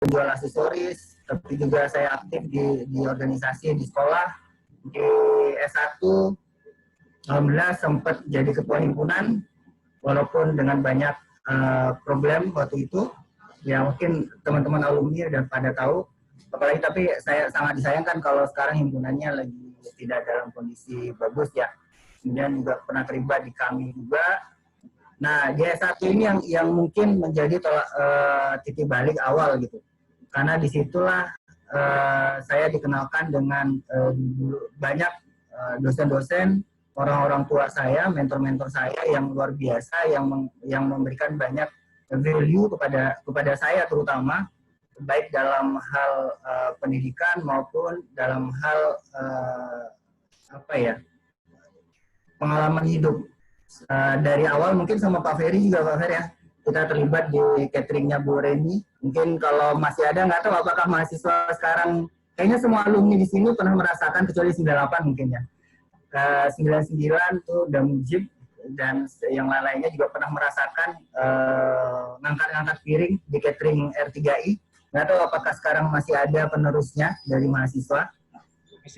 penjual aksesoris, tapi juga saya aktif di organisasi di sekolah. Di S1 alhamdulillah sempat jadi ketua himpunan, walaupun dengan banyak problem waktu itu. Ya mungkin teman-teman alumni dan pada tahu, apalagi tapi saya sangat disayangkan kalau sekarang himpunannya lagi tidak dalam kondisi bagus ya. Kemudian juga pernah terlibat di kami juga. Nah, di S1 ini yang mungkin menjadi titik balik awal gitu. Karena disitulah saya dikenalkan dengan banyak dosen-dosen, orang-orang tua saya, mentor-mentor saya yang luar biasa, yang memberikan banyak value kepada saya terutama, baik dalam hal pendidikan maupun dalam hal pengalaman hidup. Dari awal mungkin sama Pak Ferry juga, Pak Ferry ya, kita terlibat di cateringnya Bu Reni. Mungkin kalau masih ada, nggak tahu apakah mahasiswa sekarang, kayaknya semua alumni di sini pernah merasakan, kecuali 98 mungkin ya. 99 tuh udah mujib, dan yang lain-lainnya juga pernah merasakan ngangkat-ngangkat piring di catering R3I. Nggak tahu apakah sekarang masih ada penerusnya dari mahasiswa.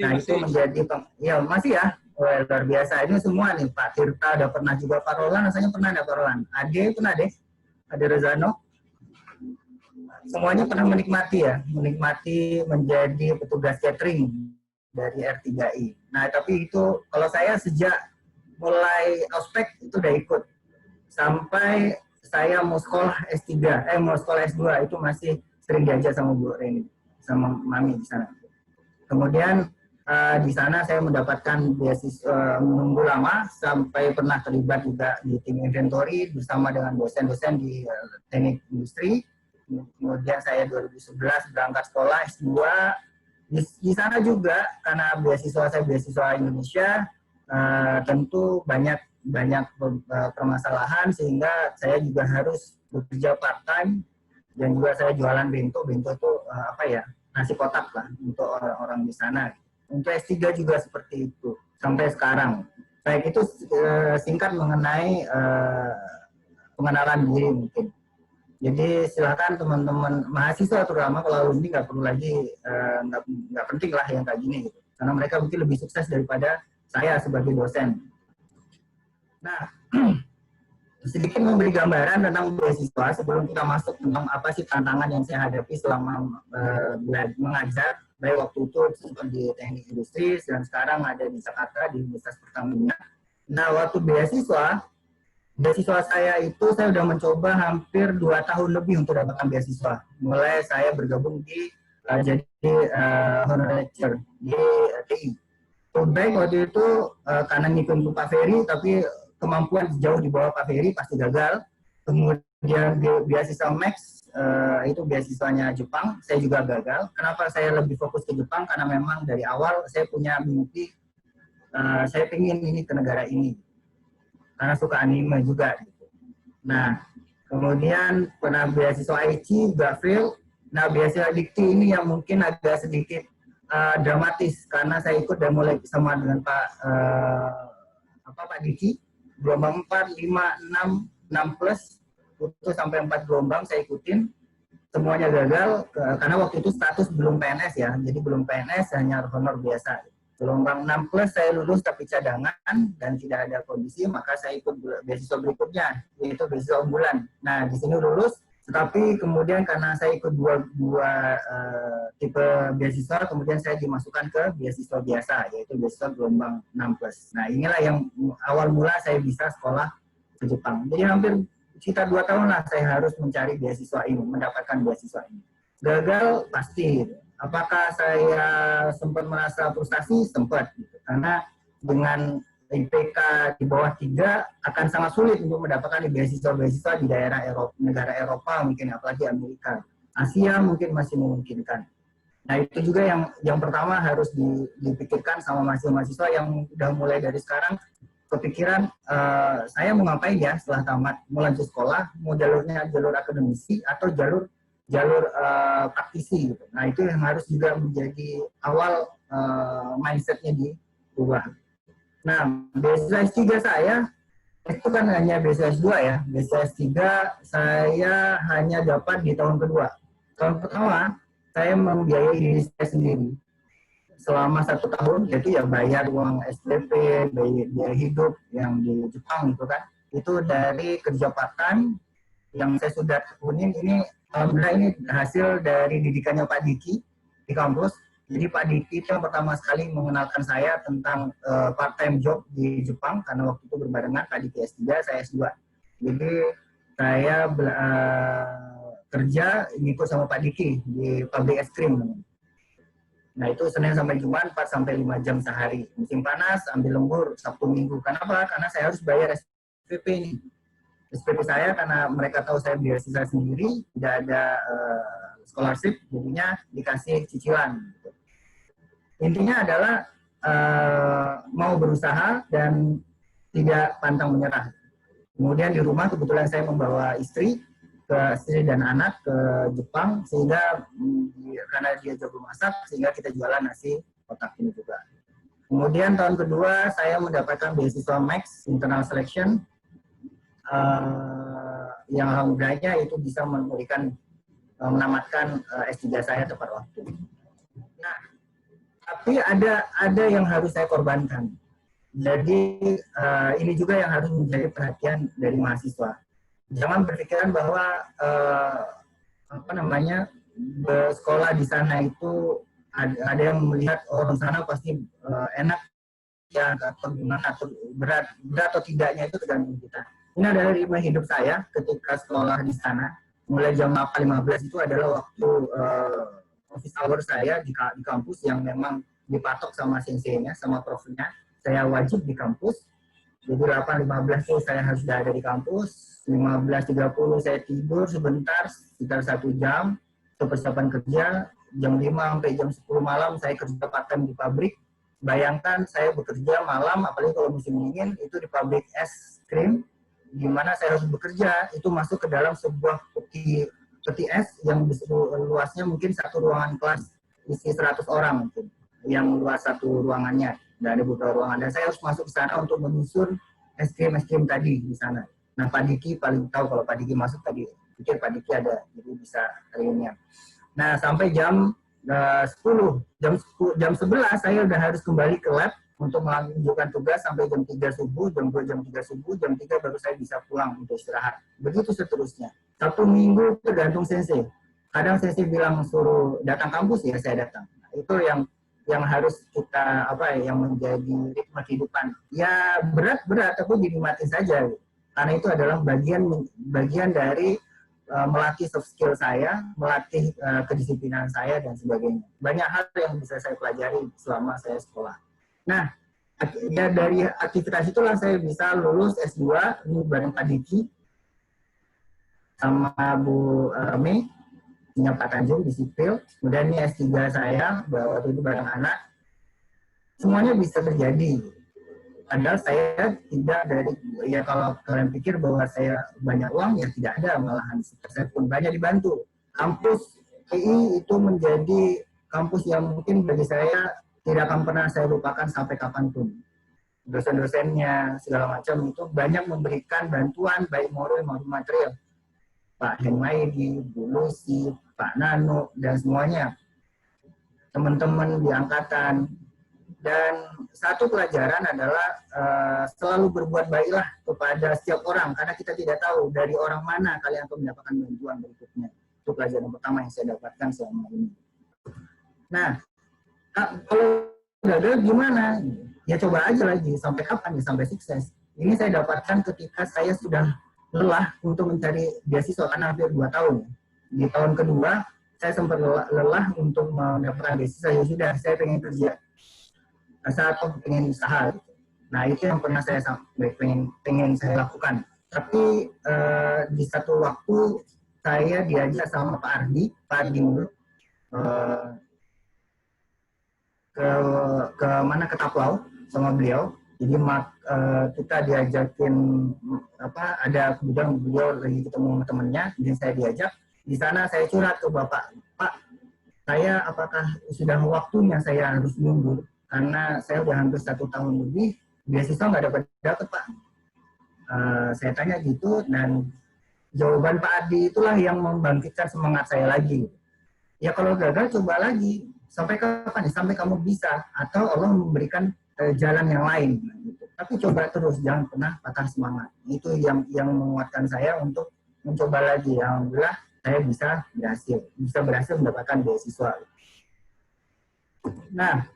Nah itu menjadi, ya masih ya. Wah, luar biasa. Ini semua nih, Pak Tirta udah pernah juga, Pak Roland rasanya pernah ada, Pak Roland. Ade pernah deh, Ade Rezano. Semuanya pernah menikmati menjadi petugas catering dari R3I. Nah, tapi itu kalau saya sejak mulai ospek itu udah ikut. Sampai saya mau sekolah S3, mau sekolah S2 itu masih sering diajak sama Bu Reni, sama Mami di sana. Kemudian di sana saya mendapatkan beasiswa menunggu lama, sampai pernah terlibat juga di tim inventory bersama dengan dosen-dosen di teknik industri. Kemudian saya 2011 berangkat sekolah S2 di sana juga, karena beasiswa saya beasiswa Indonesia, tentu banyak permasalahan, sehingga saya juga harus bekerja part time, dan juga saya jualan bento itu nasi kotak lah untuk orang-orang di sana. Untuk S3 juga seperti itu sampai sekarang. Baik, itu singkat mengenai pengenalan diri mungkin. Jadi silakan teman-teman mahasiswa terutama, kalau alumni nggak perlu lagi, nggak penting lah yang kayak gini gitu. Karena mereka mungkin lebih sukses daripada saya sebagai dosen. Nah, sedikit memberi gambaran tentang beasiswa sebelum kita masuk tentang apa sih tantangan yang saya hadapi selama mengajar, baik waktu itu di teknik industri dan sekarang ada di Jakarta di Universitas Pertamina. Nah, waktu beasiswa saya itu saya sudah mencoba hampir 2 tahun lebih untuk dapatkan beasiswa. Mulai saya bergabung di jadi honorary lecturer di TI. Baik waktu itu karena ngikut Pak Ferry, tapi kemampuan jauh di bawah Pak Ferry, pasti gagal. Kemudian beasiswa Max, itu beasiswanya Jepang, saya juga gagal. Kenapa saya lebih fokus ke Jepang? Karena memang dari awal saya punya mimpi, saya pengen ini ke negara ini. Karena suka anime juga. Nah, kemudian pernah beasiswa Aichi, juga fail. Nah, beasiswa Dikti ini yang mungkin agak sedikit dramatis, karena saya ikut dan mulai bersama dengan Pak Diki, gelombang 4, 5, 6, 6 plus, itu sampai 4 gelombang saya ikutin, semuanya gagal, karena waktu itu status belum PNS ya, jadi belum PNS, hanya honor biasa. Gelombang 6 plus saya lulus tapi cadangan dan tidak ada kondisi, maka saya ikut beasiswa berikutnya, yaitu beasiswa unggulan. Nah, di sini lulus, tetapi kemudian karena saya ikut dua tipe beasiswa, kemudian saya dimasukkan ke beasiswa biasa, yaitu beasiswa gelombang 6 plus. Nah, inilah yang awal mula saya bisa sekolah ke Jepang. Jadi hampir sekitar 2 tahun lah saya harus mencari beasiswa ini, mendapatkan beasiswa ini. Gagal pasti. Apakah saya sempat merasa frustasi? Sempat. Gitu. Karena dengan IPK di bawah 3 akan sangat sulit untuk mendapatkan beasiswa-beasiswa di daerah Eropa, negara Eropa mungkin, apalagi Amerika. Asia mungkin masih memungkinkan. Nah, itu juga yang pertama harus dipikirkan sama mahasiswa yang udah mulai dari sekarang kepikiran, saya mau ngapain ya setelah tamat, mau lanjut sekolah, mau jalurnya jalur akademisi atau jalur praktisi gitu. Nah, itu yang harus juga menjadi awal mindsetnya diubah. Nah, beasiswa S3 saya itu kan hanya beasiswa S2 ya. Beasiswa S3 saya hanya dapat di tahun kedua. Tahun pertama saya membiayai diri saya sendiri selama 1 tahun, yaitu ya bayar uang SPP, biaya hidup yang di Jepang gitu kan. Itu dari kerja part time yang saya sudah tekunin. Ini alhamdulillah ini hasil dari didikannya Pak Diki di kampus. Jadi Pak Diki itu yang pertama sekali mengenalkan saya tentang part time job di Jepang, karena waktu itu berbarengan Pak Diki S3, saya S2. Jadi saya kerja ngikut sama Pak Diki di pabrik es krim. Nah itu Senin sampai Jumat 4 sampai 5 jam sehari. Musim panas ambil lembur Sabtu Minggu. Kenapa? Karena saya harus bayar SPP ini. SPP saya karena mereka tahu saya beasiswa sendiri, tidak ada scholarship, jadinya dikasih cicilan. Intinya adalah mau berusaha dan tidak pantang menyerah. Kemudian di rumah kebetulan saya membawa istri dan anak ke Jepang, sehingga karena dia jago masak, sehingga kita jualan nasi kotak ini juga. Kemudian tahun kedua saya mendapatkan beasiswa Max Internal Selection, yang alhamdulillahnya itu bisa memberikan menamatkan S3 saya tepat waktu. Nah, tapi ada yang harus saya korbankan. Jadi ini juga yang harus menjadi perhatian dari mahasiswa. Jangan berpikiran bahwa sekolah di sana itu ada yang melihat orang sana pasti enak ya, atau gimana, atau berat atau tidaknya itu tergantung kita. Ini adalah ritme hidup saya ketika sekolah di sana. Mulai jam 8.15 itu adalah waktu office hour saya di kampus, yang memang dipatok sama sensei-nya, sama profnya. Saya wajib di kampus. Jadi 8.15 itu saya harus sudah ada di kampus. 15.30 saya tidur sebentar, sekitar 1 jam. Persiapan kerja. Jam 5 sampai jam 10 malam saya kerja part-time di pabrik. Bayangkan saya bekerja malam, apalagi kalau musim dingin, itu di pabrik es krim, di mana saya harus bekerja, itu masuk ke dalam sebuah peti es yang luasnya mungkin satu ruangan kelas isi 100 orang mungkin, yang luas satu ruangannya, dan ada beberapa ruangan, dan saya harus masuk ke sana untuk menyusun es krim tadi di sana. Nah Pak Diki paling tahu, kalau Pak Diki masuk tadi, pikir Pak Diki ada, jadi bisa reunian. Nah sampai jam 10, jam 11 saya udah harus kembali ke lab untuk melanjutkan tugas sampai jam 3 subuh, jam 2, jam 3 subuh, jam 3 baru saya bisa pulang untuk istirahat. Begitu seterusnya. Satu minggu tergantung sensei. Kadang sensei bilang suruh datang kampus, ya saya datang. Nah, itu yang harus kita yang menjadi ritme kehidupan. Ya berat tapi dinikmati saja. Karena itu adalah bagian dari melatih soft skill saya, melatih kedisiplinan saya dan sebagainya. Banyak hal yang bisa saya pelajari selama saya sekolah. Nah, ya dari aktivitas itulah saya bisa lulus S2 ini bareng Pak Diki sama Bu Mei, punya Pak Tanjung di sipil. Kemudian ini S3 saya waktu itu bareng anak. Semuanya bisa terjadi. Padahal saya tidak kalau kalian pikir bahwa saya banyak uang, ya tidak ada, malahan saya pun banyak dibantu. Kampus TI itu menjadi kampus yang mungkin bagi saya tidak akan pernah saya lupakan sampai kapanpun. Dosen-dosennya segala macam itu banyak memberikan bantuan baik moral maupun material. Pak Henmaidi, Bu Lucy, Pak Nano, dan semuanya. Teman-teman di angkatan. Dan satu pelajaran adalah selalu berbuat baiklah kepada setiap orang, karena kita tidak tahu dari orang mana kalian akan mendapatkan bantuan berikutnya. Itu pelajaran pertama yang saya dapatkan selama ini. Nah, kalau gagal gimana? Ya coba aja lagi, sampai kapan ya, sampai sukses. Ini saya dapatkan ketika saya sudah lelah untuk mencari beasiswa, karena hampir 2 tahun. Di tahun kedua, saya sempat lelah untuk mendapatkan beasiswa, ya sudah, saya pengen kerja. Saya pengen usaha. Nah itu yang pernah saya pengen saya lakukan. Tapi di satu waktu saya diajak sama Pak Ardi dulu ke mana, ke Taplau sama beliau. Jadi kita diajakin ada kemudian beliau lagi ketemu temannya, dan saya diajak. Di sana saya curhat ke Bapak, Pak, saya apakah sudah waktunya saya harus mundur? Karena saya udah hampir 1 tahun lebih, beasiswa nggak dapat Pak. Saya tanya gitu, dan jawaban Pak Adi itulah yang membangkitkan semangat saya lagi. Ya kalau gagal coba lagi. Sampai kapan? Sampai kamu bisa. Atau Allah memberikan jalan yang lain. Gitu. Tapi coba terus, jangan pernah patah semangat. Itu yang menguatkan saya untuk mencoba lagi. Alhamdulillah saya bisa berhasil mendapatkan beasiswa. Nah,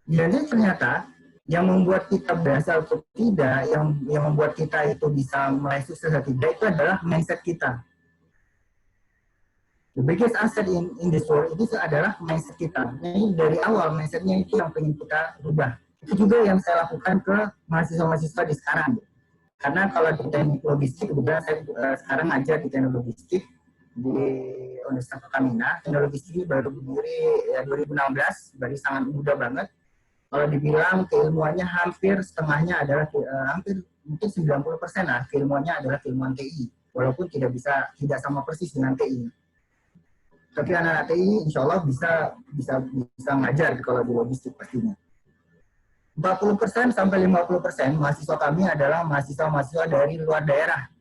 jadi ternyata yang membuat kita berhasil atau tidak, yang membuat kita itu bisa meraih sukses atau tidak, itu adalah mindset kita. The biggest asset in this world itu adalah mindset kita. Jadi dari awal mindsetnya itu yang pengen kita rubah. Itu juga yang saya lakukan ke mahasiswa-mahasiswa di sekarang. Karena kalau di teknik logistik, kebetulan saya sekarang ngajar di teknik logistik di Universitas Pertamina. Teknik logistik baru berdiri ya 2016, berarti sangat muda banget. Kalau dibilang keilmuannya hampir setengahnya adalah hampir mungkin 90% lah keilmuannya adalah keilmuan TI, walaupun tidak sama persis dengan TI. Tapi anak TI insya Allah bisa ngajar kalau di logistik pastinya. 40% sampai 50% mahasiswa kami adalah mahasiswa-mahasiswa dari luar daerah,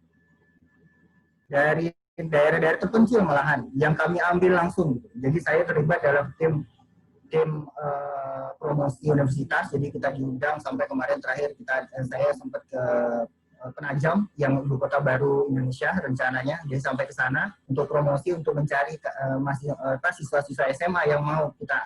dari daerah-daerah terpencil malahan, yang kami ambil langsung. Jadi saya terlibat dalam tim promosi universitas, jadi kita diundang sampai kemarin terakhir saya sempat ke Penajam yang ibu kota baru Indonesia rencananya, jadi sampai ke sana untuk promosi untuk mencari siswa-siswa SMA yang mau kita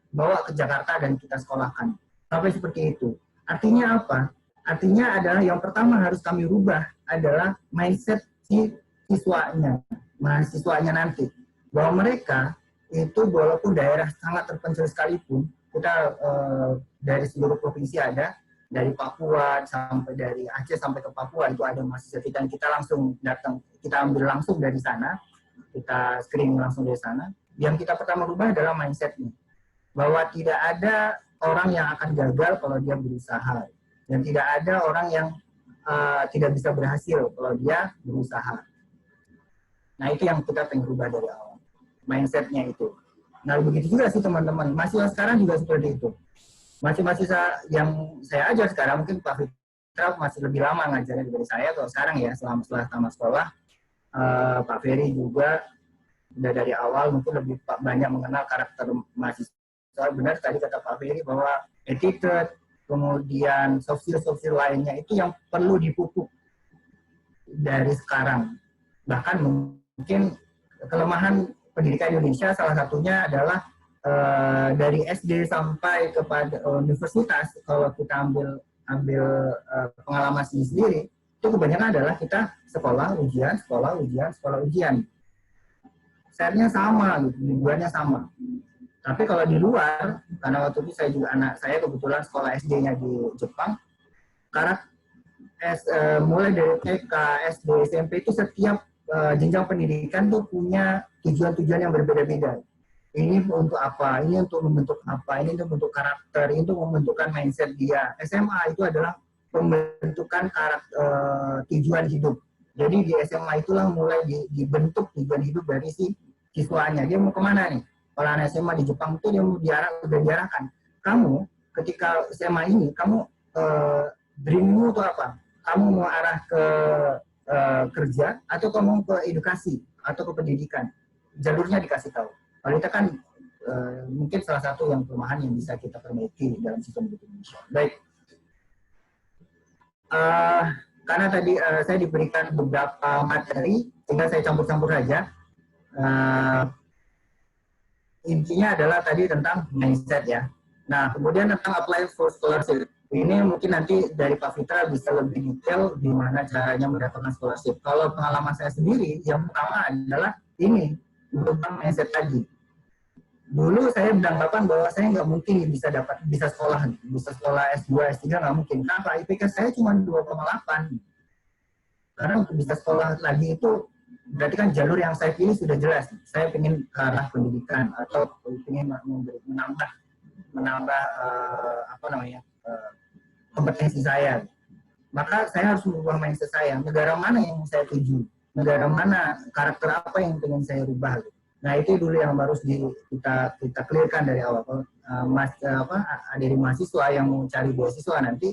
bawa ke Jakarta dan kita sekolahkan. Sampai seperti itu. Artinya apa? Artinya adalah yang pertama harus kami rubah adalah mindset si siswanya, mahasiswanya nanti, bahwa mereka itu walaupun daerah sangat terpencil sekalipun, kita dari seluruh provinsi ada, dari Papua sampai dari Aceh sampai ke Papua itu ada mahasiswa kita, yang kita langsung datang, kita ambil langsung dari sana, kita screening langsung dari sana. Yang kita pertama rubah adalah mindsetnya, bahwa tidak ada orang yang akan gagal kalau dia berusaha, dan tidak ada orang yang tidak bisa berhasil kalau dia berusaha. Nah itu yang kita pengen rubah dari awal, mindsetnya itu. Nah begitu juga sih teman-teman, mahasiswa sekarang juga seperti itu. Mahasiswa yang saya ajar sekarang, mungkin Pak Fitra masih lebih lama ngajarnya dari saya kalau sekarang ya, setelah tamat sekolah. Pak Ferry juga udah dari awal mungkin lebih banyak mengenal karakter mahasiswa. Benar tadi kata Pak Ferry bahwa attitude, kemudian soft skill lainnya itu yang perlu dipupuk dari sekarang. Bahkan mungkin kelemahan pendidikan Indonesia salah satunya adalah dari SD sampai kepada universitas, kalau kita ambil pengalaman sendiri, itu kebanyakan adalah kita sekolah ujian. Setnya sama, gitu, mingguannya sama. Tapi kalau di luar, karena waktu itu anak saya kebetulan sekolah SD-nya di Jepang, karena mulai dari TK, SD, SMP itu setiap jenjang pendidikan tuh punya tujuan-tujuan yang berbeda-beda. Ini untuk apa, ini untuk membentuk apa, ini untuk membentuk karakter, ini untuk membentukkan mindset dia. SMA itu adalah pembentukan tujuan hidup. Jadi di SMA itulah mulai dibentuk tujuan hidup dari si siswanya. Dia mau kemana nih? Kalau anak SMA di Jepang itu dia udah diarahkan. Kamu ketika SMA ini, kamu dreammu itu apa? Kamu mau arah ke kerja atau kamu ke edukasi atau ke pendidikan? Jalurnya dikasih tahu. Kalau kita kan mungkin salah satu yang kelemahan yang bisa kita perbaiki dalam sistem pendidikan Indonesia. Baik, karena tadi saya diberikan beberapa materi, sehingga saya campur-campur saja. Intinya adalah tadi tentang mindset ya. Nah, kemudian tentang apply for scholarship. Ini mungkin nanti dari Pak Fitra bisa lebih detail di mana caranya mendapatkan scholarship. Kalau pengalaman saya sendiri, yang pertama adalah ini, tentang mindset tadi. Dulu saya beranggapan bahwa saya nggak mungkin bisa sekolah S2, S3 nggak mungkin. Kenapa? IPK saya cuma 2,8. Karena untuk bisa sekolah lagi itu berarti kan jalur yang saya pilih sudah jelas. Saya ingin ke arah pendidikan atau ingin menambah kompetensi saya. Maka saya harus merubah mindset saya. Negara mana yang saya tuju? Negara mana, karakter apa yang ingin saya rubah. Nah itu dulu yang harus kita clearkan dari awal. Dari mahasiswa yang mau cari beasiswa nanti,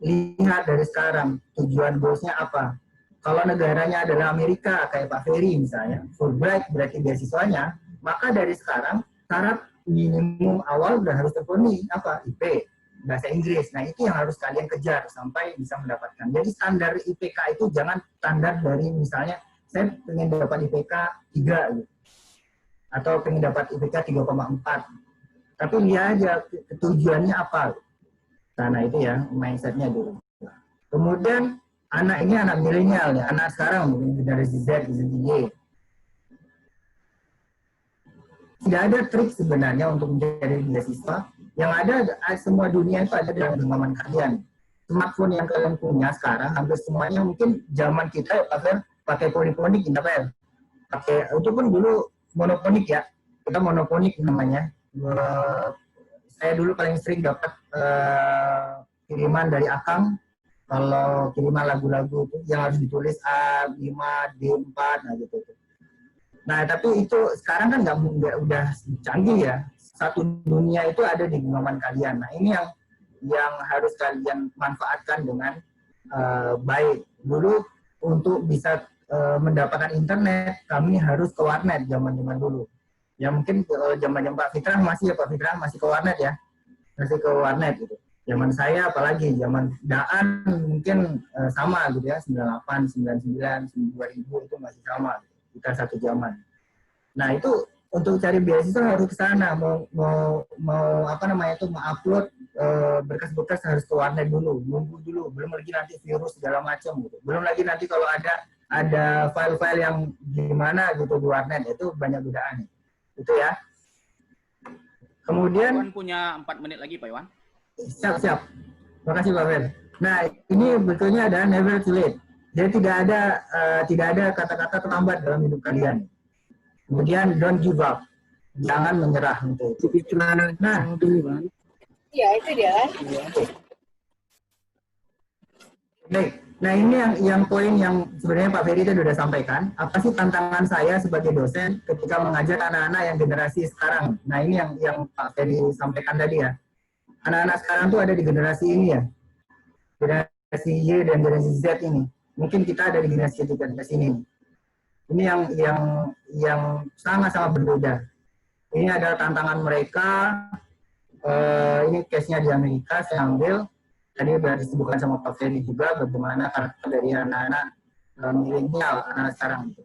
lihat dari sekarang tujuan goalsnya apa. Kalau negaranya adalah Amerika, kayak Pak Ferry misalnya, Fulbright berarti beasiswanya, maka dari sekarang syarat minimum awal udah harus terpenuhi, apa? IP, bahasa Inggris. Nah, itu yang harus kalian kejar sampai bisa mendapatkan. Jadi standar IPK itu jangan standar dari misalnya, saya pengen dapat IPK 3, gitu, atau pengen dapat IPK 3,4. Tapi lihat aja tujuannya apa. Nah, itu ya, mindsetnya dulu. Kemudian, anak ini anak milenial ya, anak sekarang mungkin generasi Z, generasi Y. Tidak ada trik sebenarnya untuk menjadi beasiswa. Yang ada semua dunia itu ada dalam genggaman kalian. Smartphone yang kalian punya sekarang hampir semuanya mungkin zaman kita pakai poliponik, pakai itu pun dulu monoponik ya. Kita monoponik namanya. Saya dulu paling sering dapat kiriman dari Akang. Kalau kiriman lagu-lagu itu yang harus ditulis A5, D4, nah gitu. Nah, tapi itu sekarang kan nggak udah canggih ya. Satu dunia itu ada di genggaman kalian. Nah, ini yang harus kalian manfaatkan dengan baik. Dulu untuk bisa mendapatkan internet, kami harus ke warnet zaman-zaman dulu. Ya mungkin zaman-zaman Pak Fitrah masih ya, Pak Fitrah masih ke warnet ya. Masih ke warnet gitu. Zaman saya apalagi zaman Daan mungkin sama gitu ya, 98, 99, 2000 itu masih sama, kita satu zaman. Nah, itu untuk cari beasiswa harus ke sana, mau apa namanya itu, mau upload berkas-berkas harus ke warnet dulu, nunggu dulu, belum lagi nanti virus segala macam gitu. Belum lagi nanti kalau ada file-file yang gimana gitu di warnet, itu banyak godaan. Itu ya. Kemudian Iwan punya 4 menit lagi, Pak Iwan. Siap. Terima kasih Pak Fer. Nah, ini betulnya ada never too late. Jadi tidak ada kata-kata terlambat dalam hidup kalian. Kemudian don't give up. Jangan menyerah untuk itu. Nah, iya itu dia kan. Baik. Nah, ini yang poin yang sebenarnya Pak Ferry itu sudah sampaikan. Apa sih tantangan saya sebagai dosen ketika mengajar anak-anak yang generasi sekarang? Nah, ini yang Pak Ferry sampaikan tadi ya. Anak-anak sekarang tuh ada di generasi ini ya, generasi Y dan generasi Z ini. Mungkin kita ada di generasi ini. Ini yang sangat-sangat berbeda. Ini adalah tantangan mereka. Ini case-nya di Amerika, saya ambil. Tadi sudah disebutkan sama Pak Ferry juga bagaimana karakter dari anak-anak milenial, anak sekarang.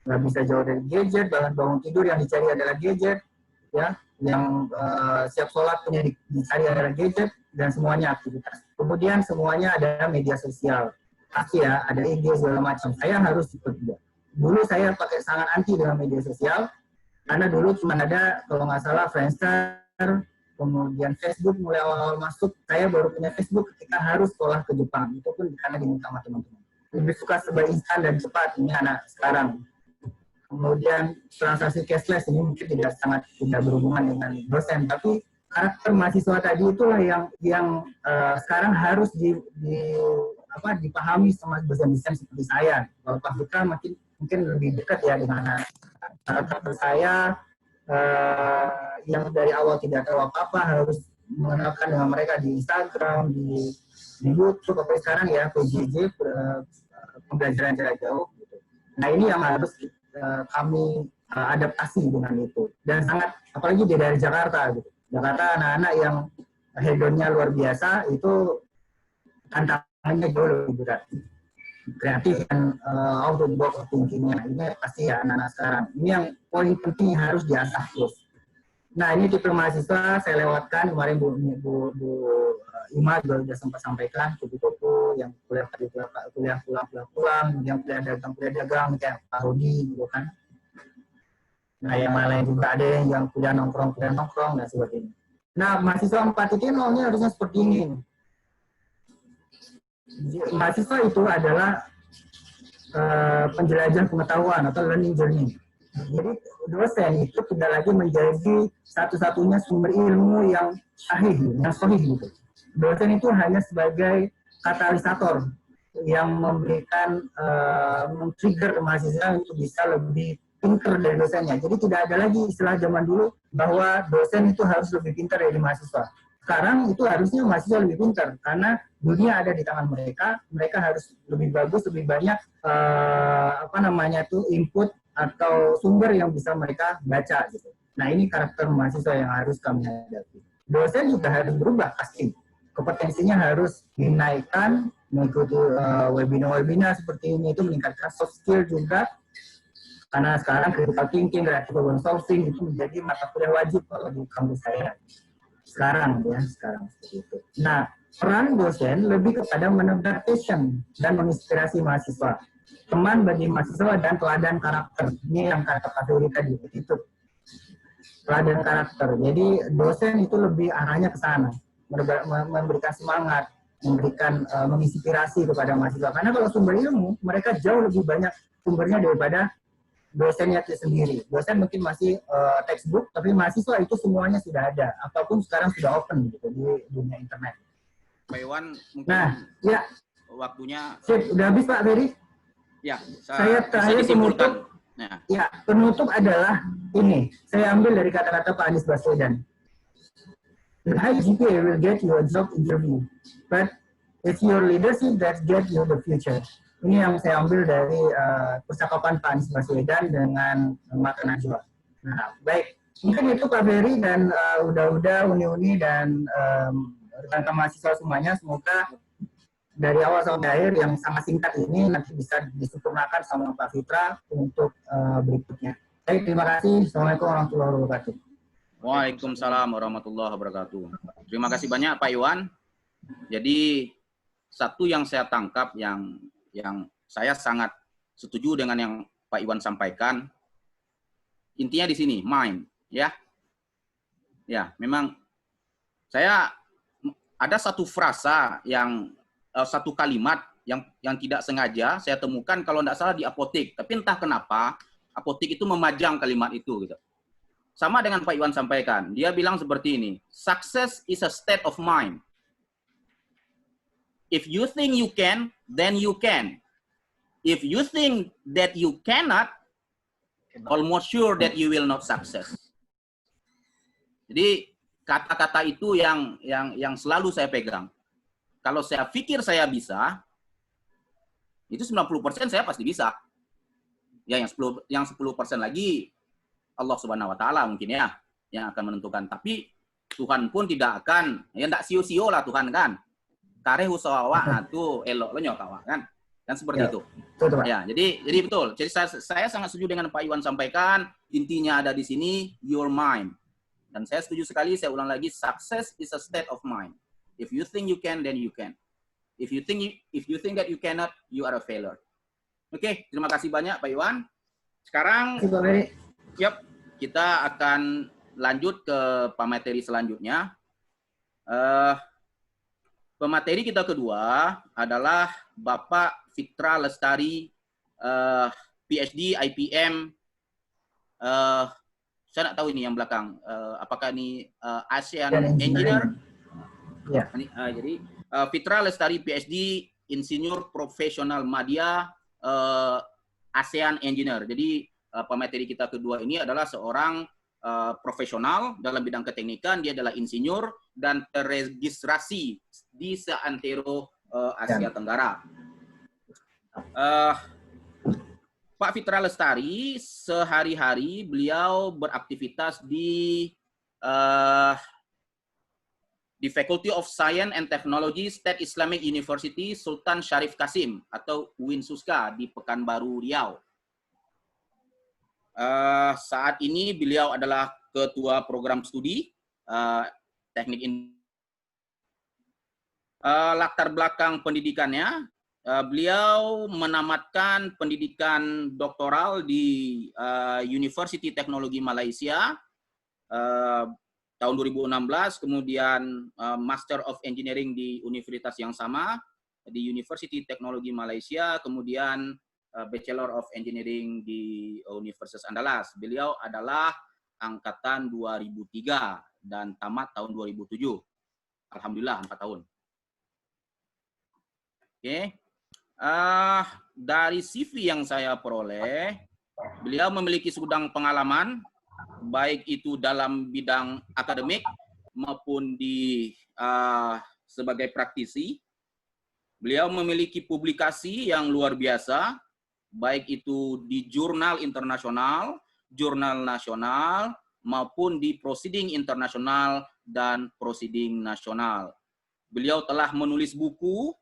Nggak bisa jauh dari gadget, bahkan bangun tidur yang dicari adalah gadget, ya. Yang siap sholat punya dicari adalah gadget, dan semuanya aktivitas. Kemudian semuanya ada media sosial. Pasti ya, ada IG segala macam. Saya harus ikut juga. Dulu saya pakai sangat anti dengan media sosial, karena dulu cuma ada, kalau nggak salah, Friendster, kemudian Facebook mulai awal-awal masuk. Saya baru punya Facebook ketika harus sekolah ke Jepang. Itu pun karena diminta sama teman-teman. Lebih suka serba instan dan cepat, ini anak sekarang. Kemudian transaksi cashless ini mungkin tidak berhubungan dengan dosen, tapi karakter mahasiswa tadi itulah yang sekarang harus dipahami sama dosen-dosen seperti saya. Kalau Pak Fitra mungkin lebih dekat ya dengan karakter saya yang dari awal tidak tahu apa-apa, harus mengenalkan dengan mereka di Instagram, di YouTube, sampai sekarang ya PJJ, pembelajaran jarak jauh. Gitu. Nah, ini yang harus kami adaptasi dengan itu, dan sangat apalagi dari Jakarta gitu. Jakarta anak-anak yang hedonnya luar biasa, itu tantangannya jauh lebih berat. Kreatif dan out of the box thinking-nya ini pasti ya anak-anak sekarang. Ini yang poin penting harus diasah terus. Nah, ini tipe mahasiswa saya lewatkan kemarin Bu Ima juga sudah sempat sampaikan, kupu-kupu yang kuliah pulang, yang kuliah dagang kayak Pak Rudi gitu kan. Nah, yang lain juga ada yang kuliah nongkrong dan sebagainya. Nah, mahasiswa 4.0-nya harusnya seperti ini. Mahasiswa itu adalah penjelajah pengetahuan atau learning journey. Jadi dosen itu tidak lagi menjadi satu-satunya sumber ilmu yang sahih gitu. Dosen itu hanya sebagai katalisator yang memberikan men-trigger mahasiswa untuk bisa lebih pintar dari dosennya. Jadi tidak ada lagi istilah zaman dulu bahwa dosen itu harus lebih pintar dari mahasiswa. sekarang itu harusnya mahasiswa lebih pintar karena dunia ada di tangan mereka. Mereka harus lebih bagus, lebih banyak input atau sumber yang bisa mereka baca gitu. Nah, ini karakter mahasiswa yang harus kami hadapi. Dosen juga harus berubah pasti. Kompetensinya harus dinaikkan, mengikuti webinar-webinar seperti ini, itu meningkatkan soft skill juga. Karena sekarang critical thinking, creative problem solving itu menjadi mata kuliah wajib kalau di kampus saya. Sekarang seperti itu. Nah, peran dosen lebih kepada menebar passion dan menginspirasi mahasiswa. Teman bagi mahasiswa dan teladan karakter. Ini yang kata Pak Ferry tadi, itu. Teladan karakter. Jadi dosen itu lebih arahnya ke sana. Memberikan semangat, memberikan menginspirasi kepada mahasiswa. Karena kalau sumber ilmu, mereka jauh lebih banyak sumbernya daripada dosennya itu sendiri. Dosen mungkin masih textbook, tapi mahasiswa itu semuanya sudah ada. Apapun sekarang sudah open gitu di dunia internet. Pak Iwan, mungkin ya. Waktunya. Sip, udah habis Pak Ferry? Ya, saya terakhir penutup. Nah. Ya, penutup adalah ini. Saya ambil dari kata-kata Pak Anies Baswedan. The high GPA will get you a job interview, but it's your leadership that get you the future. Ini yang saya ambil dari percakapan Pak Anies Baswedan dengan Mata Najwa. Nah, baik. Mungkin itu Pak Ferry dan Uda-Uda, Uni-Uni, dan rekan-rekan mahasiswa semuanya. Semoga dari awal sampai akhir yang sangat singkat ini nanti bisa disempurnakan sama Pak Fitra untuk berikutnya. Baik, terima kasih. Assalamualaikum warahmatullahi wabarakatuh. Waalaikumsalam warahmatullahi wabarakatuh. Terima kasih banyak Pak Iwan. Jadi satu yang saya tangkap yang saya sangat setuju dengan yang Pak Iwan sampaikan. Intinya di sini, mind, ya. Ya, memang saya ada satu frasa satu kalimat yang tidak sengaja saya temukan kalau tidak salah di apotek. Tapi entah kenapa apotek itu memajang kalimat itu gitu. Sama dengan Pak Iwan sampaikan. Dia bilang seperti ini, success is a state of mind. If you think you can, then you can. If you think that you cannot, almost sure that you will not success. Jadi kata-kata itu yang selalu saya pegang. Kalau saya pikir saya bisa, itu 90% saya pasti bisa. Ya, yang 10% lagi Allah Subhanahu wa taala mungkin ya yang akan menentukan. Tapi Tuhan pun tidak akan, ya enggak sio-sio lah Tuhan kan. Kareh usahawa atuh elok lo nyokawa kan. Kan seperti itu. Betul, ya, jadi betul. Jadi saya sangat setuju dengan Pak Iwan sampaikan, intinya ada di sini your mind. Dan saya setuju sekali, saya ulang lagi, success is a state of mind. If you think you can, then you can. If you think that you cannot, you are a failure. Oke, terima kasih banyak Pak Iwan. Sekarang, kita akan lanjut ke pemateri selanjutnya. Pemateri kita kedua adalah Bapak Fitra Lestari, PhD IPM. Saya nggak tahu ini yang belakang. Apakah ini ASEAN Engineer? Ya. Jadi Fitra Lestari PhD Insinyur Profesional Madya ASEAN Engineer. Jadi pemateri kita kedua ini adalah seorang profesional dalam bidang keteknikan. Dia adalah insinyur dan terregistrasi di seantero Asia Tenggara. Pak Fitra Lestari sehari-hari beliau beraktivitas di Faculty of Science and Technology State Islamic University Sultan Syarif Kasim atau UIN-SUSKA di Pekanbaru Riau. Saat ini beliau adalah ketua program studi teknik. Latar belakang pendidikannya, beliau menamatkan pendidikan doktoral di University Teknologi Malaysia tahun 2016, kemudian Master of Engineering di universitas yang sama, di University Teknologi Malaysia, kemudian Bachelor of Engineering di Universitas Andalas. Beliau adalah angkatan 2003 dan tamat tahun 2007. Alhamdulillah 4 tahun. Oke. Dari CV yang saya peroleh, beliau memiliki segudang pengalaman, baik itu dalam bidang akademik maupun sebagai praktisi. Beliau memiliki publikasi yang luar biasa, baik itu di jurnal internasional, jurnal nasional, maupun di proceeding internasional dan proceeding nasional. Beliau telah menulis buku,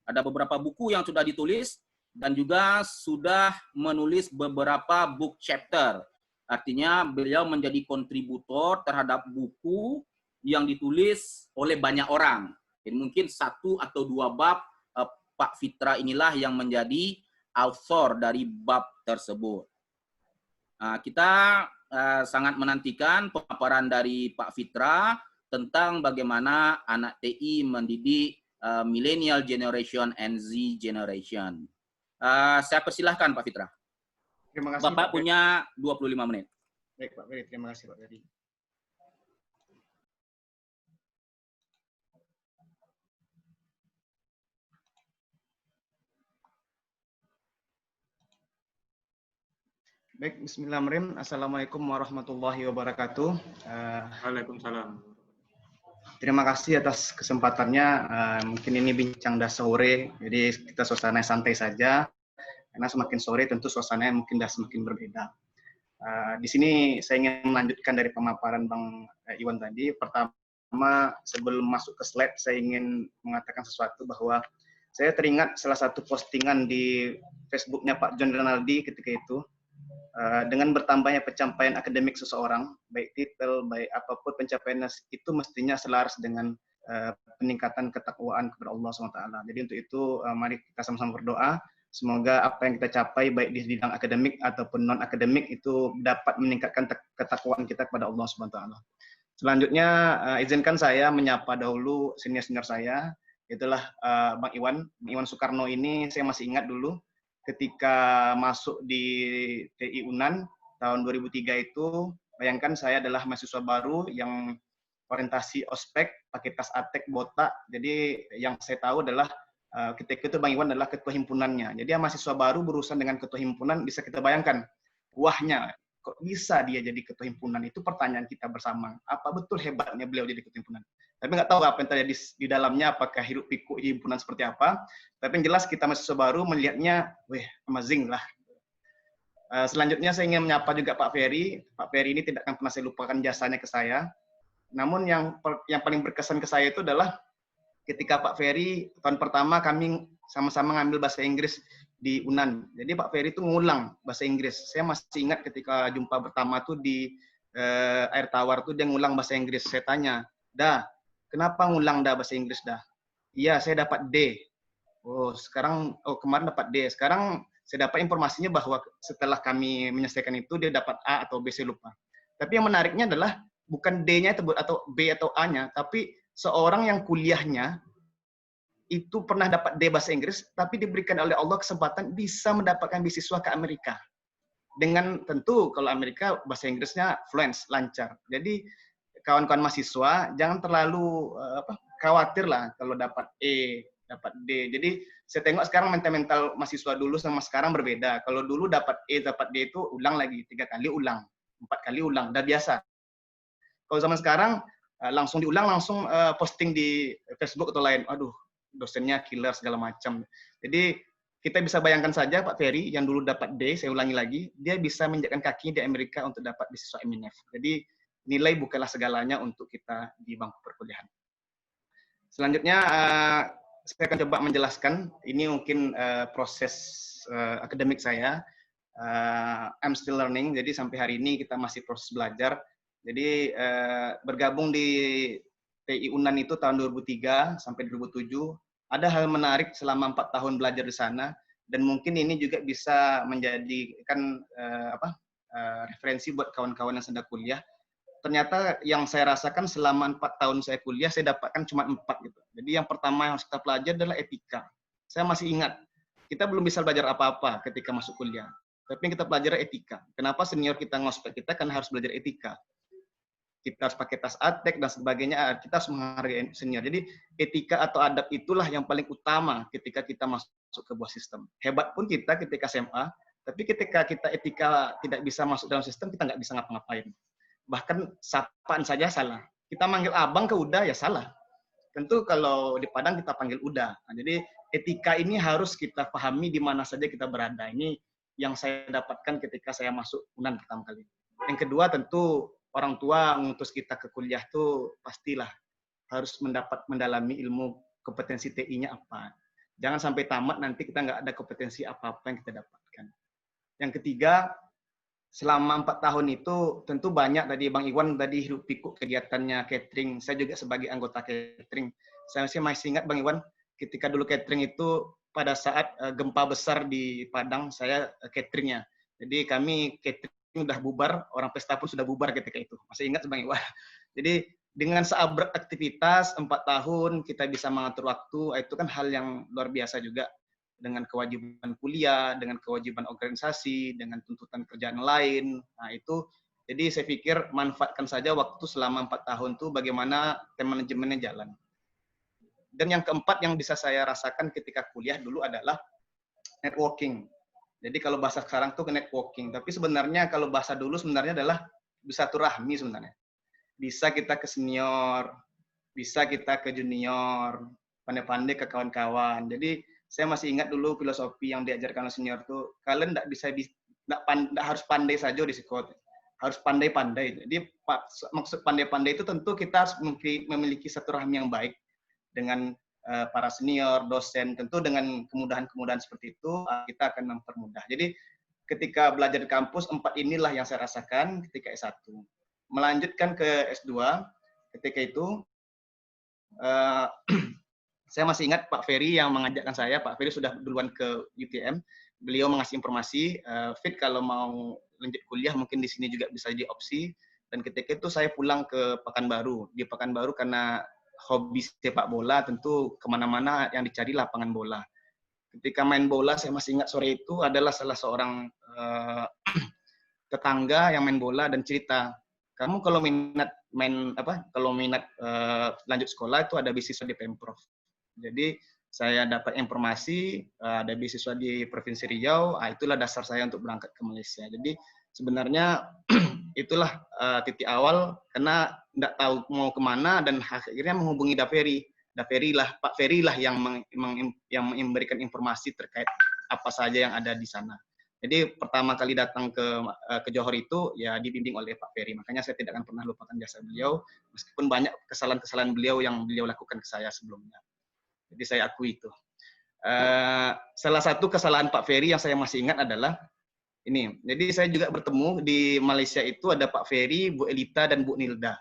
ada beberapa buku yang sudah ditulis, dan juga sudah menulis beberapa book chapter. Artinya beliau menjadi kontributor terhadap buku yang ditulis oleh banyak orang. Jadi mungkin 1 atau 2 bab Pak Fitra inilah yang menjadi author dari bab tersebut. Kita sangat menantikan pemaparan dari Pak Fitra tentang bagaimana anak TI mendidik millennial generation and Z generation. Saya persilahkan Pak Fitra. Terima kasih, Bapak punya 25 menit. Baik Pak Ferry, terima kasih Pak Ferry. Baik, bismillahirrahmanirrahim. Assalamualaikum warahmatullahi wabarakatuh. Waalaikumsalam. Terima kasih atas kesempatannya. Mungkin ini bincang dah sore, jadi kita suasana santai saja. Karena semakin sore tentu suasananya mungkin dah semakin berbeda. Di sini saya ingin melanjutkan dari pemaparan Bang Iwan tadi. Pertama, sebelum masuk ke slide, saya ingin mengatakan sesuatu bahwa saya teringat salah satu postingan di Facebooknya Pak John Rinaldi ketika itu. Dengan bertambahnya pencapaian akademik seseorang, baik titel, baik apapun pencapaiannya, itu mestinya selaras dengan peningkatan ketakwaan kepada Allah SWT. Jadi untuk itu, mari kita sama-sama berdoa. Semoga apa yang kita capai, baik di bidang akademik ataupun non-akademik, itu dapat meningkatkan ketakwaan kita kepada Allah SWT. Selanjutnya, izinkan saya menyapa dahulu senior-senior saya, itulah Bang Iwan Soekarno ini saya masih ingat dulu, ketika masuk di TI Unan tahun 2003 itu, bayangkan saya adalah mahasiswa baru yang orientasi ospek, pakai tas atek, botak. Jadi yang saya tahu adalah ketika itu Bang Iwan adalah ketua himpunannya. Jadi yang mahasiswa baru berurusan dengan ketua himpunan, bisa kita bayangkan, wahnya, kok bisa dia jadi ketua himpunan? Itu pertanyaan kita bersama. Apa betul hebatnya beliau jadi ketua himpunan? Tapi nggak tahu apa yang terjadi di dalamnya, apakah hiruk pikuk himpunan seperti apa. Tapi yang jelas kita mahasiswa baru melihatnya, weh, amazing lah. Selanjutnya saya ingin menyapa juga Pak Ferry. Pak Ferry ini tidak akan pernah saya lupakan jasanya ke saya. Namun yang paling berkesan ke saya itu adalah ketika Pak Ferry, tahun pertama kami sama-sama ngambil bahasa Inggris di Unan. Jadi Pak Ferry itu ngulang bahasa Inggris. Saya masih ingat ketika jumpa pertama tuh di air tawar tuh dia ngulang bahasa Inggris. Saya tanya, "Dah, kenapa ngulang dah bahasa Inggris dah?" "Iya, saya dapat D." Kemarin dapat D. Sekarang saya dapat informasinya bahwa setelah kami menyelesaikan itu dia dapat A atau B, saya lupa. Tapi yang menariknya adalah bukan D-nya atau B atau A-nya, tapi seorang yang kuliahnya itu pernah dapat D bahasa Inggris, tapi diberikan oleh Allah kesempatan bisa mendapatkan beasiswa ke Amerika. Dengan tentu kalau Amerika bahasa Inggrisnya fluent, lancar. Jadi kawan-kawan mahasiswa jangan terlalu khawatir lah kalau dapat E, dapat D. Jadi saya tengok sekarang mental mahasiswa dulu sama sekarang berbeda. Kalau dulu dapat E, dapat D itu ulang lagi, 3 kali ulang, 4 kali ulang, udah biasa. Kalau zaman sekarang langsung diulang, langsung posting di Facebook atau lain. Aduh, dosennya killer segala macam. Jadi kita bisa bayangkan saja Pak Ferry yang dulu dapat D, saya ulangi lagi, dia bisa menginjakkan kaki di Amerika untuk dapat beasiswa MINEF. Jadi nilai bukanlah segalanya untuk kita di bangku perkuliahan. Selanjutnya saya akan coba menjelaskan, ini mungkin proses akademik saya. I'm still learning, jadi sampai hari ini kita masih proses belajar. Jadi bergabung di TI Unan itu tahun 2003 sampai 2007. Ada hal menarik selama 4 tahun belajar di sana, dan mungkin ini juga bisa menjadikan referensi buat kawan-kawan yang sedang kuliah. Ternyata yang saya rasakan selama 4 tahun saya kuliah, saya dapatkan cuma 4 gitu. Jadi yang pertama yang harus kita pelajari adalah etika. Saya masih ingat, kita belum bisa belajar apa-apa ketika masuk kuliah. Tapi yang kita pelajari etika. Kenapa senior kita ngospek kita? Karena harus belajar etika. Kita harus pakai tas atek dan sebagainya, kita harus menghargai senior. Jadi etika atau adab itulah yang paling utama ketika kita masuk ke sebuah sistem. Hebat pun kita ketika SMA, tapi ketika kita etika tidak bisa masuk dalam sistem, kita nggak bisa ngapa-ngapain. Bahkan sapaan saja salah. kita manggil abang ke Uda ya salah. Tentu kalau di Padang kita panggil Uda. Nah, jadi etika ini harus kita pahami di mana saja kita berada. Ini yang saya dapatkan ketika saya masuk UNAN pertama kali. Yang kedua tentu orang tua mengutus kita ke kuliah tuh pastilah harus mendalami ilmu kompetensi TI-nya apa. Jangan sampai tamat nanti kita nggak ada kompetensi apa-apa yang kita dapatkan. Yang ketiga, selama 4 tahun itu tentu banyak tadi Bang Iwan tadi hirup pikuk kegiatannya catering. Saya juga sebagai anggota catering. Saya masih ingat Bang Iwan ketika dulu catering itu pada saat gempa besar di Padang saya cateringnya. Jadi kami catering udah bubar, orang pesta pun sudah bubar ketika itu. Masih ingat Bang Iwan. Jadi dengan seabrek aktivitas 4 tahun kita bisa mengatur waktu, itu kan hal yang luar biasa juga. Dengan kewajiban kuliah, dengan kewajiban organisasi, dengan tuntutan kerjaan lain. Nah itu, jadi saya pikir manfaatkan saja waktu selama 4 tahun itu bagaimana tim manajemennya jalan. Dan yang keempat yang bisa saya rasakan ketika kuliah dulu adalah networking. Jadi kalau bahasa sekarang tuh ke networking, tapi sebenarnya kalau bahasa dulu sebenarnya adalah bersilaturahmi sebenarnya. Bisa kita ke senior, bisa kita ke junior, pandai-pandai ke kawan-kawan. Jadi saya masih ingat dulu filosofi yang diajarkan oleh senior tuh, kalian nggak harus pandai saja di psikotes, harus pandai-pandai. Jadi maksud pandai-pandai itu tentu kita harus memiliki satu rahmi yang baik dengan para senior, dosen. Tentu dengan kemudahan-kemudahan seperti itu kita akan mempermudah. Jadi ketika belajar di kampus 4 inilah yang saya rasakan ketika S1. Melanjutkan ke S2 ketika itu saya masih ingat Pak Ferry yang mengajakkan saya. Pak Ferry sudah duluan ke UTM. Beliau mengasih informasi, Fit kalau mau lanjut kuliah mungkin di sini juga bisa jadi opsi. Dan ketika itu saya pulang ke Pekanbaru. Di Pekanbaru karena hobi sepak bola, tentu kemana-mana yang dicari lapangan bola. Ketika main bola, saya masih ingat sore itu adalah salah seorang tetangga yang main bola dan cerita, kamu kalau minat lanjut sekolah itu ada beasiswa di Pemprov. Jadi saya dapat informasi ada beasiswa di Provinsi Riau, itulah dasar saya untuk berangkat ke Malaysia. Jadi sebenarnya itulah titik awal karena tidak tahu mau kemana dan akhirnya menghubungi Pak Ferry lah yang memberikan informasi terkait apa saja yang ada di sana. Jadi pertama kali datang ke Johor itu ya dibimbing oleh Pak Ferry. Makanya saya tidak akan pernah lupakan jasa beliau, meskipun banyak kesalahan-kesalahan beliau yang beliau lakukan ke saya sebelumnya. Jadi saya akui itu. Salah satu kesalahan Pak Ferry yang saya masih ingat adalah ini. Jadi saya juga bertemu di Malaysia itu ada Pak Ferry, Bu Elita, dan Bu Nilda.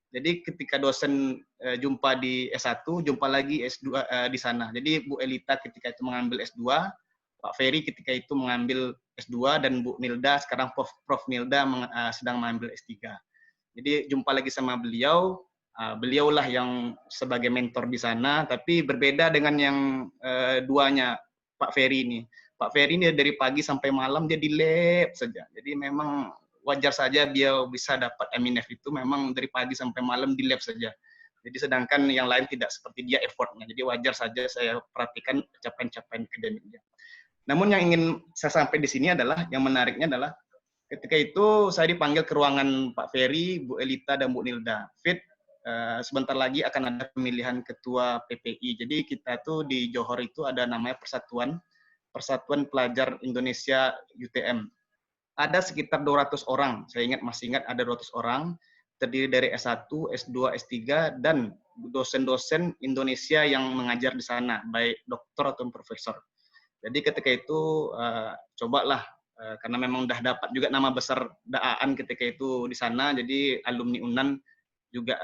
Jadi ketika dosen jumpa di S1, jumpa lagi S2 di sana. Jadi Bu Elita ketika itu mengambil S2, Pak Ferry ketika itu mengambil S2, dan Bu Nilda, sekarang Prof. Nilda sedang mengambil S3. Jadi jumpa lagi sama beliau, beliaulah yang sebagai mentor di sana, tapi berbeda dengan yang duanya, Pak Ferry ini. Pak Ferry ini dari pagi sampai malam dia di lab saja. Jadi memang wajar saja dia bisa dapat MINEF itu memang dari pagi sampai malam di lab saja. Jadi sedangkan yang lain tidak seperti dia effortnya. Jadi wajar saja saya perhatikan capaian-capaian akademiknya. Namun yang ingin saya sampai di sini adalah, yang menariknya adalah ketika itu saya dipanggil ke ruangan Pak Ferry, Bu Elita, dan Bu Nilda. Fit, sebentar lagi akan ada pemilihan ketua PPI. Jadi kita tuh di Johor itu ada namanya Persatuan Pelajar Indonesia UTM. Ada sekitar 200 orang, saya masih ingat ada 200 orang, terdiri dari S1, S2, S3, dan dosen-dosen Indonesia yang mengajar di sana, baik doktor atau profesor. Jadi ketika itu cobalah, karena memang udah dapat juga nama besar Daan ketika itu di sana, jadi alumni UNAN juga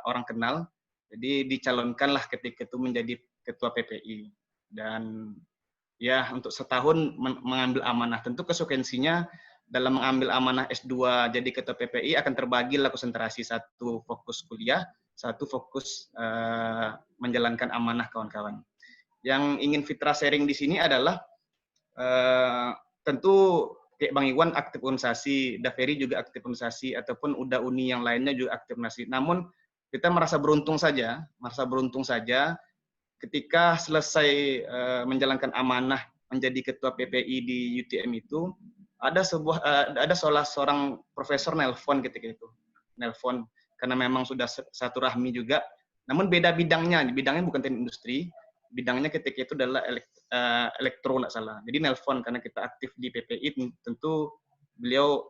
orang kenal, jadi dicalonkanlah ketika itu menjadi ketua PPI. Dan ya untuk setahun mengambil amanah. Tentu konsekuensinya dalam mengambil amanah S2 jadi ketua PPI akan terbagilah konsentrasi, satu fokus kuliah, satu fokus menjalankan amanah kawan-kawan. Yang ingin Fitra sharing di sini adalah tentu kayak Bang Iwan aktif organisasi, Daveri juga aktif organisasi, ataupun Uda Uni yang lainnya juga aktif organisasi. Namun kita merasa beruntung saja ketika selesai menjalankan amanah menjadi ketua PPI di UTM itu, ada salah seorang profesor nelpon ketika itu. Nelpon, karena memang sudah satu rahmi juga. Namun beda bidangnya bukan teknik industri, bidangnya ketika itu adalah elektro nggak salah. Jadi nelpon karena kita aktif di PPI, tentu beliau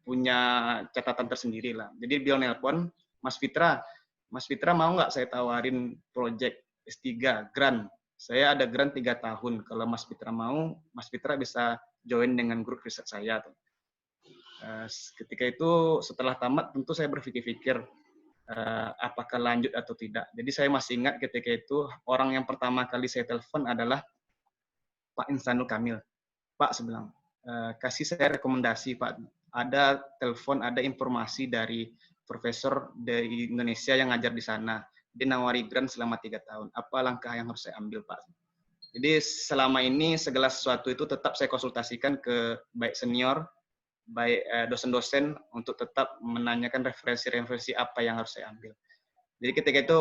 punya catatan tersendiri lah. Jadi beliau nelpon, Mas Fitra mau nggak saya tawarin project S3 grant? Saya ada grant 3 tahun. Kalau Mas Fitra mau, Mas Fitra bisa join dengan grup riset saya. Ketika itu setelah tamat tentu saya berpikir-pikir apakah lanjut atau tidak. Jadi saya masih ingat ketika itu orang yang pertama kali saya telepon adalah Pak Insanul Kamil. Pak, saya bilang, kasih saya rekomendasi Pak. Ada telepon, ada informasi dari profesor dari Indonesia yang ngajar di sana. Dia nawari grant selama 3 tahun. Apa langkah yang harus saya ambil, Pak? Jadi selama ini segala sesuatu itu tetap saya konsultasikan ke baik senior, baik dosen-dosen untuk tetap menanyakan referensi-referensi apa yang harus saya ambil. Jadi ketika itu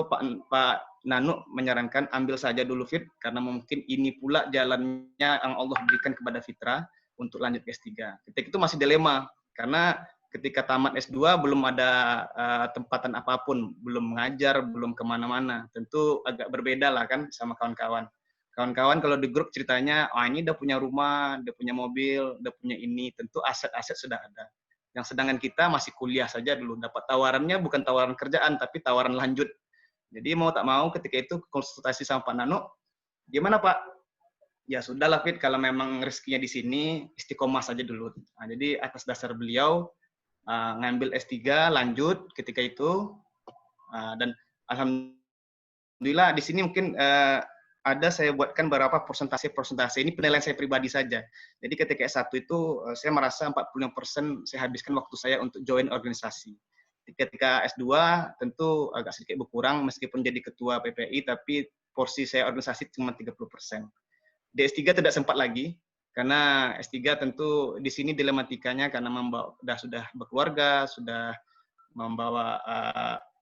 Pak Nanu menyarankan ambil saja dulu Fit, karena mungkin ini pula jalannya yang Allah berikan kepada Fitra untuk lanjut ke S3. Ketika itu masih dilema, karena ketika tamat S2 belum ada tempatan apapun, belum mengajar, belum kemana-mana. Tentu agak berbeda lah kan sama kawan-kawan. Kawan-kawan kalau di grup ceritanya, ini udah punya rumah, udah punya mobil, udah punya ini, tentu aset-aset sudah ada. Yang sedangkan kita masih kuliah saja dulu, dapat tawarannya bukan tawaran kerjaan, tapi tawaran lanjut. Jadi mau tak mau ketika itu konsultasi sama Pak Nano, gimana Pak? Ya sudahlah Fit, kalau memang rezekinya di sini, istiqomah saja dulu. Nah, jadi atas dasar beliau, ngambil S3, lanjut ketika itu, dan alhamdulillah di sini mungkin ada saya buatkan beberapa persentase. Ini penilaian saya pribadi saja. Jadi ketika S1 itu saya merasa 45% saya habiskan waktu saya untuk join organisasi. Ketika S2 tentu agak sedikit berkurang meskipun jadi ketua PPI, tapi porsi saya organisasi cuma 30%. Di S3 tidak sempat lagi, karena S3 tentu di sini dilematikanya karena sudah berkeluarga, sudah membawa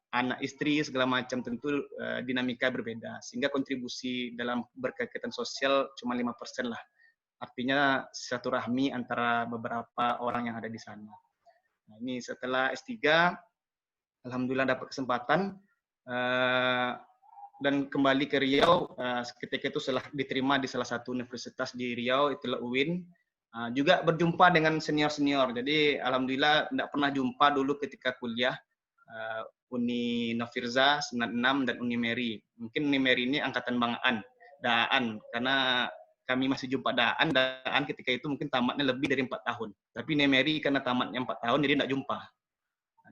anak istri segala macam, tentu dinamika berbeda, sehingga kontribusi dalam berkegiatan sosial cuma 5% lah. Artinya silaturahmi antara beberapa orang yang ada di sana. Nah, ini setelah S3, alhamdulillah dapat kesempatan dan kembali ke Riau. Ketika itu setelah diterima di salah satu universitas di Riau, itulah UIN. Juga berjumpa dengan senior-senior. Jadi alhamdulillah tidak pernah jumpa dulu ketika kuliah. Uni Nofirza, Senat 6, dan Uni Meri. Mungkin Uni Meri ini angkatan Bang Daan, karena kami masih jumpa Daan ketika itu mungkin tamatnya lebih dari 4 tahun. Tapi Uni Meri karena tamatnya 4 tahun, jadi tidak jumpa.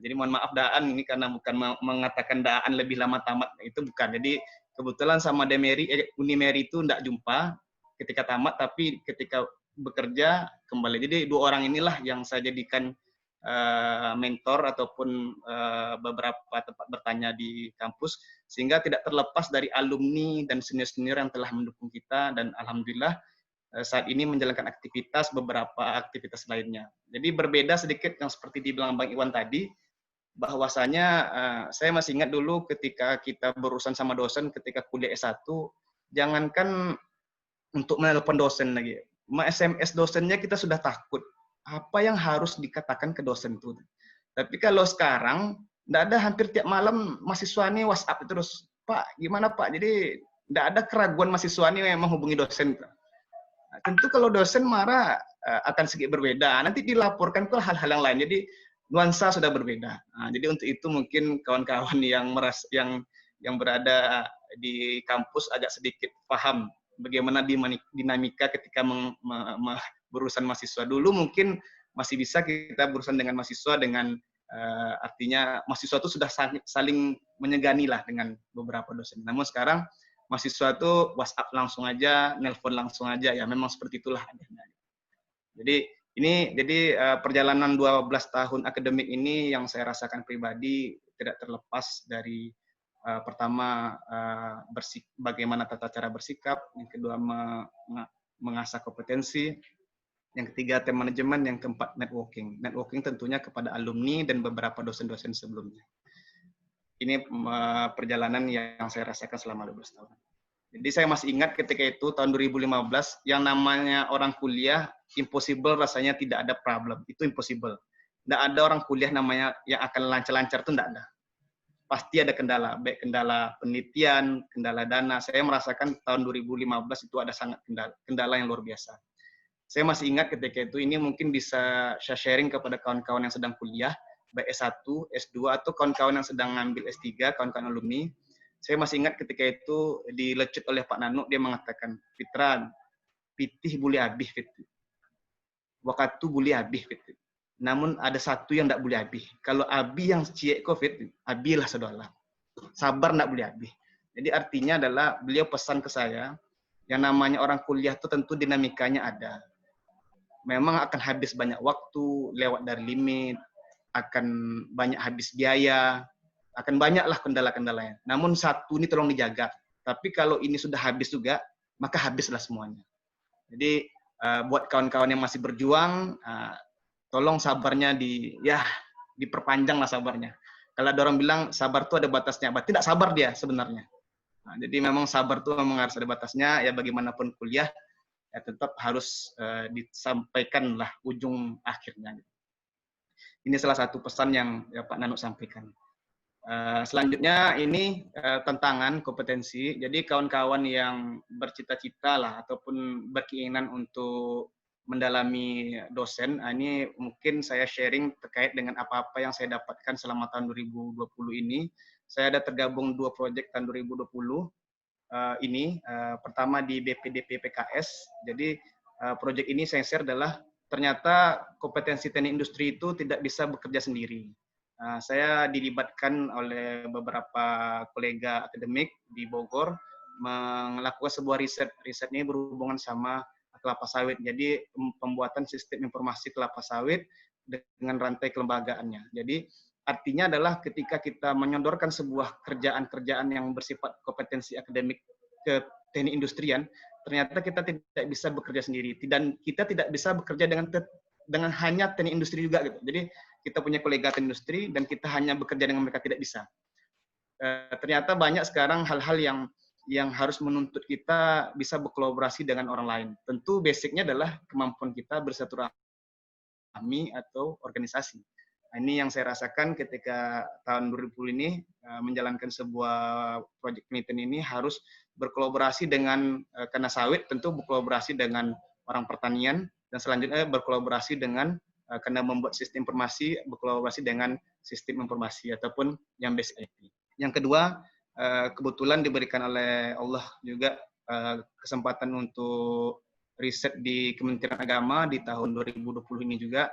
Jadi mohon maaf Daan, ini karena bukan mengatakan Daan lebih lama tamat, itu bukan. Jadi kebetulan sama Uni Meri itu tidak jumpa ketika tamat, tapi ketika bekerja kembali. Jadi 2 orang inilah yang saya jadikan mentor ataupun beberapa tempat bertanya di kampus, sehingga tidak terlepas dari alumni dan senior-senior yang telah mendukung kita, dan alhamdulillah saat ini menjalankan beberapa aktivitas lainnya. Jadi berbeda sedikit yang seperti dibilang Bang Iwan tadi, bahwasanya saya masih ingat dulu ketika kita berurusan sama dosen ketika kuliah S1, jangankan untuk menelpon dosen lagi, SMS dosennya kita sudah takut. Apa yang harus dikatakan ke dosen itu. Tapi kalau sekarang, tidak ada, hampir tiap malam mahasiswa ini WhatsApp terus. Pak, gimana Pak? Jadi tidak ada keraguan mahasiswa ini yang menghubungi dosen. Nah, tentu kalau dosen marah akan sedikit berbeda. Nanti dilaporkan ke hal-hal yang lain. Jadi nuansa sudah berbeda. Nah, jadi untuk itu mungkin kawan-kawan yang berada di kampus agak sedikit paham bagaimana dinamika ketika berurusan mahasiswa. Dulu mungkin masih bisa kita berurusan dengan mahasiswa dengan artinya mahasiswa itu sudah saling menyegani lah dengan beberapa dosen. Namun sekarang mahasiswa itu WhatsApp langsung aja, nelpon langsung aja, ya memang seperti itulah adanya. Jadi perjalanan 12 tahun akademik ini yang saya rasakan pribadi tidak terlepas dari pertama bagaimana tata cara bersikap, yang kedua mengasah kompetensi, yang ketiga time management, yang keempat networking. Networking tentunya kepada alumni dan beberapa dosen-dosen sebelumnya. Ini perjalanan yang saya rasakan selama 12 tahun. Jadi saya masih ingat ketika itu tahun 2015, yang namanya orang kuliah, impossible rasanya tidak ada problem. Itu impossible. Nggak ada orang kuliah namanya yang akan lancar-lancar itu nggak ada. Pasti ada kendala, baik kendala penelitian, kendala dana. Saya merasakan tahun 2015 itu ada sangat kendala yang luar biasa. Saya masih ingat ketika itu, ini mungkin bisa saya sharing kepada kawan-kawan yang sedang kuliah, baik S1, S2, atau kawan-kawan yang sedang ngambil S3, kawan-kawan alumni. Saya masih ingat ketika itu dilecut oleh Pak Nanu, dia mengatakan, Fitran, pitih boleh habis, Fitran. Waktu boleh habis, Fitran. Namun ada satu yang tidak boleh habis. Kalau abi yang ciek COVID, abilah saudara. Sabar tidak boleh habis. Jadi artinya adalah beliau pesan ke saya, yang namanya orang kuliah itu tentu dinamikanya ada. Memang akan habis banyak waktu, lewat dari limit, akan banyak habis biaya, akan banyaklah kendala-kendalanya. Namun satu ini tolong dijaga. Tapi kalau ini sudah habis juga, maka habislah semuanya. Jadi buat kawan-kawan yang masih berjuang, tolong sabarnya diperpanjang lah sabarnya. Kalau ada orang bilang sabar itu ada batasnya, tidak sabar dia sebenarnya. Nah, jadi memang sabar itu memang harus ada batasnya. Ya bagaimanapun kuliah, ya tetap harus disampaikan lah ujung akhirnya. Ini salah satu pesan yang ya, Pak Nanu sampaikan. Selanjutnya ini tantangan kompetensi. Jadi kawan-kawan yang bercita-cita lah ataupun berkeinginan untuk mendalami dosen, ini mungkin saya sharing terkait dengan apa-apa yang saya dapatkan selama tahun 2020 ini. Saya ada tergabung 2 proyek tahun 2020 ini. Pertama di BPDP PKS. Jadi proyek ini saya share adalah ternyata kompetensi teknik industri itu tidak bisa bekerja sendiri. Saya dilibatkan oleh beberapa kolega akademik di Bogor melakukan sebuah riset. Riset ini berhubungan sama kelapa sawit. Jadi pembuatan sistem informasi kelapa sawit dengan rantai kelembagaannya. Jadi artinya adalah ketika kita menyodorkan sebuah kerjaan-kerjaan yang bersifat kompetensi akademik ke teknik industrian, ternyata kita tidak bisa bekerja sendiri. Dan kita tidak bisa bekerja dengan hanya teknik industri juga gitu. Jadi kita punya kolega teknik industri dan kita hanya bekerja dengan mereka, tidak bisa. Ternyata banyak sekarang hal-hal yang harus menuntut kita bisa berkolaborasi dengan orang lain. Tentu basicnya adalah kemampuan kita bersilaturahmi atau organisasi. Ini yang saya rasakan ketika tahun 2020 ini menjalankan sebuah proyek penelitian ini harus berkolaborasi dengan karena sawit, tentu berkolaborasi dengan orang pertanian, dan selanjutnya berkolaborasi dengan karena membuat sistem informasi, berkolaborasi dengan sistem informasi ataupun yang basic IT. Yang kedua, kebetulan diberikan oleh Allah juga kesempatan untuk riset di Kementerian Agama di tahun 2020 ini juga.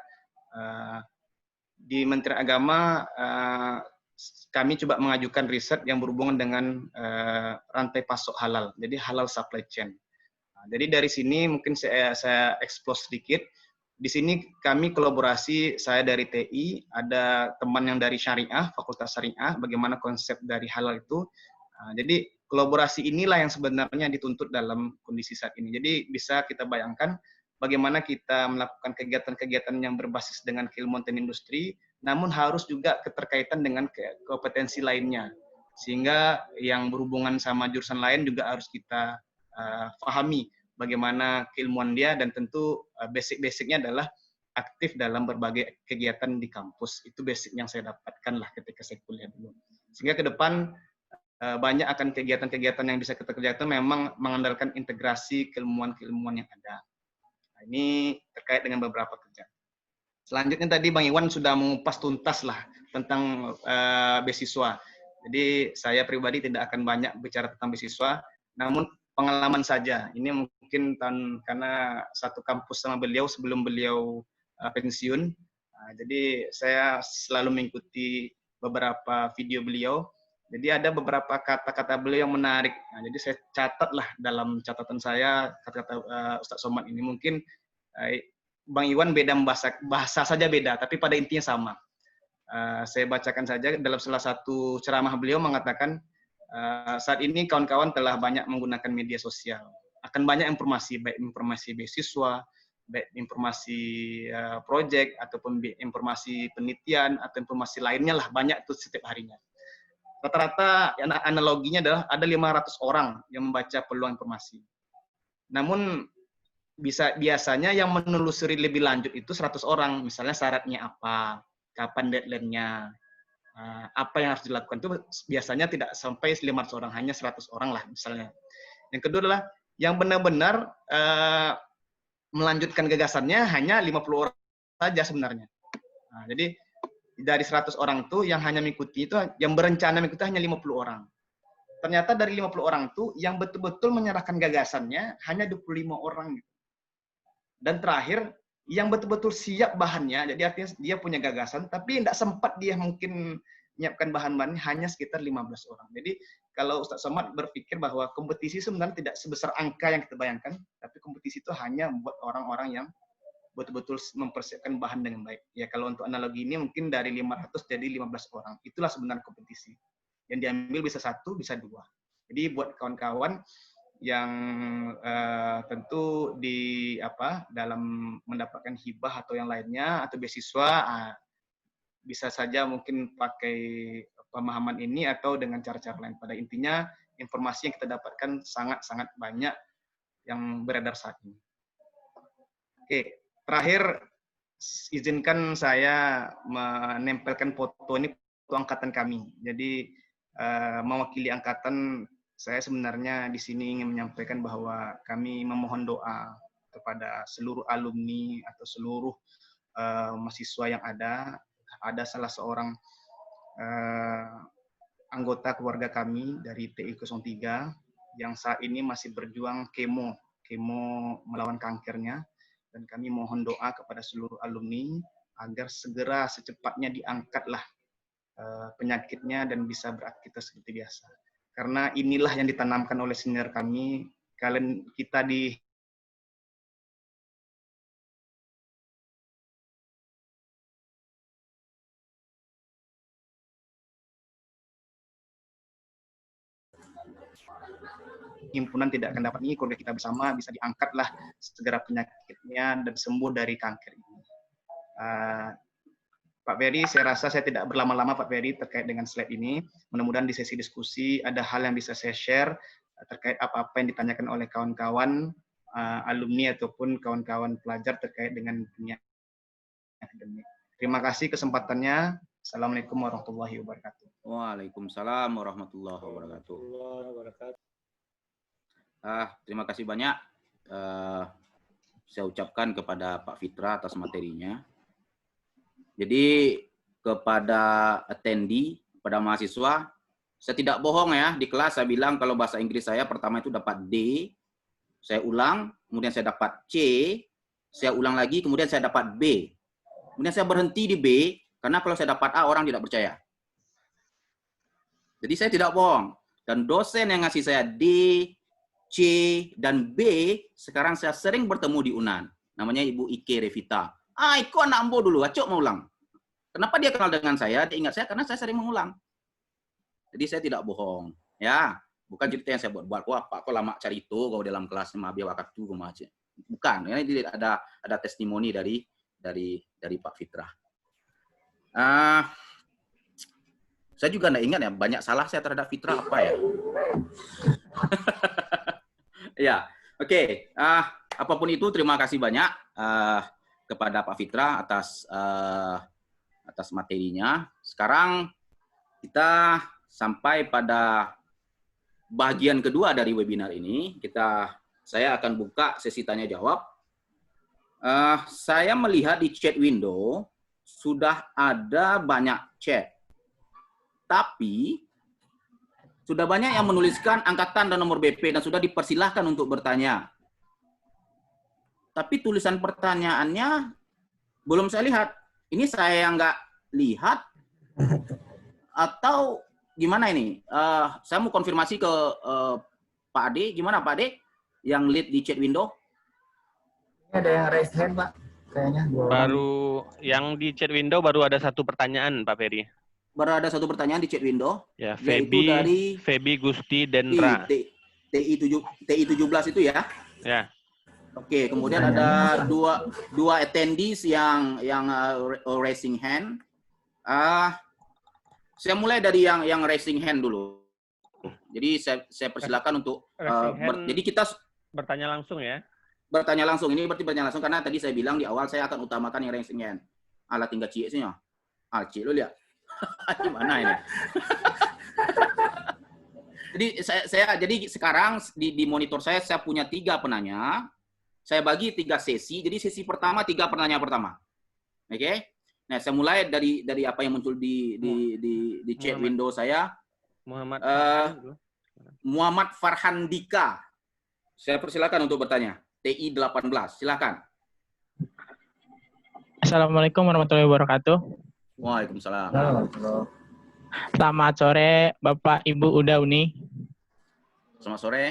Di Kementerian Agama kami coba mengajukan riset yang berhubungan dengan rantai pasok halal, jadi halal supply chain. Jadi dari sini mungkin saya explore sedikit. Di sini kami kolaborasi, saya dari TI, ada teman yang dari Syariah, Fakultas Syariah, bagaimana konsep dari halal itu. Jadi kolaborasi inilah yang sebenarnya dituntut dalam kondisi saat ini. Jadi bisa kita bayangkan bagaimana kita melakukan kegiatan-kegiatan yang berbasis dengan keilmuan teknik industri, namun harus juga keterkaitan dengan kompetensi lainnya. Sehingga yang berhubungan sama jurusan lain juga harus kita pahami bagaimana keilmuan dia, dan tentu basic-basicnya adalah aktif dalam berbagai kegiatan di kampus. Itu basic yang saya dapatkan lah ketika saya kuliah dulu. Sehingga ke depan banyak akan kegiatan-kegiatan yang bisa kita kerjakan memang mengandalkan integrasi keilmuan-keilmuan yang ada. Nah, ini terkait dengan beberapa kerjaan. Selanjutnya tadi Bang Iwan sudah mengupas tuntas lah tentang beasiswa. Jadi saya pribadi tidak akan banyak bicara tentang beasiswa, namun pengalaman saja. Ini mungkin karena satu kampus sama beliau sebelum beliau pensiun. Jadi saya selalu mengikuti beberapa video beliau. Jadi ada beberapa kata-kata beliau yang menarik. Jadi saya catatlah dalam catatan saya kata-kata Ustadz Somad ini. Mungkin Bang Iwan beda bahasa saja beda, tapi pada intinya sama. Saya bacakan saja dalam salah satu ceramah beliau mengatakan, saat ini kawan-kawan telah banyak menggunakan media sosial. Akan banyak informasi, baik informasi beasiswa, baik informasi proyek, ataupun informasi penelitian, atau informasi lainnya lah, banyak itu setiap harinya. Rata-rata analoginya adalah ada 500 orang yang membaca peluang informasi. Namun biasanya yang menelusuri lebih lanjut itu 100 orang. Misalnya syaratnya apa, kapan deadline-nya, apa yang harus dilakukan itu biasanya tidak sampai 500 orang, hanya 100 orang lah misalnya. Yang kedua adalah yang benar-benar melanjutkan gagasannya hanya 50 orang saja sebenarnya. Nah, jadi dari 100 orang itu yang hanya mengikuti itu, yang berencana mengikuti hanya 50 orang. Ternyata dari 50 orang itu yang betul-betul menyerahkan gagasannya hanya 25 orang. Dan terakhir, yang betul-betul siap bahannya, jadi artinya dia punya gagasan, tapi tidak sempat dia mungkin menyiapkan bahan-bahannya, hanya sekitar 15 orang. Jadi kalau Ustaz Somad berpikir bahwa kompetisi sebenarnya tidak sebesar angka yang kita bayangkan, tapi kompetisi itu hanya buat orang-orang yang betul-betul mempersiapkan bahan dengan baik. Ya kalau untuk analogi ini mungkin dari 500 jadi 15 orang. Itulah sebenarnya kompetisi. Yang diambil bisa 1, bisa 2. Jadi buat kawan-kawan yang tentu di dalam mendapatkan hibah atau yang lainnya atau beasiswa, bisa saja mungkin pakai pemahaman ini atau dengan cara-cara lain. Pada intinya informasi yang kita dapatkan sangat-sangat banyak yang beredar saat ini. Oke, terakhir izinkan saya menempelkan foto ini, foto angkatan kami. Jadi mewakili angkatan, saya sebenarnya di sini ingin menyampaikan bahwa kami memohon doa kepada seluruh alumni atau seluruh mahasiswa yang ada. Ada salah seorang anggota keluarga kami dari TI 03 yang saat ini masih berjuang kemo melawan kankernya, dan kami mohon doa kepada seluruh alumni agar segera secepatnya diangkatlah penyakitnya dan bisa beraktivitas seperti biasa. Karena inilah yang ditanamkan oleh senior kami, kita di himpunan tidak akan dapat ini, keluarga kita bersama bisa diangkatlah segera penyakitnya dan sembuh dari kanker ini. Pak Ferry, saya rasa saya tidak berlama-lama Pak Ferry terkait dengan slide ini. Mudah-mudahan di sesi diskusi ada hal yang bisa saya share terkait apa-apa yang ditanyakan oleh kawan-kawan alumni ataupun kawan-kawan pelajar terkait dengan dunia akademik. Terima kasih kesempatannya. Assalamualaikum warahmatullahi wabarakatuh. Waalaikumsalam warahmatullahi wabarakatuh. Terima kasih banyak. Saya ucapkan kepada Pak Fitra atas materinya. Jadi kepada attendee, kepada mahasiswa, saya tidak bohong ya, di kelas saya bilang kalau bahasa Inggris saya pertama itu dapat D, saya ulang, kemudian saya dapat C, saya ulang lagi, kemudian saya dapat B. Kemudian saya berhenti di B, karena kalau saya dapat A, orang tidak percaya. Jadi saya tidak bohong. Dan dosen yang ngasih saya D, C, dan B, sekarang saya sering bertemu di UNAN. Namanya Ibu Ike Revita. Iko anak ambo dulu, acok mau ulang. Kenapa dia kenal dengan saya? Dia ingat saya karena saya sering mengulang. Jadi saya tidak bohong. Ya, bukan cerita yang saya buat. Wah, Pak, kok lama cari itu kau dalam kelas sama biar waktu aja. Bukan. Ini ada testimoni dari Pak Fitra. Saya juga nggak ingat ya, banyak salah saya terhadap Fitra apa ya? Ya, oke. Apapun itu, terima kasih banyak kepada Pak Fitra atas materinya. Sekarang kita sampai pada bagian kedua dari webinar ini. Saya akan buka sesi tanya jawab. Saya melihat di chat window sudah ada banyak chat, tapi sudah banyak yang menuliskan angkatan dan nomor BP dan sudah dipersilahkan untuk bertanya. Tapi tulisan pertanyaannya belum saya lihat. Ini saya nggak lihat atau gimana ini? Saya mau konfirmasi ke Pak Ade. Gimana Pak Ade yang lead di chat window? Ini ada yang raise hand Pak. Kayaknya baru yang di chat window baru ada satu pertanyaan Pak Ferry. Baru ada satu pertanyaan di chat window. Ya, Feby Gusti Dendra. TI 17 itu ya? Ya. Oke, kemudian ada dua attendees yang raising hand. Saya mulai dari yang raising hand dulu. Jadi saya persilakan untuk jadi kita bertanya langsung ya. bertanya langsung. Ini berarti bertanya langsung karena tadi saya bilang di awal saya akan utamakan yang ranking-nya. Alah tinggal cie sih ya. Ah, cie lo lihat. Gimana ini? Jadi jadi sekarang di monitor saya punya 3 penanya. Saya bagi 3 sesi. Jadi sesi pertama 3 penanya pertama. Oke? Okay? Nah, saya mulai dari apa yang muncul di chat window saya. Muhammad Farhan Dika. Saya persilakan untuk bertanya. TI 18. Silakan. Assalamualaikum warahmatullahi wabarakatuh. Waalaikumsalam. Halo. Selamat sore Bapak Ibu Uda Uni. Selamat sore.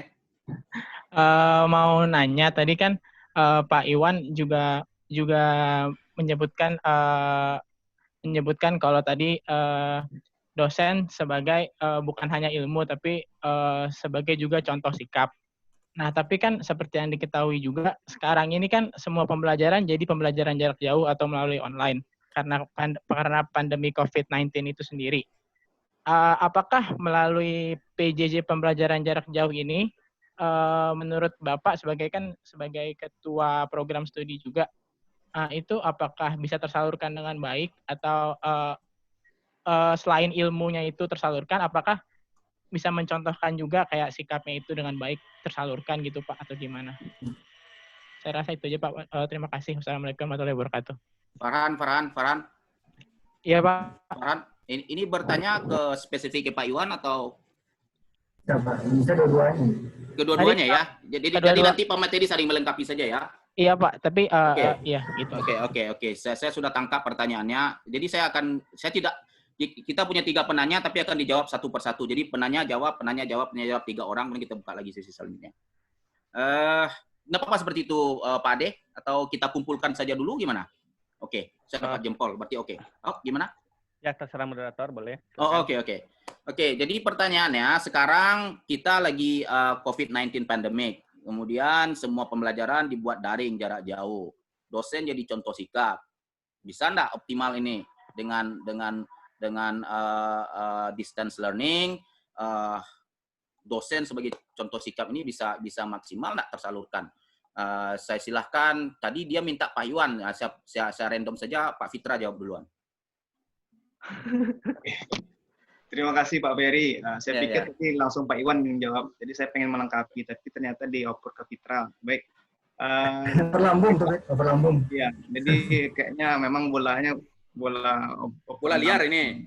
Mau nanya tadi kan Pak Iwan juga menyebutkan kalau tadi dosen sebagai bukan hanya ilmu tapi sebagai juga contoh sikap. Nah, tapi kan seperti yang diketahui juga sekarang ini kan semua pembelajaran jadi pembelajaran jarak jauh atau melalui online karena pandemi COVID-19 itu sendiri. Apakah melalui PJJ pembelajaran jarak jauh ini menurut Bapak sebagai ketua program studi juga itu apakah bisa tersalurkan dengan baik atau selain ilmunya itu tersalurkan, apakah bisa mencontohkan juga kayak sikapnya itu dengan baik tersalurkan gitu Pak atau gimana? Saya rasa itu aja Pak. Terima kasih. Wassalamualaikum warahmatullahi wabarakatuh. Farhan. Iya Pak. Farhan, ini bertanya ke spesifik Pak Iwan atau? Ya, Pak. Bisa dua-duanya. Kedua-duanya ya. Jadi nanti pemateri saling melengkapi saja ya. Iya Pak, tapi Okay. iya gitu. Oke. Saya sudah tangkap pertanyaannya. Jadi kita punya 3 penanya tapi akan dijawab satu persatu. Jadi penanya jawab 3 orang, kemudian kita buka lagi sesi selanjutnya. Nggak apa-apa seperti itu Pak Ade? Atau kita kumpulkan saja dulu gimana? Oke, saya dapat jempol. Berarti oke. Oh, gimana? Ya, terserah moderator, boleh. Oh, oke. Oke, jadi pertanyaannya sekarang kita lagi COVID-19 pandemic. Kemudian semua pembelajaran dibuat daring jarak jauh. Dosen jadi contoh sikap. Bisa nggak optimal ini dengan distance learning? Dosen sebagai contoh sikap ini bisa maksimal nggak tersalurkan? Saya silahkan. Tadi dia minta Pak Iwan. Saya random saja. Pak Fitra jawab duluan. Terima kasih Pak Ferry. Saya pikir tadi langsung Pak Iwan yang jawab. Jadi saya pengen melengkapi, tapi ternyata dioper ke Fitra. Baik. Overlambung. Iya. Jadi kayaknya memang bola liar ini.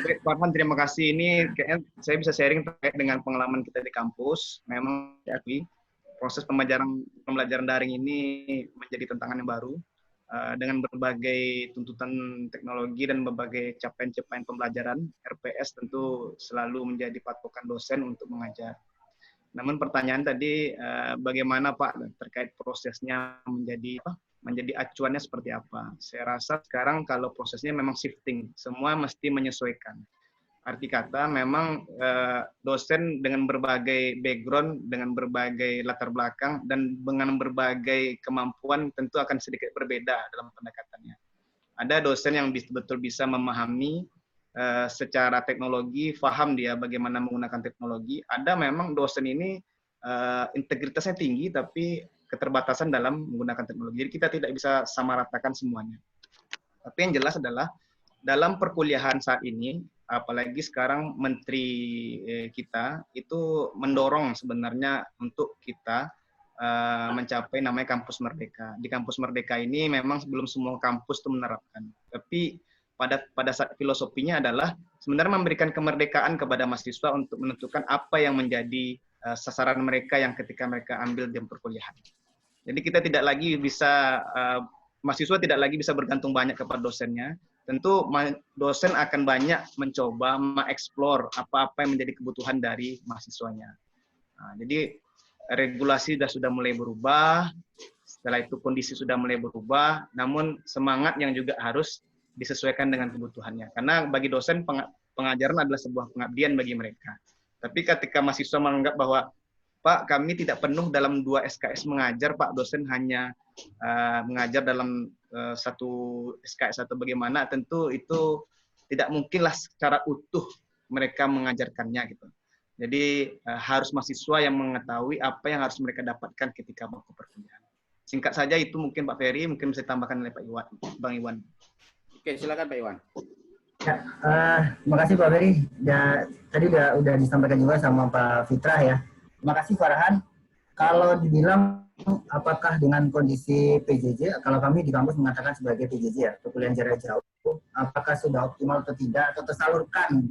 Baik, Farhan, terima kasih. Ini kayaknya saya bisa sharing terkait dengan pengalaman kita di kampus. Memang diakui proses pembelajaran daring ini menjadi tantangan yang baru. Dengan berbagai tuntutan teknologi dan berbagai capaian-capaian pembelajaran, RPS tentu selalu menjadi patokan dosen untuk mengajar. Namun pertanyaan tadi, bagaimana Pak terkait prosesnya menjadi acuannya seperti apa? Saya rasa sekarang kalau prosesnya memang shifting, semua mesti menyesuaikan. Arti kata memang dosen dengan berbagai background, dengan berbagai latar belakang, dan dengan berbagai kemampuan tentu akan sedikit berbeda dalam pendekatannya. Ada dosen yang betul bisa memahami secara teknologi, paham dia bagaimana menggunakan teknologi. Ada memang dosen ini integritasnya tinggi, tapi keterbatasan dalam menggunakan teknologi. Jadi kita tidak bisa samaratakan semuanya. Tapi yang jelas adalah dalam perkuliahan saat ini, apalagi sekarang menteri kita itu mendorong sebenarnya untuk kita mencapai namanya kampus merdeka. Di kampus merdeka ini memang belum semua kampus itu menerapkan. Tapi pada saat filosofinya adalah sebenarnya memberikan kemerdekaan kepada mahasiswa untuk menentukan apa yang menjadi sasaran mereka yang ketika mereka ambil di perkuliahan. Jadi kita tidak lagi bisa mahasiswa tidak lagi bisa bergantung banyak kepada dosennya. Tentu dosen akan banyak mencoba mengeksplor apa-apa yang menjadi kebutuhan dari mahasiswanya. Nah, jadi regulasi sudah mulai berubah, setelah itu kondisi sudah mulai berubah, namun semangat yang juga harus disesuaikan dengan kebutuhannya. Karena bagi dosen pengajaran adalah sebuah pengabdian bagi mereka. Tapi ketika mahasiswa menganggap bahwa Pak, kami tidak penuh dalam 2 SKS mengajar, Pak, dosen hanya mengajar dalam satu SKS atau bagaimana, tentu itu tidak mungkinlah secara utuh mereka mengajarkannya gitu. Jadi harus mahasiswa yang mengetahui apa yang harus mereka dapatkan ketika bangku perkuliahan. Singkat saja itu mungkin Pak Ferry, mungkin bisa ditambahkan oleh Pak Iwan, Bang Iwan. Oke, silakan Pak Iwan. Ya, terima kasih Pak Ferry. Ya, tadi udah disampaikan juga sama Pak Fitrah ya. Terima kasih Farhan. Kalau dibilang apakah dengan kondisi PJJ, kalau kami di kampus mengatakan sebagai PJJ ya, perkuliahan jarak jauh, apakah sudah optimal atau tidak, atau tersalurkan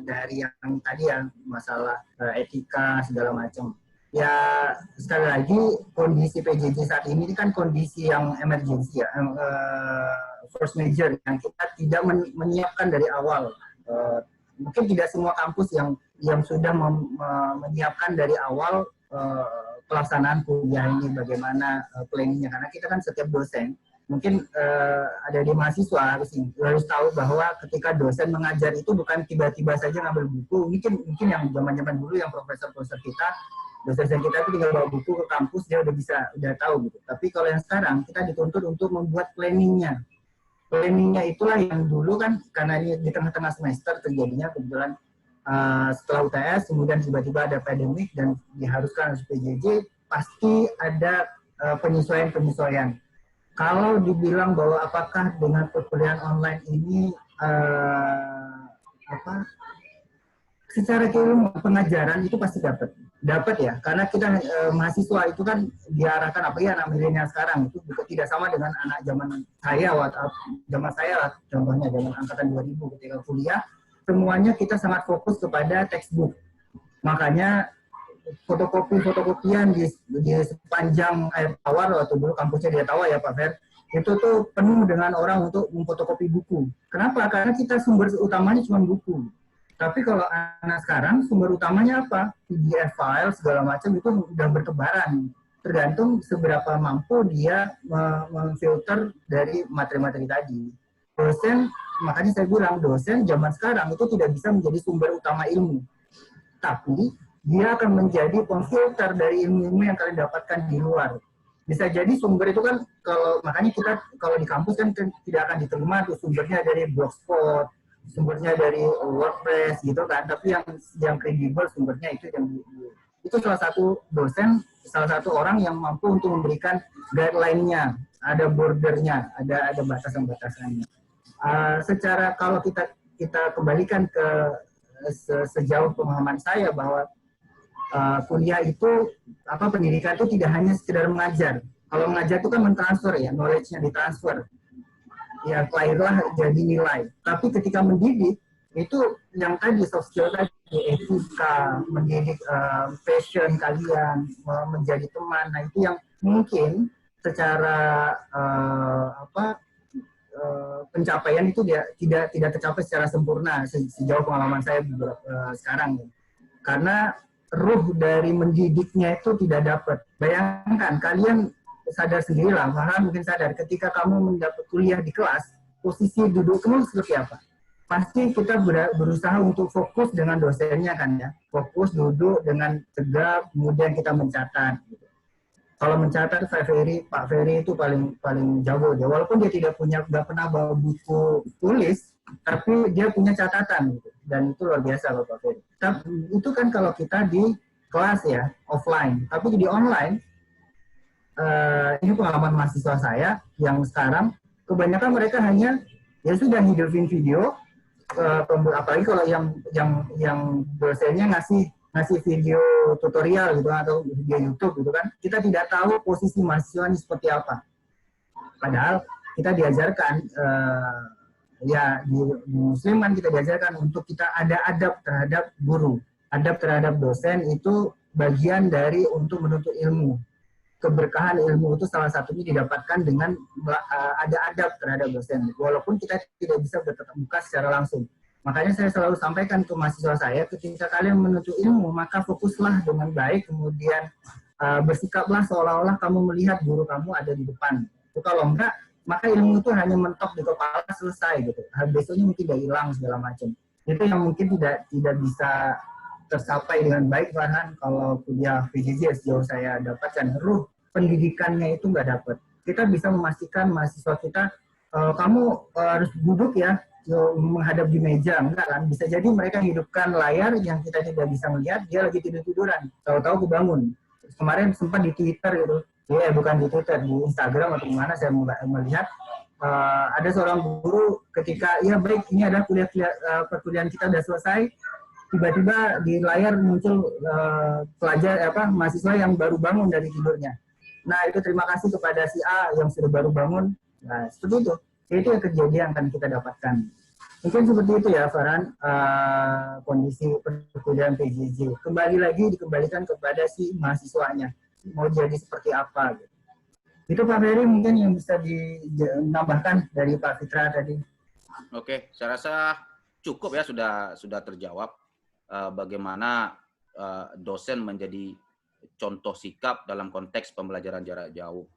dari yang tadi ya, masalah etika segala macam. Ya, sekali lagi kondisi PJJ saat ini kan kondisi yang emergency ya, force major yang kita tidak menyiapkan dari awal. Mungkin tidak semua kampus yang sudah menyiapkan dari awal pelaksanaan kuliah ini, bagaimana planningnya, karena kita kan setiap dosen mungkin ada di mahasiswa harus tahu bahwa ketika dosen mengajar itu bukan tiba-tiba saja ngambil buku. Mungkin yang zaman-zaman dulu yang profesor-profesor kita, dosen kita itu tinggal bawa buku ke kampus, dia udah tahu gitu. Tapi kalau yang sekarang kita dituntut untuk membuat planningnya. Planningnya itulah yang dulu kan, karena ini di tengah-tengah semester terjadinya kebetulan setelah UTS, kemudian tiba-tiba ada pandemik dan diharuskan harus PJJ, pasti ada penyesuaian-penyesuaian. Kalau dibilang bahwa apakah dengan perkuliahan online ini secara keilmuan pengajaran itu pasti dapat ya, karena kita mahasiswa itu kan diarahkan, apalagi anak milenial sekarang itu juga tidak sama dengan anak zaman saya lah, contohnya zaman angkatan 2000 ketika kuliah, semuanya kita sangat fokus kepada textbook. Makanya fotokopian di sepanjang air tawar, waktu dulu kampusnya di air tawar ya Pak Fer, itu tuh penuh dengan orang untuk memfotokopi buku. Kenapa? Karena kita sumber utamanya cuma buku. Tapi kalau anak sekarang sumber utamanya apa? PDF file segala macam itu udah bertebaran. Tergantung seberapa mampu dia memfilter dari materi-materi tadi. Dosen, makanya saya bilang dosen zaman sekarang itu tidak bisa menjadi sumber utama ilmu. Tapi dia akan menjadi pemfilter dari ilmu-ilmu yang kalian dapatkan di luar. Bisa jadi sumber itu kan, makanya kita kalau di kampus kan tidak akan diterima tuh sumbernya dari Blogspot, sumbernya dari WordPress gitu kan, tapi yang kredibel sumbernya itu itu salah satu dosen, salah satu orang yang mampu untuk memberikan guideline-nya, ada bordernya, ada batasan-batasannya. Secara kalau kita kembalikan ke sejauh pemahaman saya bahwa kuliah itu pendidikan itu tidak hanya sekedar mengajar. Kalau mengajar itu kan mentransfer ya, knowledge-nya ditransfer. Ya lahirlah jadi nilai. Tapi ketika mendidik itu yang tadi soft skill tadi, etika, mendidik passion kalian, menjadi teman. Nah itu yang mungkin secara pencapaian itu dia tidak tercapai secara sempurna sejauh pengalaman saya sekarang. Karena ruh dari mendidiknya itu tidak dapat. Bayangkan, kalian sadar sendirilah, malah mungkin sadar, ketika kamu mendapat kuliah di kelas, posisi duduk kamu seperti apa? Pasti kita berusaha untuk fokus dengan dosennya kan ya. Fokus, duduk dengan tegap, kemudian kita mencatat. Gitu. Kalau mencatat, Pak Ferry itu paling jago. Walaupun dia nggak pernah bawa buku tulis, tapi dia punya catatan gitu. Dan itu luar biasa Pak Ferry. Itu kan kalau kita di kelas ya, offline. Tapi di online, ini pengalaman mahasiswa saya yang sekarang, kebanyakan mereka hanya, ya sudah hidupin video, apalagi kalau yang dosennya ngasih video tutorial gitu atau video YouTube gitu kan, kita tidak tahu posisi mahasiswanya seperti apa. Padahal kita diajarkan ya di Muslim kan kita diajarkan untuk kita ada adab terhadap guru, adab terhadap dosen itu bagian dari untuk menuntut ilmu. Keberkahan ilmu itu salah satunya didapatkan dengan ada adab terhadap dosen, walaupun kita tidak bisa bertatap muka secara langsung. Makanya saya selalu sampaikan ke mahasiswa saya, ketika kalian menuntut ilmu, maka fokuslah dengan baik, kemudian bersikaplah seolah-olah kamu melihat guru kamu ada di depan. Itu kalau enggak, maka ilmu itu hanya mentok di kepala, selesai gitu. Besoknya mungkin udah hilang segala macam. Itu yang mungkin tidak bisa tercapai dengan baik, bahkan kalau kuliah PJJ sejauh saya dapatkan, ruh pendidikannya itu nggak dapat. Kita bisa memastikan mahasiswa kita, kamu harus duduk ya, menghadap di meja, enggak kan? Bisa jadi mereka hidupkan layar yang kita tidak bisa melihat, dia lagi tidur-tiduran, tahu-tahu kebangun. Kemarin sempat di Twitter gitu, ya bukan di Twitter, di Instagram atau mana saya melihat ada seorang guru ketika ya baik ini adalah perkuliahan kita sudah selesai, tiba-tiba di layar muncul mahasiswa yang baru bangun dari tidurnya. Nah itu terima kasih kepada si A yang sudah baru bangun. Nah seperti itu. Itu yang kejadian akan kita dapatkan. Mungkin seperti itu ya Farhan, kondisi perkuliahan PJJ. Kembali lagi dikembalikan kepada si mahasiswanya. Mau jadi seperti apa gitu. Itu Pak Ferry mungkin yang bisa dinambahkan dari Pak Fitra tadi. Oke, saya rasa cukup ya, sudah terjawab bagaimana dosen menjadi contoh sikap dalam konteks pembelajaran jarak jauh.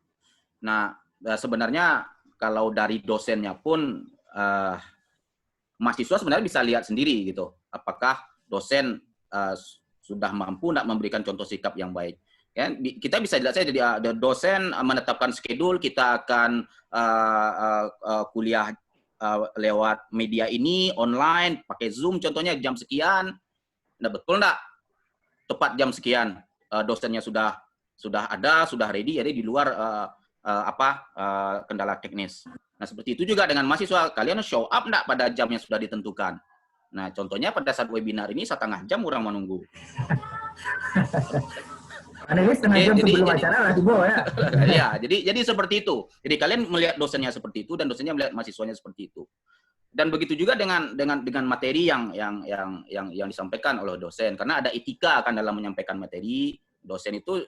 Nah, sebenarnya kalau dari dosennya pun mahasiswa sebenarnya bisa lihat sendiri gitu, apakah dosen sudah mampu tidak memberikan contoh sikap yang baik. Ya, kita bisa lihat saja, jadi dosen menetapkan schedule, kita akan kuliah lewat media ini online, pakai Zoom contohnya jam sekian. Nah, betul enggak? Tepat jam sekian dosennya sudah ada, sudah ready, jadi di luar kendala teknis. Nah, seperti itu juga dengan mahasiswa, kalian show up enggak pada jam yang sudah ditentukan. Nah, contohnya pada saat webinar ini setengah jam orang menunggu. Ini setengah jam sebelum acara lah dibawa ya. Ya, jadi seperti itu. Jadi kalian melihat dosennya seperti itu dan dosennya melihat mahasiswanya seperti itu. Dan begitu juga dengan materi yang disampaikan oleh dosen, karena ada etika akan dalam menyampaikan materi. Dosen itu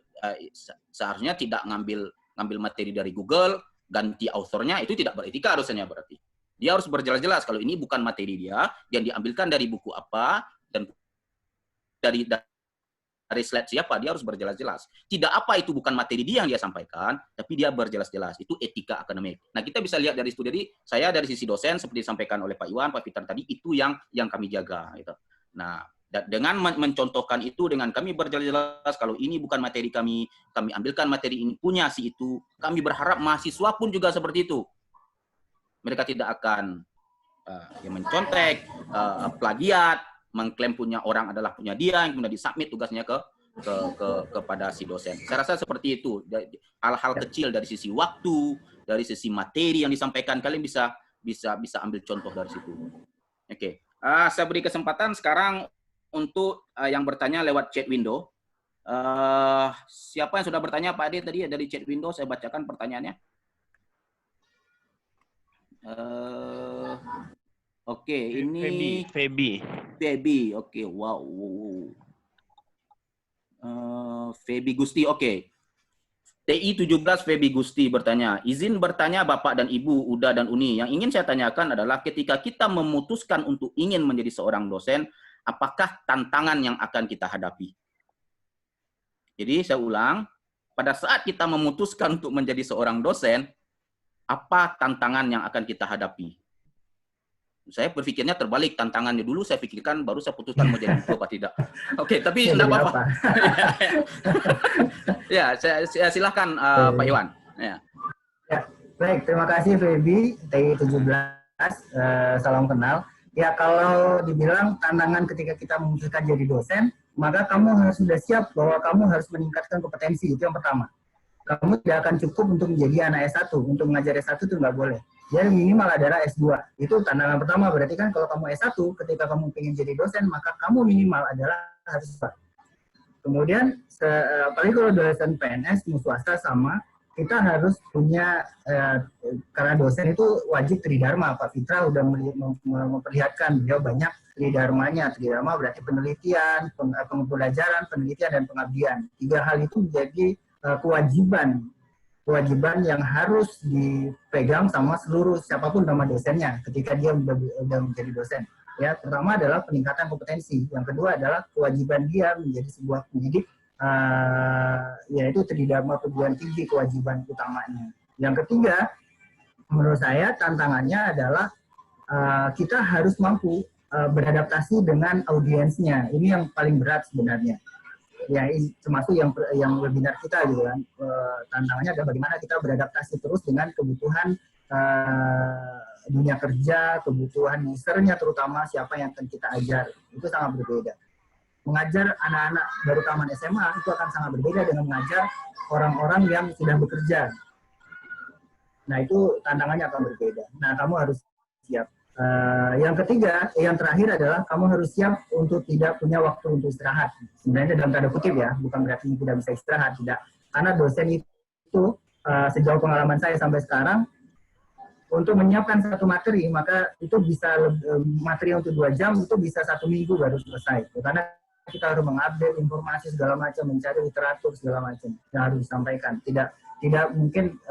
seharusnya tidak ngambil materi dari Google, ganti authornya, itu tidak beretika dosennya berarti. Dia harus berjelas-jelas kalau ini bukan materi dia, yang diambilkan dari buku apa, dan dari slide siapa, dia harus berjelas-jelas. Tidak apa itu bukan materi dia yang dia sampaikan, tapi dia berjelas-jelas. Itu etika akademik. Nah, kita bisa lihat dari studi, saya dari sisi dosen, seperti disampaikan oleh Pak Iwan, Pak Fitra tadi, itu yang kami jaga. Gitu. Nah, dengan mencontohkan itu, dengan kami berjelas-jelas kalau ini bukan materi kami ambilkan materi ini punya si itu, kami berharap mahasiswa pun juga seperti itu. Mereka tidak akan mencontek, plagiat, mengklaim punya orang adalah punya dia, yang kemudian disubmit tugasnya kepada si dosen. Saya rasa seperti itu. Hal-hal kecil dari sisi waktu, dari sisi materi yang disampaikan, kalian bisa ambil contoh dari situ. Oke. Saya beri kesempatan sekarang untuk yang bertanya lewat chat window. Siapa yang sudah bertanya Pak Ade tadi dari chat window? Saya bacakan pertanyaannya. Oke, ini Feby. Oke, wow. Feby Gusti, oke. TI 17 Feby Gusti bertanya, izin bertanya Bapak dan Ibu, Uda dan Uni. Yang ingin saya tanyakan adalah ketika kita memutuskan untuk ingin menjadi seorang dosen, apakah tantangan yang akan kita hadapi? Jadi saya ulang, pada saat kita memutuskan untuk menjadi seorang dosen, apa tantangan yang akan kita hadapi? Saya berpikirnya terbalik, tantangannya dulu saya pikirkan, baru saya putuskan mau jadi apa tidak. Oke, tapi enggak apa-apa. Ya, saya silahkan Pak Iwan. Ya. Baik, terima kasih Feby, TI 17, salam kenal. Ya, kalau dibilang tantangan ketika kita memutuskan jadi dosen, maka kamu harus sudah siap bahwa kamu harus meningkatkan kompetensi, itu yang pertama. Kamu tidak akan cukup untuk menjadi anak S1, untuk mengajar S1 itu nggak boleh. Jadi minimal adalah S2. Itu tantangan pertama, berarti kan kalau kamu S1, ketika kamu ingin jadi dosen, maka kamu minimal adalah harus S2. Kemudian, apalagi kalau dosen PNS, swasta sama, kita harus punya, karena dosen itu wajib tridharma. Pak Fitra sudah memperlihatkan, beliau banyak tridharmanya. Tridharma berarti penelitian, pembelajaran, penelitian, dan pengabdian. 3 hal itu menjadi kewajiban yang harus dipegang sama seluruh siapapun nama dosennya ketika dia sudah menjadi dosen. Ya, pertama adalah peningkatan kompetensi. Yang kedua adalah kewajiban dia menjadi sebuah pendidik, yaitu tridharma perguruan tinggi, kewajiban utamanya. Yang ketiga, menurut saya tantangannya adalah kita harus mampu beradaptasi dengan audiensnya. Ini yang paling berat sebenarnya. Ya, termasuk yang webinar kita gitu kan. Tantangannya adalah bagaimana kita beradaptasi terus dengan kebutuhan dunia kerja, kebutuhan usernya terutama siapa yang akan kita ajar, itu sangat berbeda. Mengajar anak-anak baru taman SMA itu akan sangat berbeda dengan mengajar orang-orang yang sudah bekerja. Nah, itu tantangannya akan berbeda. Nah, kamu harus siap. Yang ketiga, yang terakhir adalah kamu harus siap untuk tidak punya waktu untuk istirahat. Sebenarnya dalam tanda kutip ya, bukan berarti tidak bisa istirahat, tidak. Karena dosen itu, sejauh pengalaman saya sampai sekarang, untuk menyiapkan satu materi, maka itu bisa materi untuk 2 jam, itu bisa 1 minggu baru selesai. Karena kita harus mengupdate informasi segala macam, mencari literatur segala macam yang harus disampaikan. Tidak mungkin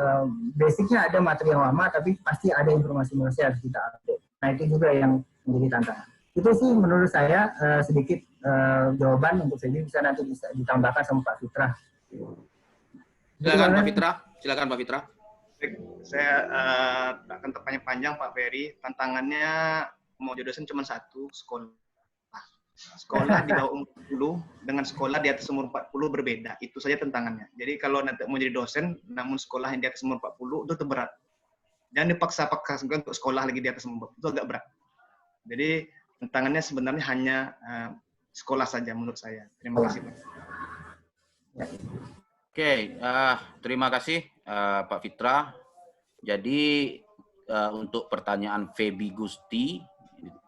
basicnya ada materi yang lama, tapi pasti ada informasi-informasi yang harus kita update. Nah, itu juga yang menjadi tantangan. Itu sih menurut saya sedikit jawaban untuk saya, bisa nanti bisa ditambahkan sama Pak Fitra. Silakan Pak Fitra. Silakan Pak Fitra. Saya akan terpanjang-panjang Pak Ferry. Tantangannya mau jadi dosen cuma satu, sekolah. Sekolah di bawah umur 40 dengan sekolah di atas umur 40 berbeda. Itu saja tantangannya. Jadi kalau nanti mau jadi dosen, namun sekolah yang di atas umur 40 itu berat. Jangan dipaksa-paksa untuk sekolah lagi di atas umur 40, itu agak berat. Jadi tantangannya sebenarnya hanya sekolah saja menurut saya. Terima kasih Pak. Oke, terima kasih Pak Fitra. Jadi untuk pertanyaan Feby Gusti,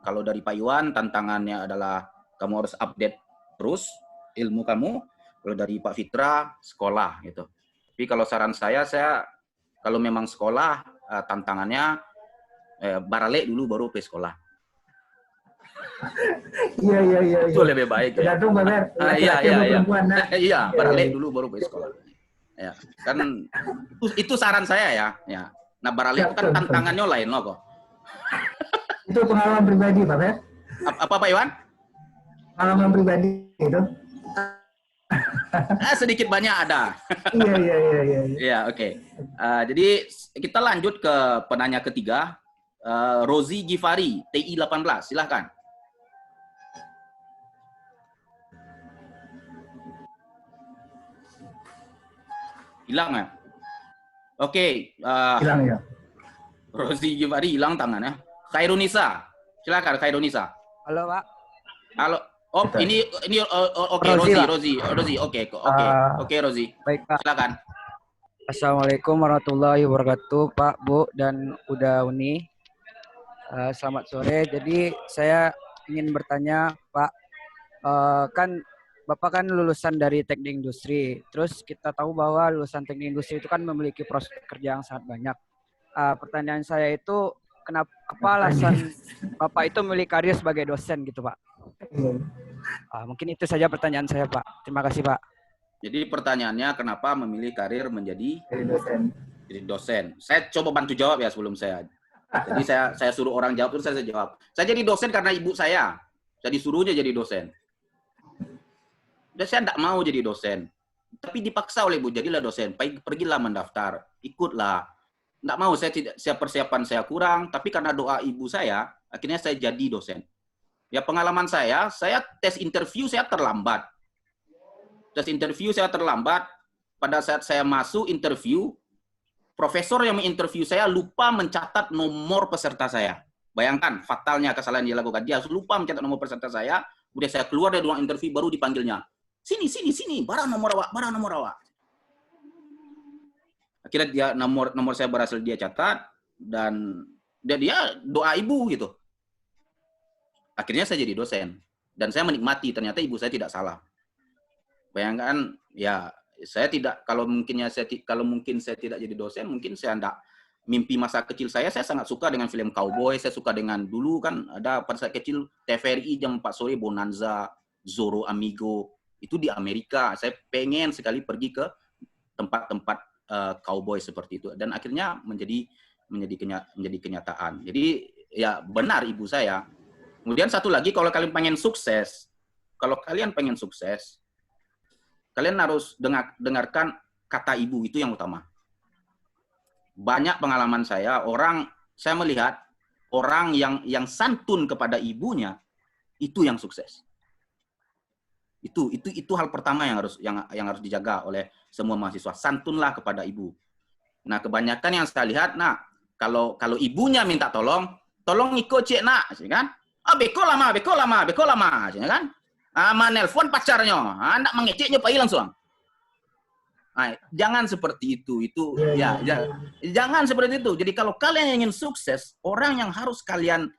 kalau dari Pak Iwan tantangannya adalah kamu harus update terus ilmu kamu. Kalau dari Pak Fitra sekolah gitu. Tapi kalau saran saya kalau memang sekolah tantangannya barale dulu baru ke sekolah. Iya. Itu lebih baik. Tergantung Bapak. Iya, barale dulu baru ke sekolah. Ya, kan itu saran saya ya. Nah, barale itu kan tantangannya lain loh kok. Itu pengalaman pribadi, Pak Fer. Apa Pak Iwan? Pengalaman pribadi itu. Sedikit banyak ada. Iya. Iya, oke. Jadi kita lanjut ke penanya ketiga, Rozi Gifari, TI 18. Silahkan. Hilang ya? Oke. Hilang ya. Rozi Gifari hilang tangannya. Khairunisa. Silakan Khairunisa. Halo, Pak. Halo. Oh, ini oke, Rozi. Oke, Rozi. Baik, Pak. Silakan. Assalamualaikum warahmatullahi wabarakatuh, Pak, Bu, dan Uda Uni. Selamat sore. Jadi saya ingin bertanya, Pak, kan Bapak kan lulusan dari teknik industri. Terus kita tahu bahwa lulusan teknik industri itu kan memiliki prospek kerja yang sangat banyak. Pertanyaan saya itu, apa alasan Bapak itu memilih karir sebagai dosen gitu, Pak? Mungkin itu saja pertanyaan saya, Pak. Terima kasih, Pak. Jadi pertanyaannya kenapa memilih karir menjadi dosen? Saya coba bantu jawab ya sebelum saya. Jadi saya suruh orang jawab terus saya jawab. Saya jadi dosen karena ibu saya. Saya disuruhnya jadi dosen. Dan saya tidak mau jadi dosen. Tapi dipaksa oleh ibu, jadilah dosen. Pergilah mendaftar, ikutlah. Tidak mau, persiapan saya kurang. Tapi karena doa ibu saya, akhirnya saya jadi dosen. Ya pengalaman saya tes interview saya terlambat. Pada saat saya masuk interview, profesor yang menginterview saya lupa mencatat nomor peserta saya. Bayangkan, fatalnya kesalahan yang dilakukan. Dia lupa mencatat nomor peserta saya, kemudian saya keluar dari ruang interview, baru dipanggilnya. Sini, barang nomor awak. Akhirnya dia nomor saya berhasil dia catat, dan dia doa ibu gitu. Akhirnya saya jadi dosen. Dan saya menikmati, ternyata ibu saya tidak salah. Bayangkan, ya saya tidak, kalau mungkin saya tidak jadi dosen, mungkin saya tidak, mimpi masa kecil saya sangat suka dengan film cowboy, saya suka dengan, dulu kan ada pada saat kecil, TVRI jam 4 sore, Bonanza, Zorro Amigo, itu di Amerika. Saya pengen sekali pergi ke tempat-tempat cowboy seperti itu. Dan akhirnya menjadi kenyataan. Jadi ya benar ibu saya. Kemudian satu lagi, kalau kalian pengen sukses, kalian harus dengarkan kata ibu, itu yang utama. Banyak pengalaman saya melihat orang yang santun kepada ibunya, itu yang sukses. Itu hal pertama yang harus dijaga oleh semua mahasiswa. Santunlah kepada ibu. Nah, kebanyakan yang saya lihat, kalau ibunya minta tolong ikut cik nak, kan? Beko lama, kan? Menelpon pacarnya, ndak mengeceknya pai langsung. Jangan seperti itu. Jangan seperti itu. Jadi kalau kalian ingin sukses, orang yang harus kalian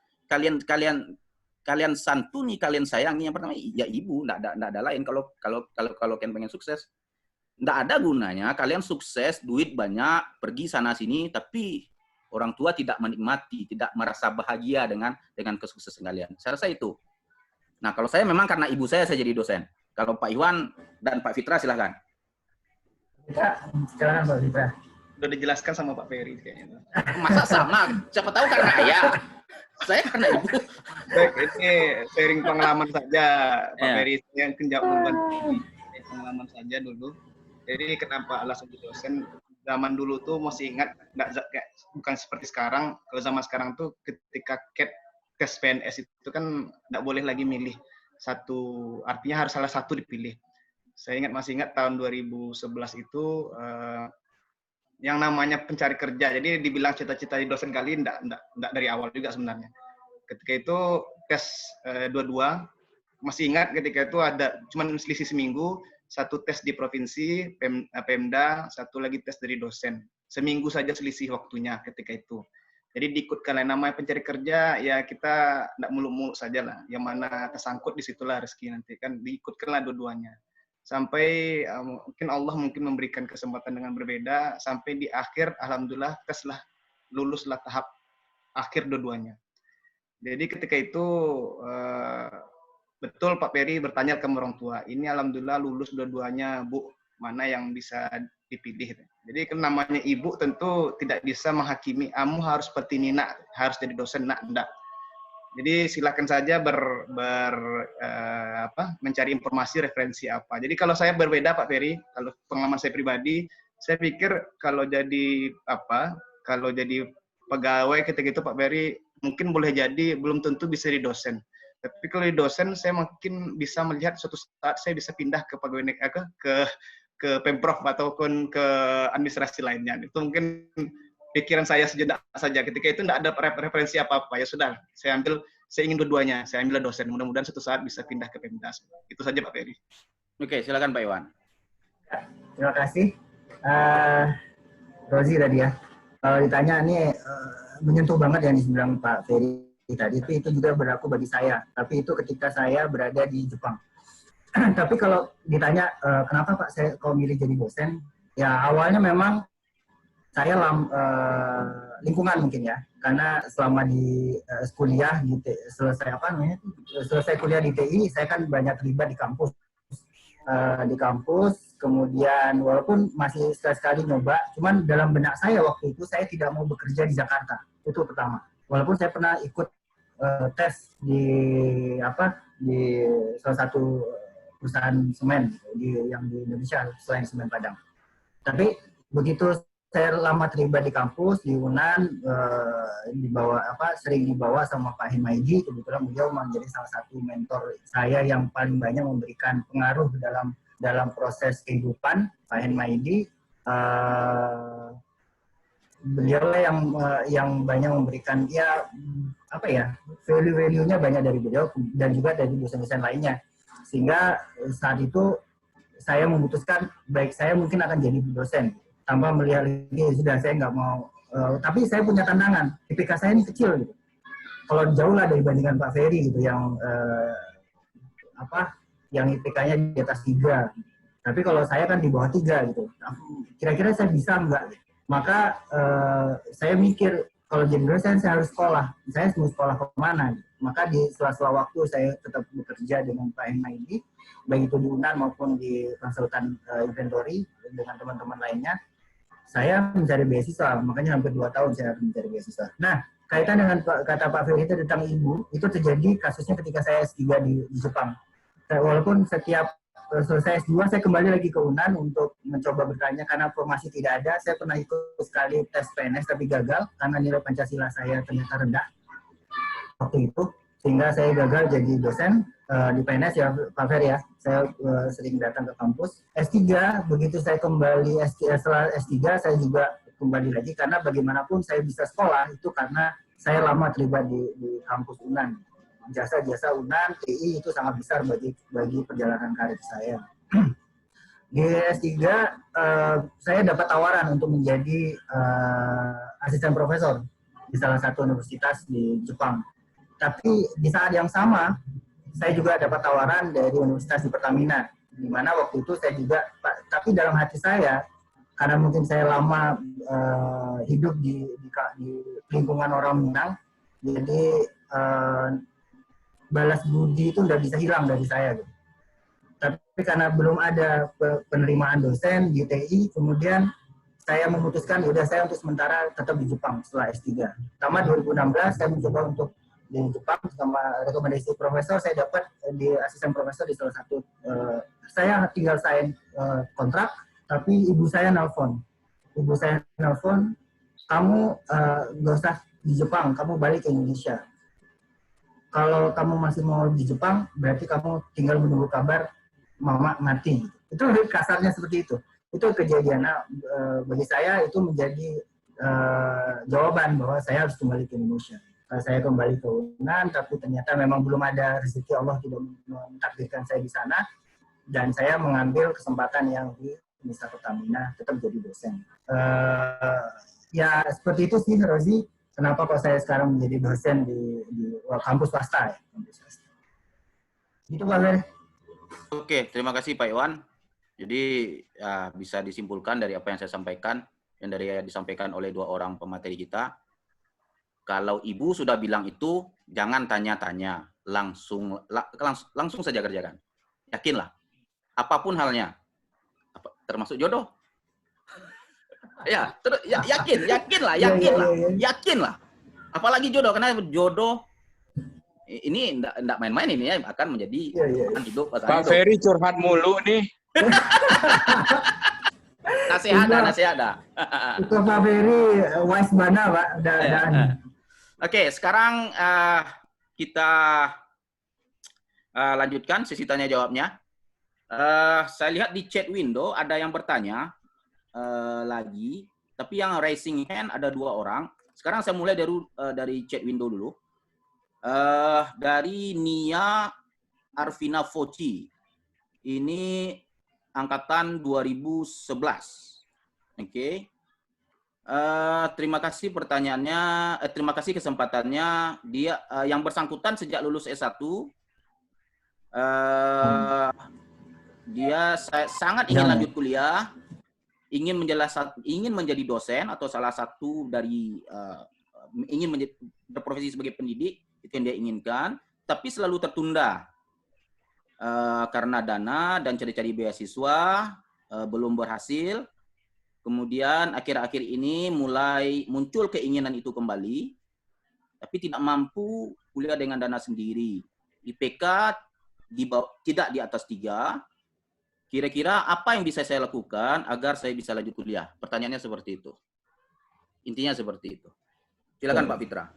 santuni, kalian sayangi yang pertama ya ibu, ndak ada lain. Kalau kalian pengen sukses, ndak ada gunanya kalian sukses, duit banyak, pergi sana sini, tapi orang tua tidak menikmati, tidak merasa bahagia dengan kesuksesan kalian. Saya rasa itu. Nah, kalau saya memang karena ibu saya jadi dosen. Kalau Pak Iwan dan Pak Fitra silahkan. Silakan Pak Fitra. Udah dijelaskan sama Pak Ferry kayaknya. Masa sama? Siapa tahu karena ayah. Saya karena ibu. Baik, ini sharing pengalaman saja Pak Ferry, yang kejauhan pengalaman saja dulu. Jadi kenapa alasan jadi dosen? Zaman dulu tuh masih ingat, bukan seperti sekarang. Kalau zaman sekarang tuh ketika tes PNS itu kan nggak boleh lagi milih satu, artinya harus salah satu dipilih. Saya masih ingat tahun 2011 itu yang namanya pencari kerja. Jadi dibilang cita-cita di dosen kali enggak dari awal juga sebenarnya. Ketika itu tes dua-dua, masih ingat ketika itu ada cuman selisih seminggu, satu tes di provinsi, Pemda, satu lagi tes dari dosen. Seminggu saja selisih waktunya ketika itu. Jadi diikutkan lah, namanya pencari kerja, ya kita enggak muluk-muluk saja lah. Yang mana tersangkut di situlah rezeki nanti kan, diikutkanlah dua-duanya. Sampai mungkin Allah memberikan kesempatan dengan berbeda, sampai di akhir alhamdulillah teslah, luluslah tahap akhir dua-duanya. Jadi ketika itu betul Pak Ferry bertanya ke orang tua, ini alhamdulillah lulus dua-duanya Bu, mana yang bisa dipilih. Jadi kan namanya ibu tentu tidak bisa menghakimi, kamu harus seperti ini nak, harus jadi dosen nak, enggak. Jadi silakan saja mencari informasi referensi apa. Jadi kalau saya berbeda Pak Ferry, kalau pengalaman saya pribadi, saya pikir kalau jadi pegawai ketika itu Pak Ferry mungkin boleh jadi belum tentu bisa jadi dosen. Tapi kalau di dosen saya mungkin bisa melihat suatu saat saya bisa pindah ke pegawai ke Pemprov ataupun ke administrasi lainnya. Itu mungkin pikiran saya sejenak saja. Ketika itu tidak ada referensi apa-apa, ya sudah. Saya ingin dua-duanya. Saya ambil dosen. Mudah-mudahan suatu saat bisa pindah ke Pemda. Itu saja Pak Ferry. Oke, silakan Pak Iwan. Terima kasih. Rozi tadi ya. Kalau ditanya ini menyentuh banget yang dibilang Pak Ferry tadi. Itu juga berlaku bagi saya. Tapi itu ketika saya berada di Jepang. Tapi kalau ditanya kenapa Pak saya kok milih jadi dosen? Ya awalnya memang saya lingkungan mungkin ya, karena selama di kuliah selesai kuliah di TI, saya kan banyak terlibat di kampus. Kemudian walaupun masih sekali nyoba, cuman dalam benak saya waktu itu saya tidak mau bekerja di Jakarta, itu pertama. Walaupun saya pernah ikut tes di salah satu perusahaan semen yang di Indonesia selain Semen Padang. Tapi begitu saya lama terlibat di kampus di UNAN, sering dibawa sama Pak Himaidi. Kebetulan beliau menjadi salah satu mentor saya yang paling banyak memberikan pengaruh dalam proses kehidupan. Pak Himaidi, beliau yang banyak memberikan value-nya banyak dari beliau dan juga dari dosen-dosen lainnya. Sehingga saat itu saya memutuskan baik saya mungkin akan jadi dosen. Tanpa melihat ini sudah saya nggak mau, tapi saya punya tantangan. IPK saya ini kecil gitu. Kalau jauh lah dibandingkan Pak Ferry gitu yang IPK-nya di atas 3. Tapi kalau saya kan di bawah 3 gitu. Kira-kira saya bisa nggak? Maka saya mikir kalau jadi dosen saya harus sekolah. Saya mau sekolah kemana? Maka di sela-sela waktu saya tetap bekerja dengan Pak Himaidi, baik itu di UNAN maupun di konsultan inventory dengan teman-teman lainnya. Saya mencari beasiswa, makanya hampir 2 tahun saya mencari beasiswa. Nah, kaitan dengan kata Pak Ferry itu tentang ibu, itu terjadi kasusnya ketika saya S3 di Jepang. Walaupun setiap selesai S2, saya kembali lagi ke UNAN untuk mencoba bertanya, karena formasi tidak ada. Saya pernah ikut sekali tes PNS, tapi gagal, karena nilai Pancasila saya ternyata rendah waktu itu. Sehingga saya gagal jadi dosen di PNS ya Pak Ferry ya. Saya sering datang ke kampus. S3, begitu saya kembali setelah S3, saya juga kembali lagi, karena bagaimanapun saya bisa sekolah itu karena saya lama terlibat di kampus UNAN. Jasa-jasa UNAN, TI itu sangat besar bagi perjalanan karir saya. Di S3 saya dapat tawaran untuk menjadi asisten profesor di salah satu universitas di Jepang. Tapi di saat yang sama saya juga dapat tawaran dari Universitas di Pertamina, di mana waktu itu saya juga, tapi dalam hati saya, karena mungkin saya lama hidup di lingkungan orang Minang, jadi balas budi itu udah bisa hilang dari saya. Gitu. Tapi karena belum ada penerimaan dosen di TI, kemudian saya memutuskan, udah saya untuk sementara tetap di Jepang setelah S3. Pertama 2016 saya mencoba untuk di Jepang, sama rekomendasi profesor, saya dapat di asisten profesor di salah satu, saya tinggal sign kontrak, tapi ibu saya nelpon. Ibu saya nelpon, kamu nggak usah di Jepang, kamu balik ke Indonesia. Kalau kamu masih mau di Jepang, berarti kamu tinggal menunggu kabar mama mati. Itu kasarnya seperti itu. Itu kejadian. Bagi saya itu menjadi jawaban bahwa saya harus kembali ke Indonesia. Saya kembali ke UNAN, tapi ternyata memang belum ada rezeki, Allah tidak mentakdirkan saya di sana, dan saya mengambil kesempatan yang di Universitas Pertamina, tetap jadi dosen. Ya seperti itu sih, Rozi. Kenapa kok saya sekarang menjadi dosen di kampus swasta ya? Kampus swasta. Gitu Pak Ferry. Oke, terima kasih Pak Iwan. Jadi ya, bisa disimpulkan dari apa yang saya sampaikan, yang dari yang disampaikan oleh dua orang pemateri kita. Kalau ibu sudah bilang itu, jangan tanya-tanya, langsung saja kerjakan. Yakinlah, apapun halnya, termasuk jodoh. Ya, yakinlah. Apalagi jodoh, karena jodoh ini enggak main-main, ini ya akan menjadi hidup. Pak Ferry curhat mulu nih. Nasihat dah. Itu Pak Ferry wise banget, Pak. Oke, sekarang kita lanjutkan sesi tanya jawabnya. Saya lihat di chat window ada yang bertanya lagi, tapi yang raising hand ada 2 orang. Sekarang saya mulai dari chat window dulu. Dari Nia Arvina Foci. Ini angkatan 2011. Oke. Terima kasih pertanyaannya, terima kasih kesempatannya. Dia yang bersangkutan sejak lulus S1, dia sangat ingin lanjut kuliah, ingin menjadi dosen atau salah satu dari ingin berprofesi sebagai pendidik, itu yang dia inginkan, tapi selalu tertunda karena dana dan cari-cari beasiswa belum berhasil. Kemudian akhir-akhir ini mulai muncul keinginan itu kembali, tapi tidak mampu kuliah dengan dana sendiri. IPK tidak di atas 3. Kira-kira apa yang bisa saya lakukan agar saya bisa lanjut kuliah? Pertanyaannya seperti itu. Intinya seperti itu. Silakan Pak Fitra.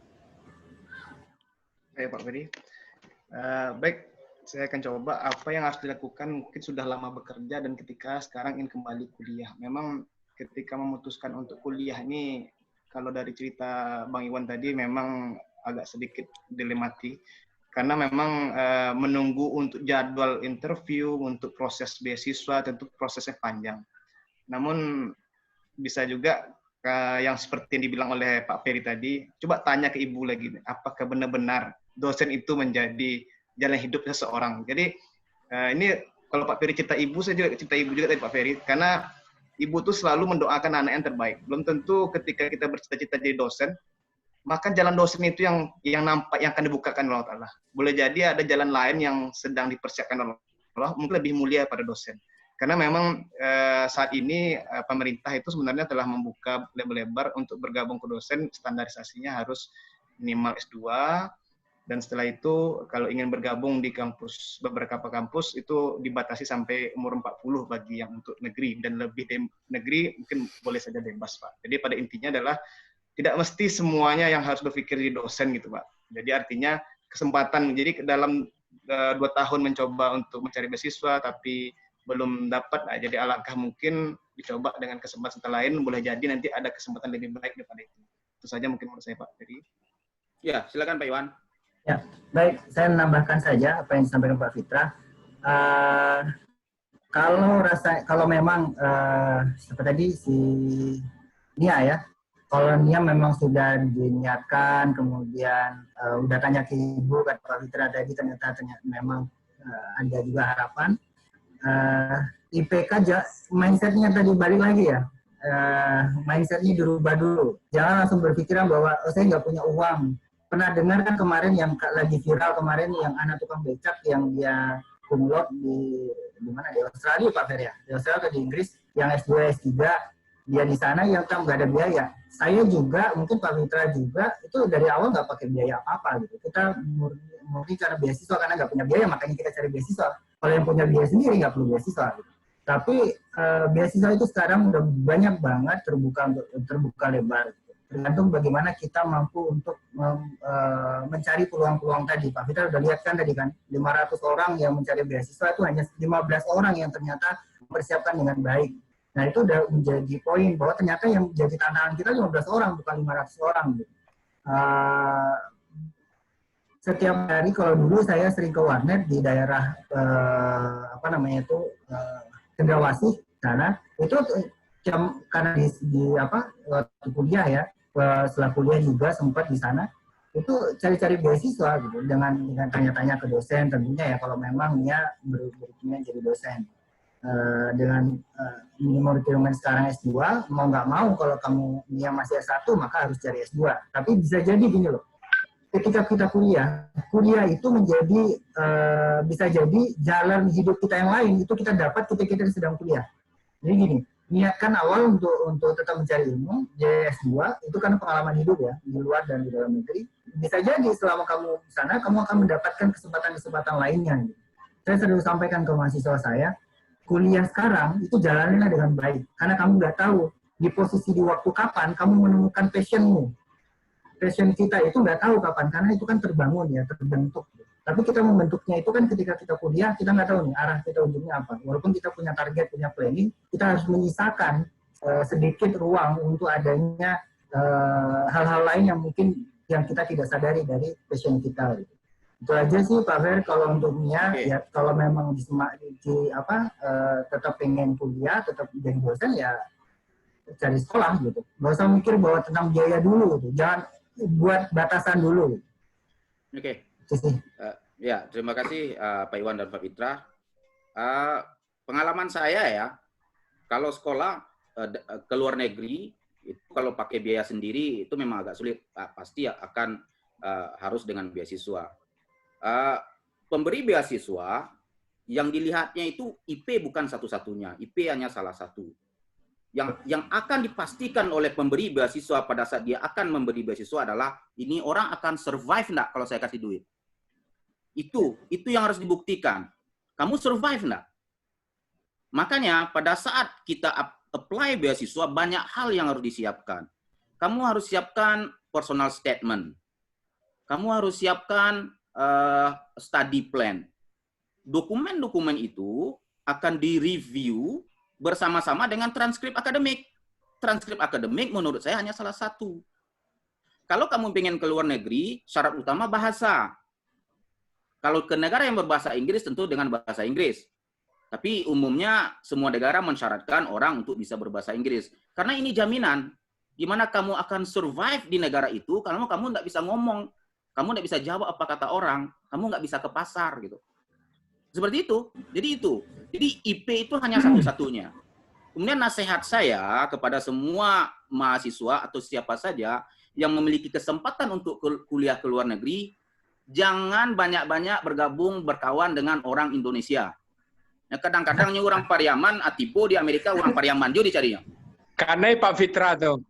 Baik Pak Ferry. Baik, saya akan coba apa yang harus dilakukan. Mungkin sudah lama bekerja dan ketika sekarang ingin kembali kuliah. Memang ketika memutuskan untuk kuliah ini, kalau dari cerita Bang Iwan tadi memang agak sedikit dilematik. Karena memang menunggu untuk jadwal interview, untuk proses beasiswa, tentu prosesnya panjang. Namun bisa juga yang seperti yang dibilang oleh Pak Ferry tadi, coba tanya ke Ibu lagi, apakah benar-benar dosen itu menjadi jalan hidup seseorang. Jadi ini kalau Pak Ferry cerita Ibu, saya juga cerita Ibu juga tadi Pak Ferry, karena Ibu tuh selalu mendoakan anak yang terbaik. Belum tentu ketika kita bercita-cita jadi dosen, maka jalan dosen itu yang nampak, yang akan dibukakan oleh Allah. Boleh jadi ada jalan lain yang sedang dipersiapkan oleh Allah, mungkin lebih mulia pada dosen. Karena memang saat ini pemerintah itu sebenarnya telah membuka lebar-lebar untuk bergabung ke dosen, standarisasinya harus minimal S2, dan setelah itu kalau ingin bergabung di kampus, beberapa kampus itu dibatasi sampai umur 40 bagi yang untuk negeri, dan lebih negeri mungkin boleh saja bebas Pak. Jadi pada intinya adalah tidak mesti semuanya yang harus berpikir di dosen gitu Pak. Jadi artinya kesempatan, jadi dalam 2 tahun mencoba untuk mencari beasiswa tapi belum dapat. Nah, jadi alangkah mungkin dicoba dengan kesempatan lain, boleh jadi nanti ada kesempatan lebih baik daripada itu. Itu saja mungkin menurut saya, Pak. Jadi, Ya, silakan Pak Iwan. Ya, baik. Saya menambahkan saja apa yang disampaikan Pak Fitra. Kalau memang seperti tadi si Nia ya, kalau Nia memang sudah diniatkan, kemudian udah tanya ke Ibu, kata Pak Fitra tadi ternyata memang ada juga harapan. IPK mindsetnya tadi balik lagi ya, mindsetnya dirubah dulu. Jangan langsung berpikiran bahwa saya nggak punya uang. Pernah dengar kan kemarin yang lagi viral kemarin yang anak tukang becak yang dia kumlot di mana di Australia Pak Fer ya, di Australia atau di Inggris yang S2 S3 dia di sana yang kan nggak ada biaya. Saya juga mungkin Pak Fitra juga itu dari awal nggak pakai biaya apa-apa gitu. Kita murni karena beasiswa, karena nggak punya biaya makanya kita cari beasiswa. Kalau yang punya biaya sendiri nggak perlu beasiswa gitu. Tapi beasiswa itu sekarang udah banyak banget terbuka lebar. Tergantung bagaimana kita mampu untuk mencari peluang-peluang tadi. Pak Fitra udah lihat kan tadi kan 500 orang yang mencari beasiswa itu hanya 15 orang yang ternyata mempersiapkan dengan baik. Nah itu udah menjadi poin bahwa ternyata yang jadi tantangan kita 15 orang bukan 500 orang. Setiap hari kalau dulu saya sering ke warnet di daerah Cendrawasih sana itu karena di waktu kuliah ya, setelah kuliah juga sempat di sana itu cari-cari beasiswa gitu dengan tanya-tanya ke dosen tentunya ya kalau memang dia berkeinginan jadi dosen. Dengan minimum requirement sekarang S2, mau nggak mau kalau kamu dia masih S1 maka harus cari S2. Tapi bisa jadi gini loh, ketika kita kuliah itu menjadi bisa jadi jalan hidup kita yang lain itu kita dapat ketika kita sedang kuliah. Jadi gini, niatkan awal untuk tetap mencari ilmu, jadi S2 itu kan pengalaman hidup ya di luar dan di dalam negeri. Bisa jadi selama kamu di sana kamu akan mendapatkan kesempatan-kesempatan lainnya. Saya selalu sampaikan ke mahasiswa saya, kuliah sekarang itu jalaninlah dengan baik karena kamu nggak tahu di posisi di waktu kapan kamu menemukan passionmu. Passion kita itu nggak tahu kapan karena itu kan terbangun ya, terbentuk. Tapi kita membentuknya itu kan ketika kita kuliah, kita nggak tahu nih arah kita ujungnya apa. Walaupun kita punya target, punya planning, kita harus menyisakan sedikit ruang untuk adanya hal-hal lain yang mungkin yang kita tidak sadari dari passion kita. Gitu. Itu aja sih Pak Fer, kalau untuk Nia, ya kalau memang tetap pengen kuliah, tetap jadi dosen ya cari sekolah gitu. Nggak usah mikir bahwa tentang biaya dulu gitu. Jangan buat batasan dulu. Oke. Ya, terima kasih Pak Iwan dan Pak Fitra. Pengalaman saya ya, kalau sekolah ke luar negeri, itu kalau pakai biaya sendiri, itu memang agak sulit. Pasti akan harus dengan beasiswa. Pemberi beasiswa, yang dilihatnya itu IP bukan satu-satunya. IP hanya salah satu. Yang akan dipastikan oleh pemberi beasiswa pada saat dia akan memberi beasiswa adalah, ini orang akan survive enggak kalau saya kasih duit. Itu yang harus dibuktikan. Kamu survive enggak? Makanya pada saat kita apply beasiswa, banyak hal yang harus disiapkan. Kamu harus siapkan personal statement. Kamu harus siapkan study plan. Dokumen-dokumen itu akan direview bersama-sama dengan transkrip akademik. Transkrip akademik menurut saya hanya salah satu. Kalau kamu ingin ke luar negeri, syarat utama bahasa. Kalau ke negara yang berbahasa Inggris, tentu dengan bahasa Inggris. Tapi umumnya semua negara mensyaratkan orang untuk bisa berbahasa Inggris. Karena ini jaminan. Gimana kamu akan survive di negara itu kalau kamu nggak bisa ngomong. Kamu nggak bisa jawab apa kata orang. Kamu nggak bisa ke pasar gitu. Seperti itu. Jadi IP itu hanya satu-satunya. Kemudian nasihat saya kepada semua mahasiswa atau siapa saja yang memiliki kesempatan untuk kuliah ke luar negeri, jangan banyak-banyak berkawan dengan orang Indonesia. Ya, kadang-kadang orang Pariaman, Atipo di Amerika, orang Pariaman juga dicarinya. Karena Pak Fitra tuh.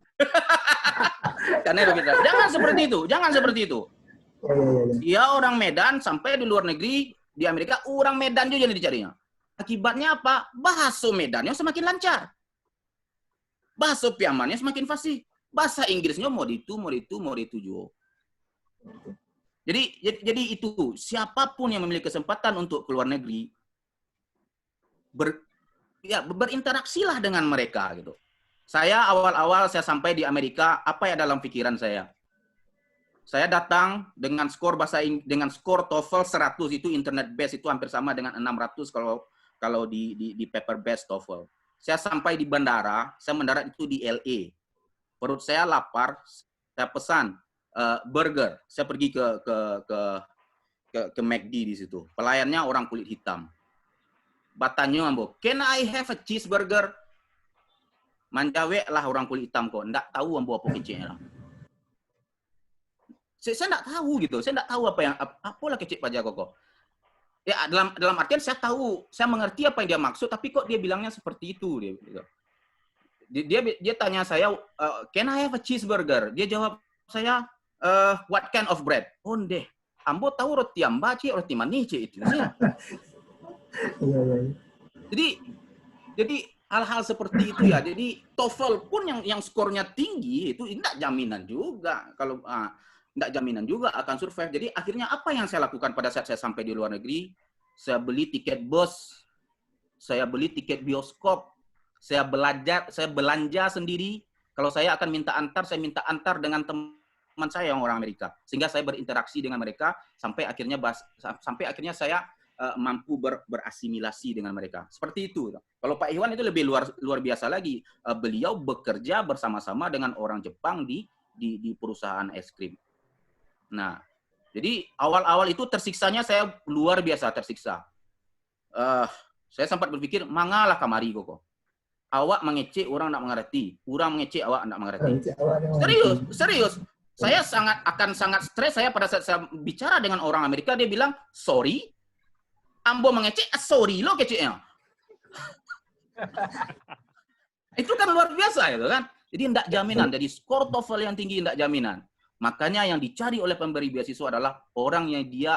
Karena Pak Fitra. Jangan seperti itu. Dia orang Medan sampai di luar negeri, di Amerika, orang Medan juga yang dicarinya. Akibatnya apa? Bahasa Medannya semakin lancar. Bahasa Piamannya semakin fasih. Bahasa Inggrisnya mau itu juga. Jadi itu, siapapun yang memiliki kesempatan untuk keluar negeri, ya berinteraksilah dengan mereka gitu. Saya awal-awal saya sampai di Amerika, apa ya dalam pikiran saya? Saya datang dengan skor dengan skor TOEFL 100, itu internet based, itu hampir sama dengan 600 kalau di paper based TOEFL. Saya sampai di bandara, saya mendarat itu di LA. Perut saya lapar, saya pesan burger. Saya pergi ke McD di situ. Pelayannya orang kulit hitam. Batanya ambo, "Can I have a cheeseburger?" Manjawe lah orang kulit hitam kok, ndak tahu ambo apa kecilnya lah. Saya nggak tahu gitu, saya nggak tahu apalah kecil pajak kok. Ya dalam artian saya tahu, saya mengerti apa yang dia maksud, tapi kok dia bilangnya seperti itu dia gitu. Dia tanya saya, "Can I have a cheeseburger?" Dia jawab saya, "What kind of bread?" Oh deh, ambo tahu roti amba cik, roti manis cik itu. Jadi hal-hal seperti itu ya. Jadi TOEFL pun yang skornya tinggi itu tidak jaminan juga kalau tidak jaminan juga akan survive. Jadi akhirnya apa yang saya lakukan pada saat saya sampai di luar negeri? Saya beli tiket bus, saya beli tiket bioskop, saya belanja sendiri. Kalau saya akan minta antar, saya minta antar dengan teman saya yang orang Amerika, sehingga saya berinteraksi dengan mereka sampai akhirnya saya mampu berasimilasi dengan mereka. Seperti itu. Kalau Pak Iwan itu lebih luar biasa lagi. Beliau bekerja bersama-sama dengan orang Jepang di perusahaan es krim. Nah, jadi awal-awal itu tersiksanya saya luar biasa tersiksa. Saya sempat berpikir, mangalah kamari kok. Awak mengecek, orang nak mengerti. Orang mengecek, awak nak mengerti. Serius. Saya akan sangat stres saya pada saat saya bicara dengan orang Amerika, dia bilang, "Sorry, ambo mengecek, sorry lo keceknya." Itu kan luar biasa itu kan. Jadi tidak jaminan. Jadi skor TOEFL yang tinggi tidak jaminan. Makanya yang dicari oleh pemberi beasiswa adalah orang yang dia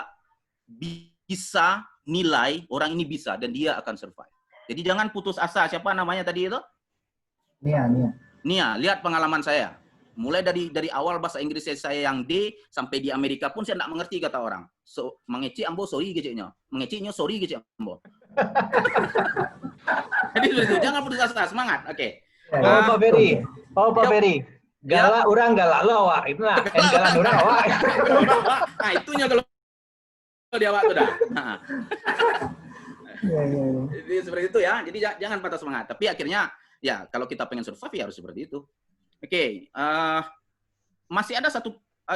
bisa nilai, orang ini bisa dan dia akan survive. Jadi jangan putus asa. Siapa namanya tadi itu? Nia, lihat pengalaman saya. Mulai dari awal bahasa Inggris saya yang D, sampai di Amerika pun saya tidak mengerti kata orang. So, mengecek ambo sorry keceknya. Mengeceknya sorry kecek ambo. Jadi itu, jangan putus asa, semangat. Oke. Oh Pak Ferry. Oh Pak Ferry. Galak orang galak lo awak. Itu lah. Galak orang awak. Nah, itunya kalau dia awak tuh dah. Jadi seperti itu ya. Jadi jangan patah semangat. Tapi akhirnya ya kalau kita pengen survive ya harus seperti itu. Oke, masih ada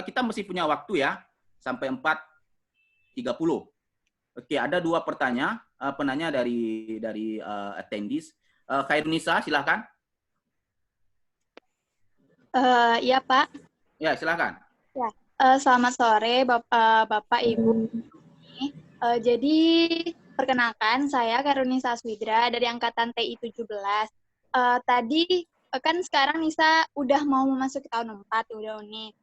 kita masih punya waktu ya sampai 4:30. Oke, ada 2 penanya dari attendees. Khairunisa, silakan. Iya Pak. Ya, silakan. Ya, selamat sore Bapak Ibu. Jadi perkenalkan saya Khairunisa Swidra dari angkatan TI 17. Tadi kan sekarang Nisa udah mau memasuki tahun 4 udah nih.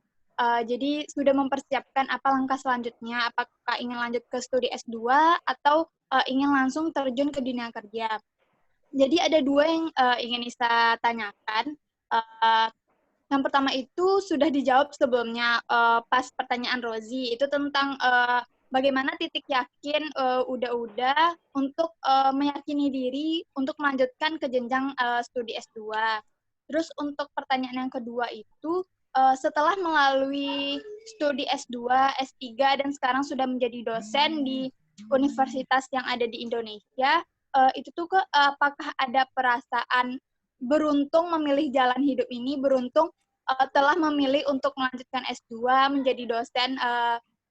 Jadi sudah mempersiapkan apa langkah selanjutnya, apakah ingin lanjut ke studi S2 atau ingin langsung terjun ke dunia kerja. Jadi ada 2 yang ingin Nisa tanyakan. Yang pertama itu sudah dijawab sebelumnya pas pertanyaan Rozi, itu tentang bagaimana titik yakin udah untuk meyakini diri untuk melanjutkan ke jenjang studi S2. Terus untuk pertanyaan yang kedua itu, setelah melalui studi S2, S3, dan sekarang sudah menjadi dosen di universitas yang ada di Indonesia, itu tuh apakah ada perasaan beruntung memilih jalan hidup ini, beruntung telah memilih untuk melanjutkan S2, menjadi dosen,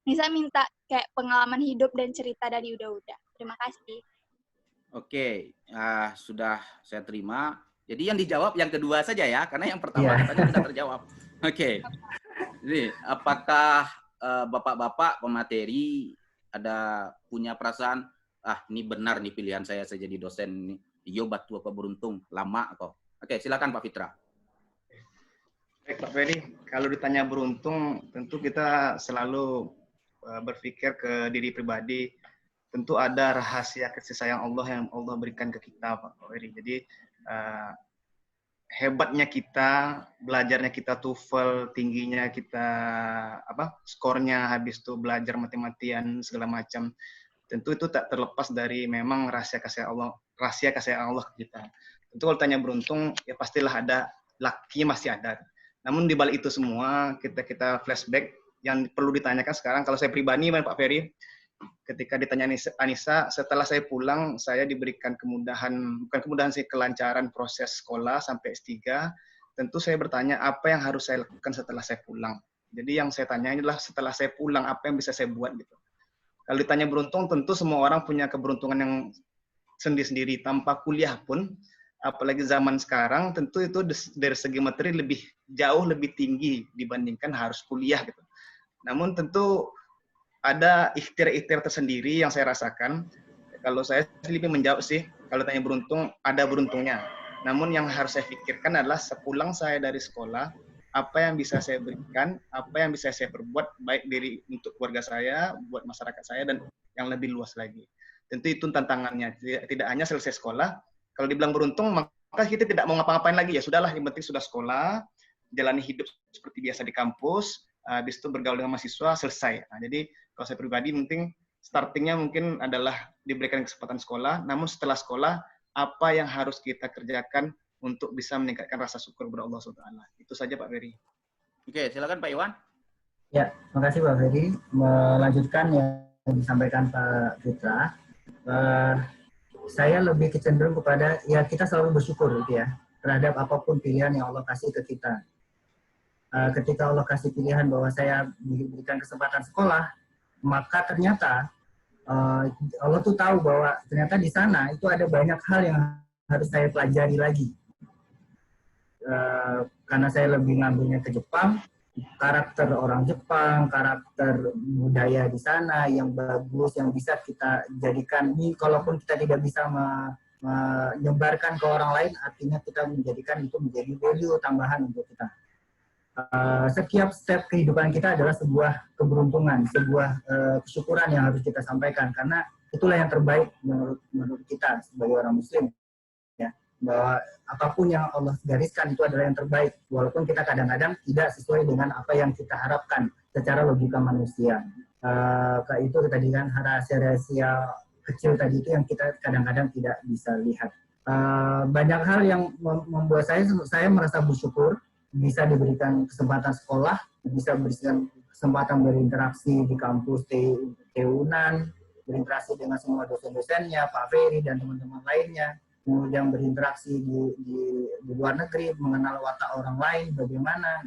Nisa minta kayak pengalaman hidup dan cerita dari Uda-Uda. Terima kasih. Oke, sudah saya terima. Jadi yang dijawab yang kedua saja ya, karena yang pertama tadi sudah terjawab. Oke. Jadi, apakah bapak-bapak pemateri ada punya perasaan, ini benar nih pilihan saya jadi dosen ini. Yo batu apa beruntung, lama kok. Oke, silakan Pak Fitra. Baik Pak Ferry, kalau ditanya beruntung, tentu kita selalu berpikir ke diri pribadi. Tentu ada rahasia kasih sayang Allah yang Allah berikan ke kita, Pak Ferry. Jadi hebatnya kita, belajarnya kita TOEFL, tingginya kita skornya, habis itu belajar mati-matian segala macam. Tentu itu tak terlepas dari memang rahasia kasih Allah rahasia kasih sayang Allah ke kita. Tentu kalau tanya beruntung, ya pastilah ada, lucky masih ada. Namun di balik itu semua, kita flashback, yang perlu ditanyakan sekarang, kalau saya pribadi, Pak Ferry, ketika ditanya Anissa, setelah saya pulang, saya diberikan kemudahan, bukan kemudahan sih, kelancaran proses sekolah sampai S3, tentu saya bertanya apa yang harus saya lakukan setelah saya pulang. Jadi yang saya tanya adalah setelah saya pulang, apa yang bisa saya buat gitu. Kalau ditanya beruntung, tentu semua orang punya keberuntungan yang sendiri-sendiri, tanpa kuliah pun, apalagi zaman sekarang, tentu itu dari segi materi jauh lebih tinggi dibandingkan harus kuliah gitu. Namun tentu ada ikhtiar-ikhtiar tersendiri yang saya rasakan. Kalau saya lebih menjawab sih, kalau tanya beruntung, ada beruntungnya. Namun yang harus saya pikirkan adalah sepulang saya dari sekolah, apa yang bisa saya berikan, apa yang bisa saya perbuat, baik untuk keluarga saya, buat masyarakat saya, dan yang lebih luas lagi. Tentu itu tantangannya, tidak hanya selesai sekolah. Kalau dibilang beruntung, maka kita tidak mau ngapa-ngapain lagi, ya sudahlah, yang penting sudah sekolah, jalani hidup seperti biasa di kampus, habis itu bergaul dengan mahasiswa, selesai. Nah, jadi kalau saya pribadi, penting startingnya mungkin adalah diberikan kesempatan sekolah, namun setelah sekolah, apa yang harus kita kerjakan untuk bisa meningkatkan rasa syukur kepada Allah SWT. Itu saja Pak Ferry. Oke, silakan Pak Iwan. Ya, terima kasih Pak Ferry. Melanjutkan yang disampaikan Pak Fitra. Saya lebih cenderung kepada, ya kita selalu bersyukur gitu ya, terhadap apapun pilihan yang Allah kasih ke kita. Ketika Allah kasih pilihan bahwa saya diberikan kesempatan sekolah, maka ternyata Allah tuh tahu bahwa ternyata di sana itu ada banyak hal yang harus saya pelajari lagi. Karena saya lebih ngambilnya ke Jepang, karakter orang Jepang, karakter budaya di sana yang bagus, yang bisa kita jadikan ini, kalaupun kita tidak bisa menyebarkan ke orang lain, artinya kita menjadikan itu menjadi value tambahan untuk kita. Setiap step kehidupan kita adalah sebuah keberuntungan, sebuah kesyukuran yang harus kita sampaikan, karena itulah yang terbaik menurut kita sebagai orang Muslim. Bahwa apapun yang Allah gariskan itu adalah yang terbaik, walaupun kita kadang-kadang tidak sesuai dengan apa yang kita harapkan secara logika manusia. Itu tadi kan rahasia-rahasia kecil tadi itu yang kita kadang-kadang tidak bisa lihat. Banyak hal yang membuat saya merasa bersyukur bisa diberikan kesempatan sekolah, bisa berikan kesempatan berinteraksi di kampus TUNAN, berinteraksi dengan semua dosen-dosennya, Pak Ferry dan teman-teman lainnya, kemudian berinteraksi di luar negeri, mengenal watak orang lain bagaimana.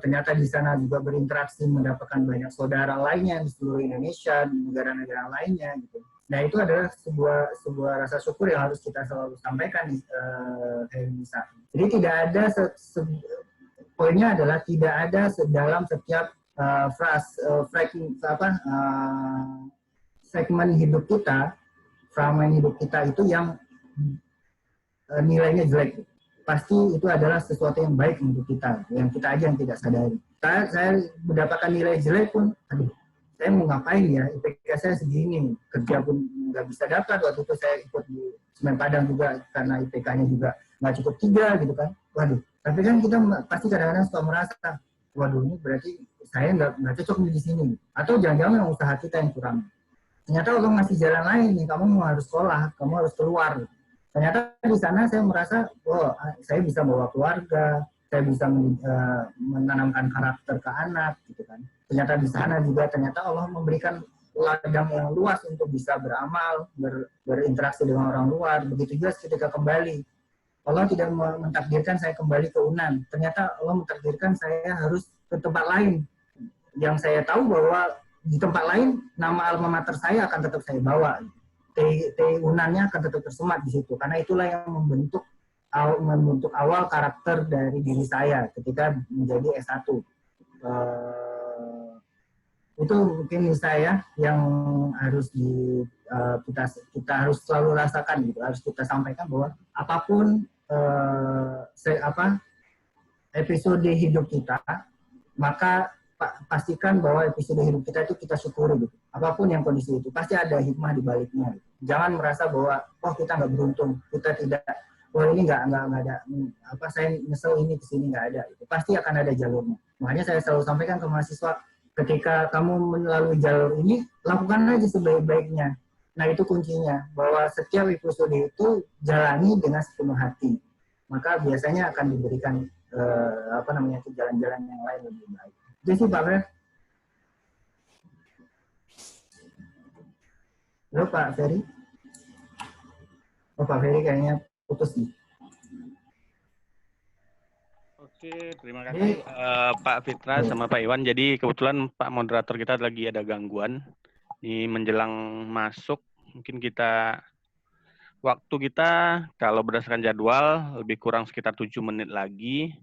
Ternyata di sana juga berinteraksi, mendapatkan banyak saudara lainnya di seluruh Indonesia, di negara-negara lainnya gitu. Nah itu adalah sebuah rasa syukur yang harus kita selalu sampaikan di Indonesia. Jadi tidak ada poinnya adalah tidak ada dalam setiap segmen hidup kita, fragmen hidup kita itu yang nilainya jelek. Pasti itu adalah sesuatu yang baik untuk kita, yang kita aja yang tidak sadari. Saya mendapatkan nilai jelek pun, aduh, saya mau ngapain ya, IPK saya segini, kerja pun nggak bisa dapat. Waktu itu saya ikut di Semen Padang juga, karena IPK-nya juga nggak cukup 3 gitu kan. Waduh, tapi kan kita pasti kadang-kadang suka merasa, waduh ini berarti saya nggak cocok di sini. Atau jangan-jangan yang usaha kita yang kurang. Ternyata Allah ngasih jalan lain nih, kamu harus sekolah, kamu harus keluar. Ternyata di sana saya merasa, oh saya bisa bawa keluarga, saya bisa menanamkan karakter ke anak, gitu kan. Ternyata di sana juga ternyata Allah memberikan ladang yang luas untuk bisa beramal, berinteraksi dengan orang luar. Begitu juga ketika kembali. Allah tidak mentakdirkan saya kembali ke UNAN. Ternyata Allah mentakdirkan saya harus ke tempat lain. Yang saya tahu bahwa di tempat lain nama alma mater saya akan tetap saya bawa. UNAN-nya akan tetap tersemat di situ. Karena itulah yang membentuk awal karakter dari diri saya ketika menjadi S1. Itu mungkin saya yang harus kita harus selalu rasakan gitu, harus kita sampaikan bahwa apapun episode hidup kita, maka pastikan bahwa episode hidup kita itu kita syukuri gitu. Apapun yang kondisi itu pasti ada hikmah di baliknya gitu. Jangan merasa bahwa kita nggak beruntung, kita tidak, ini nggak ada saya nyesel ini kesini, nggak ada gitu. Pasti akan ada jalurnya. Makanya saya selalu sampaikan ke mahasiswa, ketika kamu melalui jalur ini, lakukan aja sebaik-baiknya. Nah itu kuncinya, bahwa setiap wipusudi itu jalani dengan sepenuh hati. Maka biasanya akan diberikan jalan-jalan yang lain lebih baik. Itu sih Pak Fer. Halo Pak Ferry. Oh Pak Ferry kayaknya putus nih. Oke, terima kasih Pak Fitra sama Pak Iwan. Jadi kebetulan Pak moderator kita lagi ada gangguan. Ini menjelang masuk, mungkin waktu kita kalau berdasarkan jadwal lebih kurang sekitar 7 menit lagi.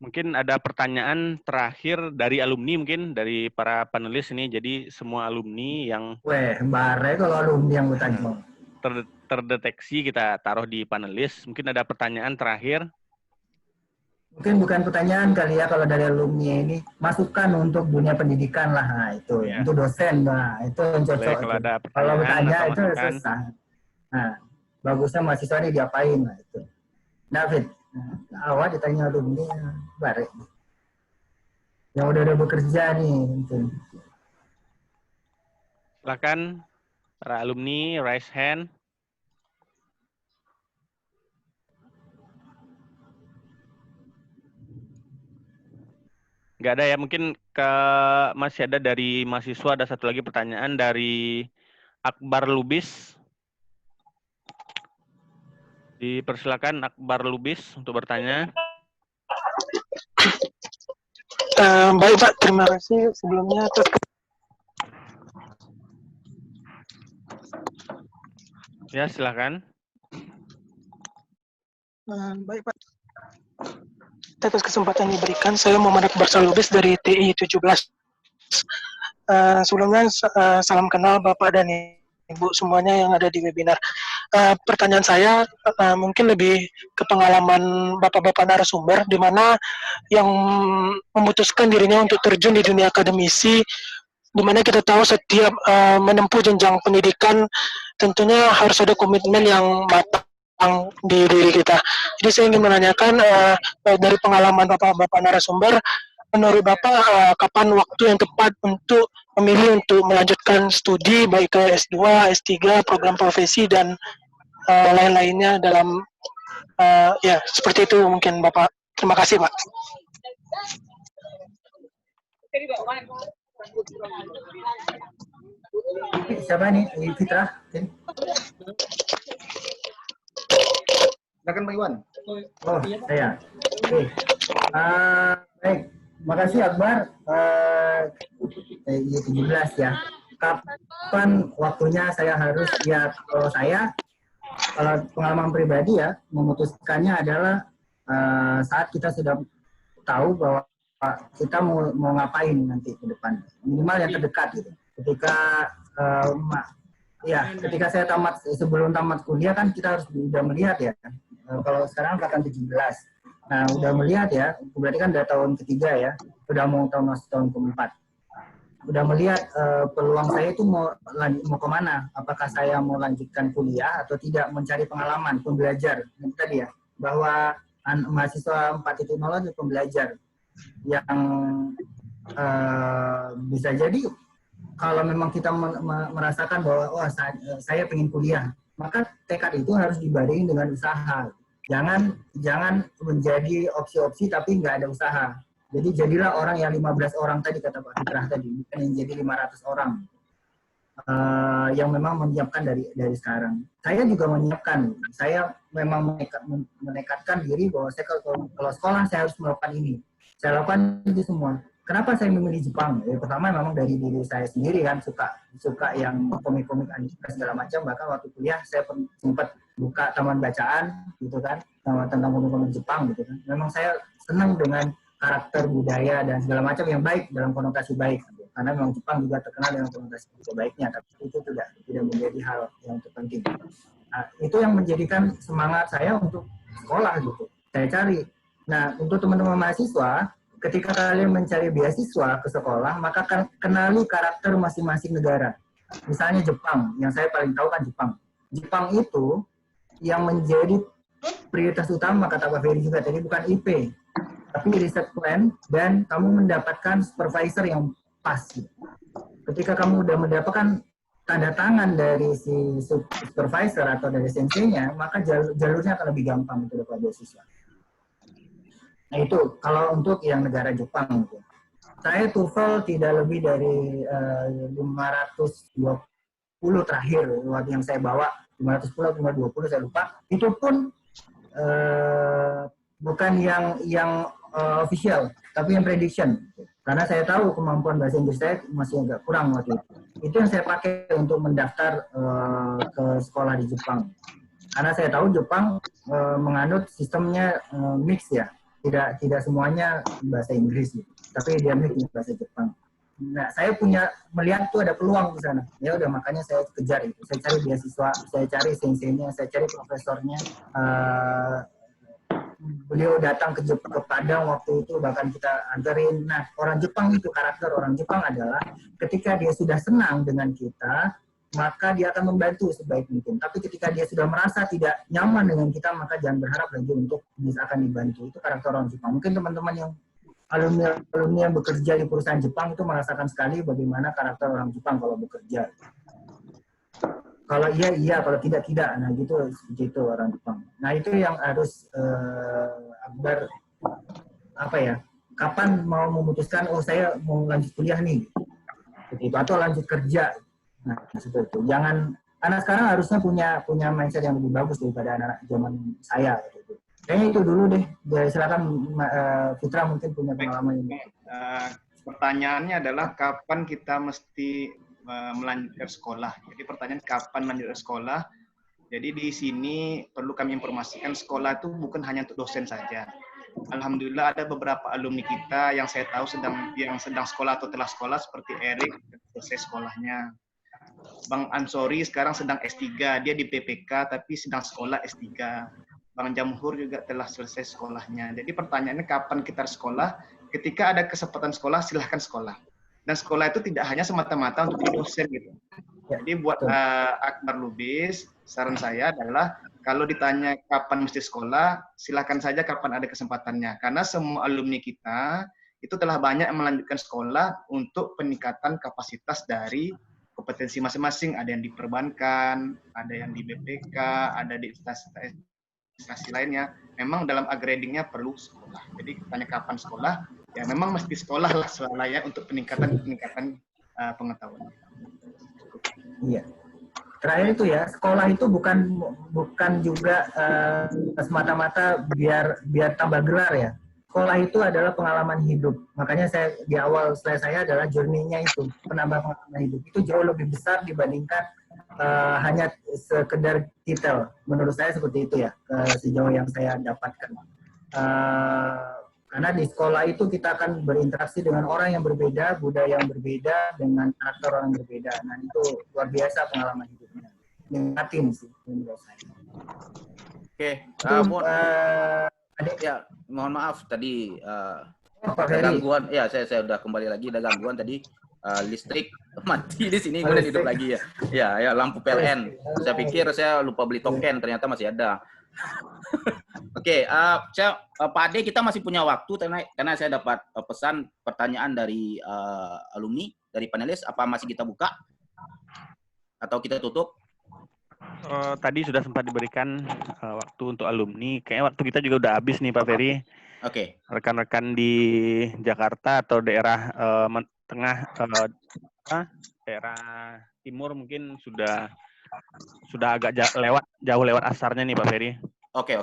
Mungkin ada pertanyaan terakhir dari alumni, mungkin dari para panelis ini. Jadi semua alumni yang bare kalau alumni yang bertanya terdeteksi kita taruh di panelis. Mungkin ada pertanyaan terakhir. Mungkin bukan pertanyaan kali ya, kalau dari alumni ini masukan untuk dunia pendidikan lah, nah, itu ya. Untuk dosen, nah itu yang cocok. Kalau bertanya itu susah. Nah, bagusnya mahasiswa ini diapain, nah itu. David, awal ditanya alumni, bare. Yang udah bekerja nih, gitu. Silakan para alumni raise hand. Nggak ada ya, mungkin masih ada dari mahasiswa. Ada satu lagi pertanyaan dari Akbar Lubis. Dipersilakan Akbar Lubis untuk bertanya. Baik Pak, terima kasih sebelumnya atas. Ya, silakan. Baik Pak. Atas kesempatan yang diberikan, saya Muhammad Akbar Lubis dari TI 17. Sebelumnya salam kenal Bapak dan Ibu semuanya yang ada di webinar. Pertanyaan saya mungkin lebih ke pengalaman Bapak-Bapak narasumber, di mana yang memutuskan dirinya untuk terjun di dunia akademisi, di mana kita tahu setiap menempuh jenjang pendidikan tentunya harus ada komitmen yang matang di diri kita. Jadi saya ingin menanyakan dari pengalaman Bapak-Bapak narasumber, menurut Bapak kapan waktu yang tepat untuk memilih untuk melanjutkan studi baik ke S2, S3, program profesi dan lain-lainnya dalam ya seperti itu mungkin Bapak. Terima kasih Pak. Siapa nih? Fitra? Silakan Pak Iwan. Oh, saya. Oke. Baik, makasih Akbar. 17 ya. Kapan waktunya saya harus, ya kalau saya, kalau pengalaman pribadi ya, memutuskannya adalah saat kita sudah tahu bahwa kita mau ngapain nanti ke depan. Minimal yang terdekat gitu. Ketika saya sebelum tamat kuliah kan kita harus udah melihat ya. Kalau sekarang angkatan 17. Nah, udah melihat ya, berarti kan udah tahun ketiga ya, udah mau masuk tahun keempat. Udah melihat peluang saya itu mau kemana, apakah saya mau lanjutkan kuliah atau tidak, mencari pengalaman, pembelajar. Yang tadi ya, bahwa mahasiswa 4.0 itu pembelajar. Yang bisa jadi, kalau memang kita merasakan bahwa saya pengen kuliah, maka tekad itu harus dibarengi dengan usaha. Jangan menjadi opsi-opsi tapi nggak ada usaha. Jadi jadilah orang yang 15 orang tadi kata Pak Fitrah tadi, bukan yang jadi 500 orang. Yang memang menyiapkan dari sekarang. Saya juga menyiapkan. Saya memang menekatkan diri bahwa saya kalau sekolah saya harus melakukan ini. Saya lakukan itu semua. Kenapa saya memilih Jepang? Ya, pertama memang dari diri saya sendiri kan, suka yang komik-komik anime segala macam. Bahkan waktu kuliah saya sempat buka taman bacaan gitu kan, tentang komik-komik Jepang gitu kan. Memang saya senang dengan karakter budaya dan segala macam yang baik dalam konotasi baik. Karena memang Jepang juga terkenal dengan konotasi baiknya, tapi itu tidak menjadi hal yang terpenting. Nah, itu yang menjadikan semangat saya untuk sekolah gitu. Saya cari. Nah, untuk teman-teman mahasiswa, ketika kalian mencari beasiswa ke sekolah, maka kenali karakter masing-masing negara. Misalnya Jepang, yang saya paling tahu kan Jepang. Jepang itu yang menjadi prioritas utama, kata Pak Ferry juga tadi, bukan IP, tapi research plan, dan kamu mendapatkan supervisor yang pas. Ketika kamu udah mendapatkan tanda tangan dari si supervisor atau dari senseinya, maka jalurnya akan lebih gampang untuk dapat beasiswa. Nah itu kalau untuk yang negara Jepang. Gitu. Saya TOEFL tidak lebih dari 520 terakhir waktu yang saya bawa, 510 atau 520 saya lupa. Itu pun bukan yang official, tapi yang prediction. Karena saya tahu kemampuan bahasa Inggris saya masih agak kurang waktu itu. Itu yang saya pakai untuk mendaftar ke sekolah di Jepang. Karena saya tahu Jepang menganut sistemnya mix ya, tidak semuanya bahasa Inggris, gitu. Tapi dia mix bahasa Jepang. Nah, saya melihat tuh ada peluang di sana. Ya udah makanya saya kejar itu. Saya cari beasiswa, saya cari senseinya, saya cari profesornya. Beliau datang ke Padang waktu itu, bahkan kita anterin. Nah, orang Jepang itu, karakter orang Jepang adalah ketika dia sudah senang dengan kita, maka dia akan membantu sebaik mungkin. Tapi ketika dia sudah merasa tidak nyaman dengan kita, maka jangan berharap lagi untuk akan dibantu. Itu karakter orang Jepang. Mungkin teman-teman yang alumni yang bekerja di perusahaan Jepang itu merasakan sekali bagaimana karakter orang Jepang kalau bekerja. Kalau iya, kalau tidak. Nah gitu, seperti itu orang Jepang. Nah itu yang harus Akbar kapan mau memutuskan, oh saya mau lanjut kuliah nih, seperti itu, atau lanjut kerja. Nah seperti itu. Jangan, anak sekarang harusnya punya mindset yang lebih bagus daripada anak zaman saya. Gitu. Kayaknya itu dulu deh. Silakan Fitra mungkin punya pengalaman ini. Pertanyaannya adalah kapan kita mesti melanjutkan sekolah. Jadi pertanyaan kapan melanjutkan sekolah. Jadi di sini perlu kami informasikan sekolah itu bukan hanya untuk dosen saja. Alhamdulillah ada beberapa alumni kita yang saya tahu sedang sekolah atau telah sekolah seperti Erik selesai sekolahnya. Bang Ansori sekarang sedang S3, dia di PPK tapi sedang sekolah S3. Bang Jamhur juga telah selesai sekolahnya. Jadi pertanyaannya kapan kita sekolah? Ketika ada kesempatan sekolah, silahkan sekolah. Dan sekolah itu tidak hanya semata-mata untuk jadi dosen gitu. Jadi buat Akbar Lubis, saran saya adalah kalau ditanya kapan mesti sekolah, silakan saja kapan ada kesempatannya. Karena semua alumni kita itu telah banyak melanjutkan sekolah untuk peningkatan kapasitas dari kompetensi masing-masing. Ada yang di perbankan, ada yang di BPK, ada di instansi lainnya. Memang dalam upgrading-nya perlu sekolah. Jadi tanya kapan sekolah, ya memang mesti sekolah lah soalnya untuk peningkatan pengetahuan. Iya. Terakhir itu ya, sekolah itu bukan juga semata-mata biar tambah gelar ya. Sekolah itu adalah pengalaman hidup. Makanya saya di awal slide saya adalah journey-nya itu, penambah pengalaman hidup. Itu jauh lebih besar dibandingkan hanya sekedar titel. Menurut saya seperti itu ya, sejauh yang saya dapatkan. Karena di sekolah itu kita akan berinteraksi dengan orang yang berbeda, budaya yang berbeda, dengan karakter orang yang berbeda. Nah itu luar biasa pengalaman hidupnya. Nikmatin sih menurut saya. Oke, ya mohon maaf tadi ada gangguan. Ya saya udah kembali lagi, ada gangguan tadi. Listrik mati di sini, kemudian hidup lagi ya. Ya lampu PLN. Saya pikir saya lupa beli token, ternyata masih ada. Oke, Pak Ade, kita masih punya waktu karena saya dapat pesan pertanyaan dari alumni, dari panelis. Apa masih kita buka atau kita tutup? Tadi sudah sempat diberikan waktu untuk alumni. Kayaknya waktu kita juga udah habis nih Pak Ferry. Oke. Rekan-rekan di Jakarta atau daerah tengah, daerah timur mungkin sudah agak jauh lewat asarnya nih Pak Ferry. Oke.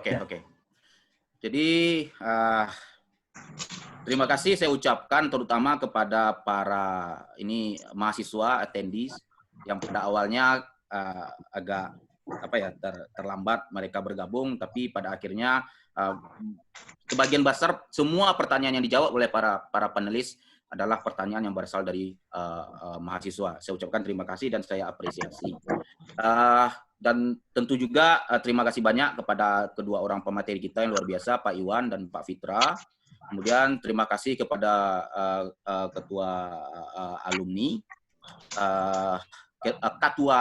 Jadi terima kasih saya ucapkan terutama kepada para mahasiswa attendees yang pada awalnya agak terlambat mereka bergabung, tapi pada akhirnya sebagian besar semua pertanyaan yang dijawab oleh para panelis adalah pertanyaan yang berasal dari mahasiswa. Saya ucapkan terima kasih dan saya apresiasi. Dan tentu juga terima kasih banyak kepada kedua orang pemateri kita yang luar biasa, Pak Iwan dan Pak Fitra. Kemudian terima kasih kepada ketua alumni, ketua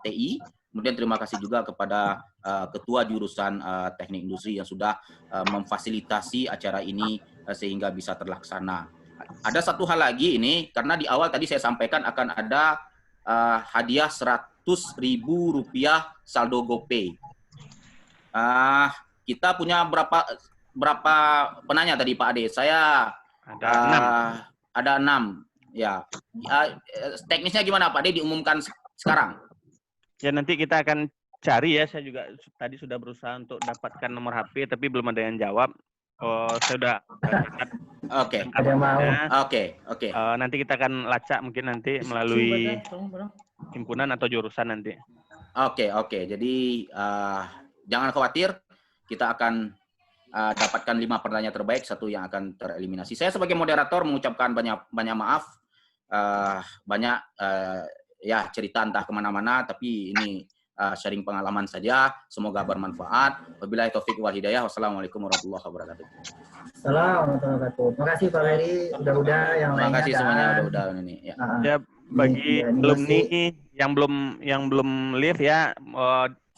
TI. Kemudian terima kasih juga kepada ketua jurusan teknik industri yang sudah memfasilitasi acara ini sehingga bisa terlaksana. Ada satu hal lagi ini, karena di awal tadi saya sampaikan akan ada hadiah Rp100.000 saldo GoPay. Kita punya berapa penanya tadi Pak Ade? Saya ada 6. Ya. Teknisnya gimana Pak Ade, diumumkan sekarang? Ya nanti kita akan cari ya. Saya juga tadi sudah berusaha untuk dapatkan nomor HP tapi belum ada yang jawab. Saya udah Oke. Ada mau. Oke. Nanti kita akan lacak mungkin nanti melalui himpunan atau jurusan nanti. Oke. Jadi jangan khawatir, kita akan dapatkan 5 pertanyaan terbaik, 1 yang akan tereliminasi. Saya sebagai moderator mengucapkan banyak maaf, banyak ya cerita entah kemana-mana, tapi ini sharing pengalaman saja. Semoga bermanfaat. Wabillahi taufiq wal hidayah. Wassalamualaikum warahmatullahi wabarakatuh. Assalamualaikum warahmatullahi wabarakatuh. Terima kasih Pak Heri, udah yang lainnya. Terima kasih semuanya udah ini. Ya. Ya bagi alumni yang belum live ya,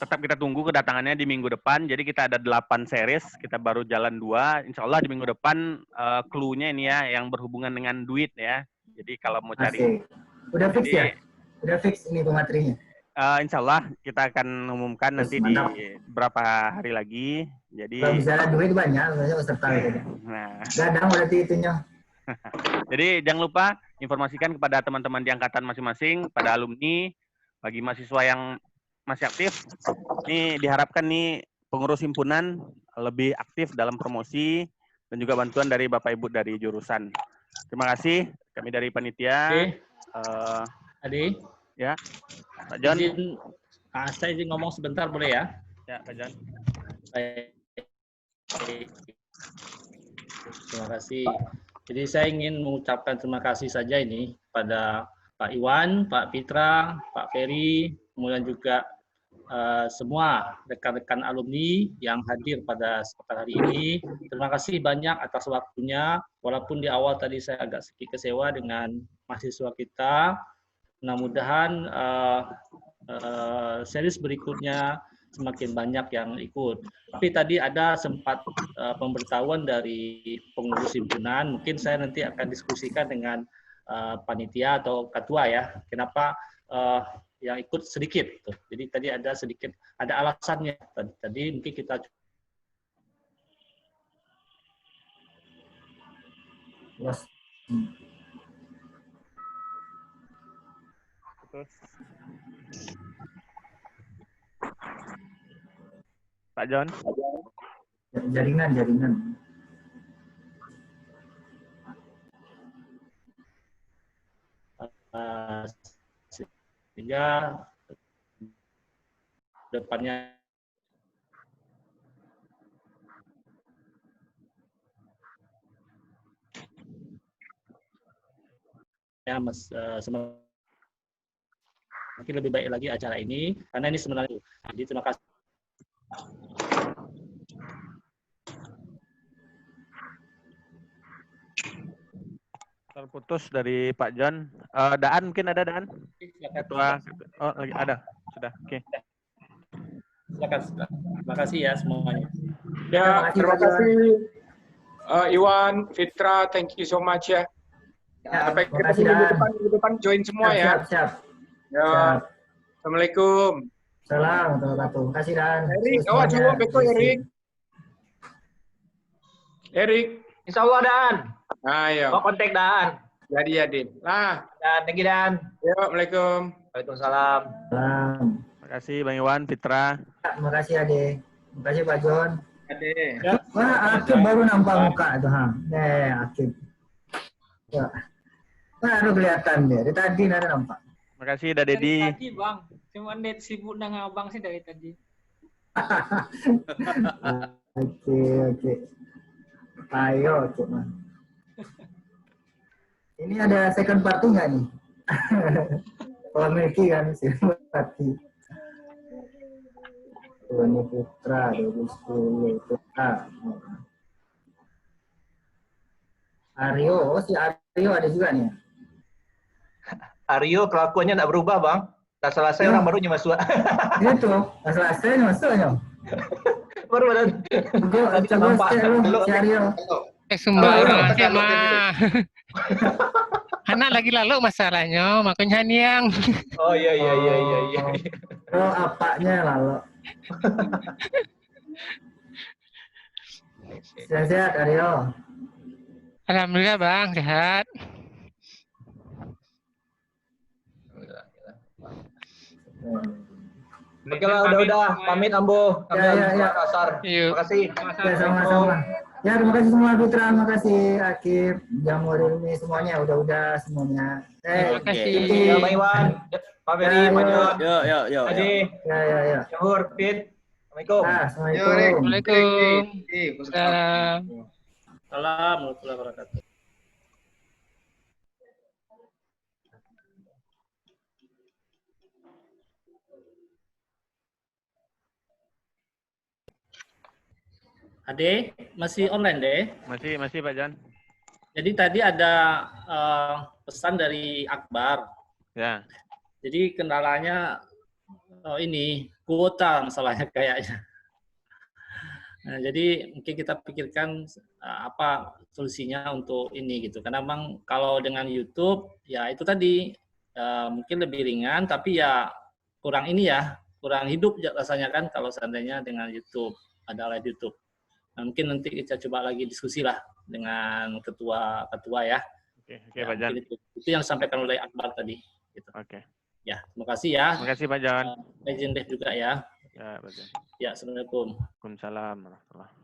tetap kita tunggu kedatangannya di minggu depan. Jadi kita ada 8 series, kita baru jalan 2. Insya Allah di minggu depan clue-nya ini ya, yang berhubungan dengan duit ya. Jadi kalau mau cari. Udah fix ya? Udah fix ini pematerinya? Insya Allah kita akan umumkan nanti di berapa hari lagi. Jadi kalau misalnya duit banyak, misalnya peserta gitu. Nah. Gadang berarti itunya. Jadi jangan lupa informasikan kepada teman-teman di angkatan masing-masing, pada alumni, bagi mahasiswa yang masih aktif, ini diharapkan nih pengurus himpunan lebih aktif dalam promosi dan juga bantuan dari Bapak Ibu dari jurusan. Terima kasih, kami dari panitia. Adi, ya, Pak John. saya izin ngomong sebentar boleh ya? Ya, Pak John. Baik. Terima kasih. Jadi saya ingin mengucapkan terima kasih saja ini pada Pak Iwan, Pak Fitra, Pak Ferry, kemudian juga semua rekan-rekan alumni yang hadir pada kesempatan hari ini. Terima kasih banyak atas waktunya. Walaupun di awal tadi saya agak sedikit kecewa dengan mahasiswa kita. Mudah-mudahan series berikutnya semakin banyak yang ikut. Tapi tadi ada sempat pemberitahuan dari pengurus himpunan. Mungkin saya nanti akan diskusikan dengan panitia atau ketua ya. Kenapa yang ikut sedikit. Gitu. Jadi tadi ada sedikit, ada alasannya. Tadi mungkin kita Pak John. Jaringan. Sehingga depannya ya semakin lebih baik lagi acara ini karena ini sebenarnya. Jadi terima kasih. Terputus dari Pak John. Daan mungkin ada Daan? Ketua. Oh lagi ada. Sudah. Oke. Silakan. Terima kasih ya semuanya. Ya, terima kasih Iwan, Fitra, thank you so much ya. Sampai ketemu minggu depan join semua ya. Siap. Ya. Assalamualaikum. Salam, terima kasih Dan. Erik, awas coba beko Erik. Erik. Insya Allah Dan. Ayo. Kau kontak Dan. Jadi. Lah. Dan, thank you Dan. Yo, Assalamualaikum. Waalaikumsalam. Salam. Terima kasih Bang Iwan, Fitra. Terima kasih Ade. Terima kasih Pak John. Ade. Wah, Akib baru nampak muka itu Akib. Ya. Baru kelihatan dia. Dari tadi ada nampak. Terima kasih Dah Dedi. Dari tadi Bang, cuma net sibuk dengan abang sih dari tadi. Oke. Ayo coba. Ini ada second party nggak nih? Kalau Meki kan second party. Ini Putra 2010 Putra. Aryo, si Aryo ada juga nih. Aryo kelakuannya nggak berubah Bang. Tak selesai orang barunya masuk. Gitu, tak selesai masuknya. Baru badan. Coba si Aryo. Sumber Orang aja Tagalog ini. mah. Anak lagi lalu masalahnya, makanya niang. Oh iya. Oh, apanya lalu. Sehat-sehat, Aryo. Alhamdulillah Bang, sehat. Oke lah, udah. Pamit Ambo. Ambil Makassar. Yuk. Makasih. Ya, sama-sama. Ya, terima kasih semua Fitra, terima kasih Akif, Jamur ini semuanya udah semuanya. Terima kasih. Ya, Bang Iwan, Pak Ferry, Pak John, Yo. Ade, Ya. Jamur, Fit. Assalamualaikum. Waalaikumsalam. Salam. Salam warahmatullahi wabarakatuh. Ade, masih online deh? Masih Pak Jan. Jadi tadi ada pesan dari Akbar. Ya. Jadi kendalanya ini kuota masalahnya kayaknya. Nah, jadi mungkin kita pikirkan apa solusinya untuk ini gitu. Karena memang kalau dengan YouTube ya itu tadi mungkin lebih ringan, tapi ya kurang ini ya, kurang hidup rasanya kan kalau seandainya dengan YouTube, ada live YouTube. Nah, mungkin nanti kita coba lagi diskusi lah dengan ketua ya. Oke Pak Jan. Itu yang disampaikan oleh Akbar tadi. Gitu. Oke. Ya, terima kasih ya. Terima kasih Pak Jan. Legend juga ya. Ya, Pak Jan. Ya, assalamualaikum. Waalaikumsalam warahmatullahi wabarakatuh.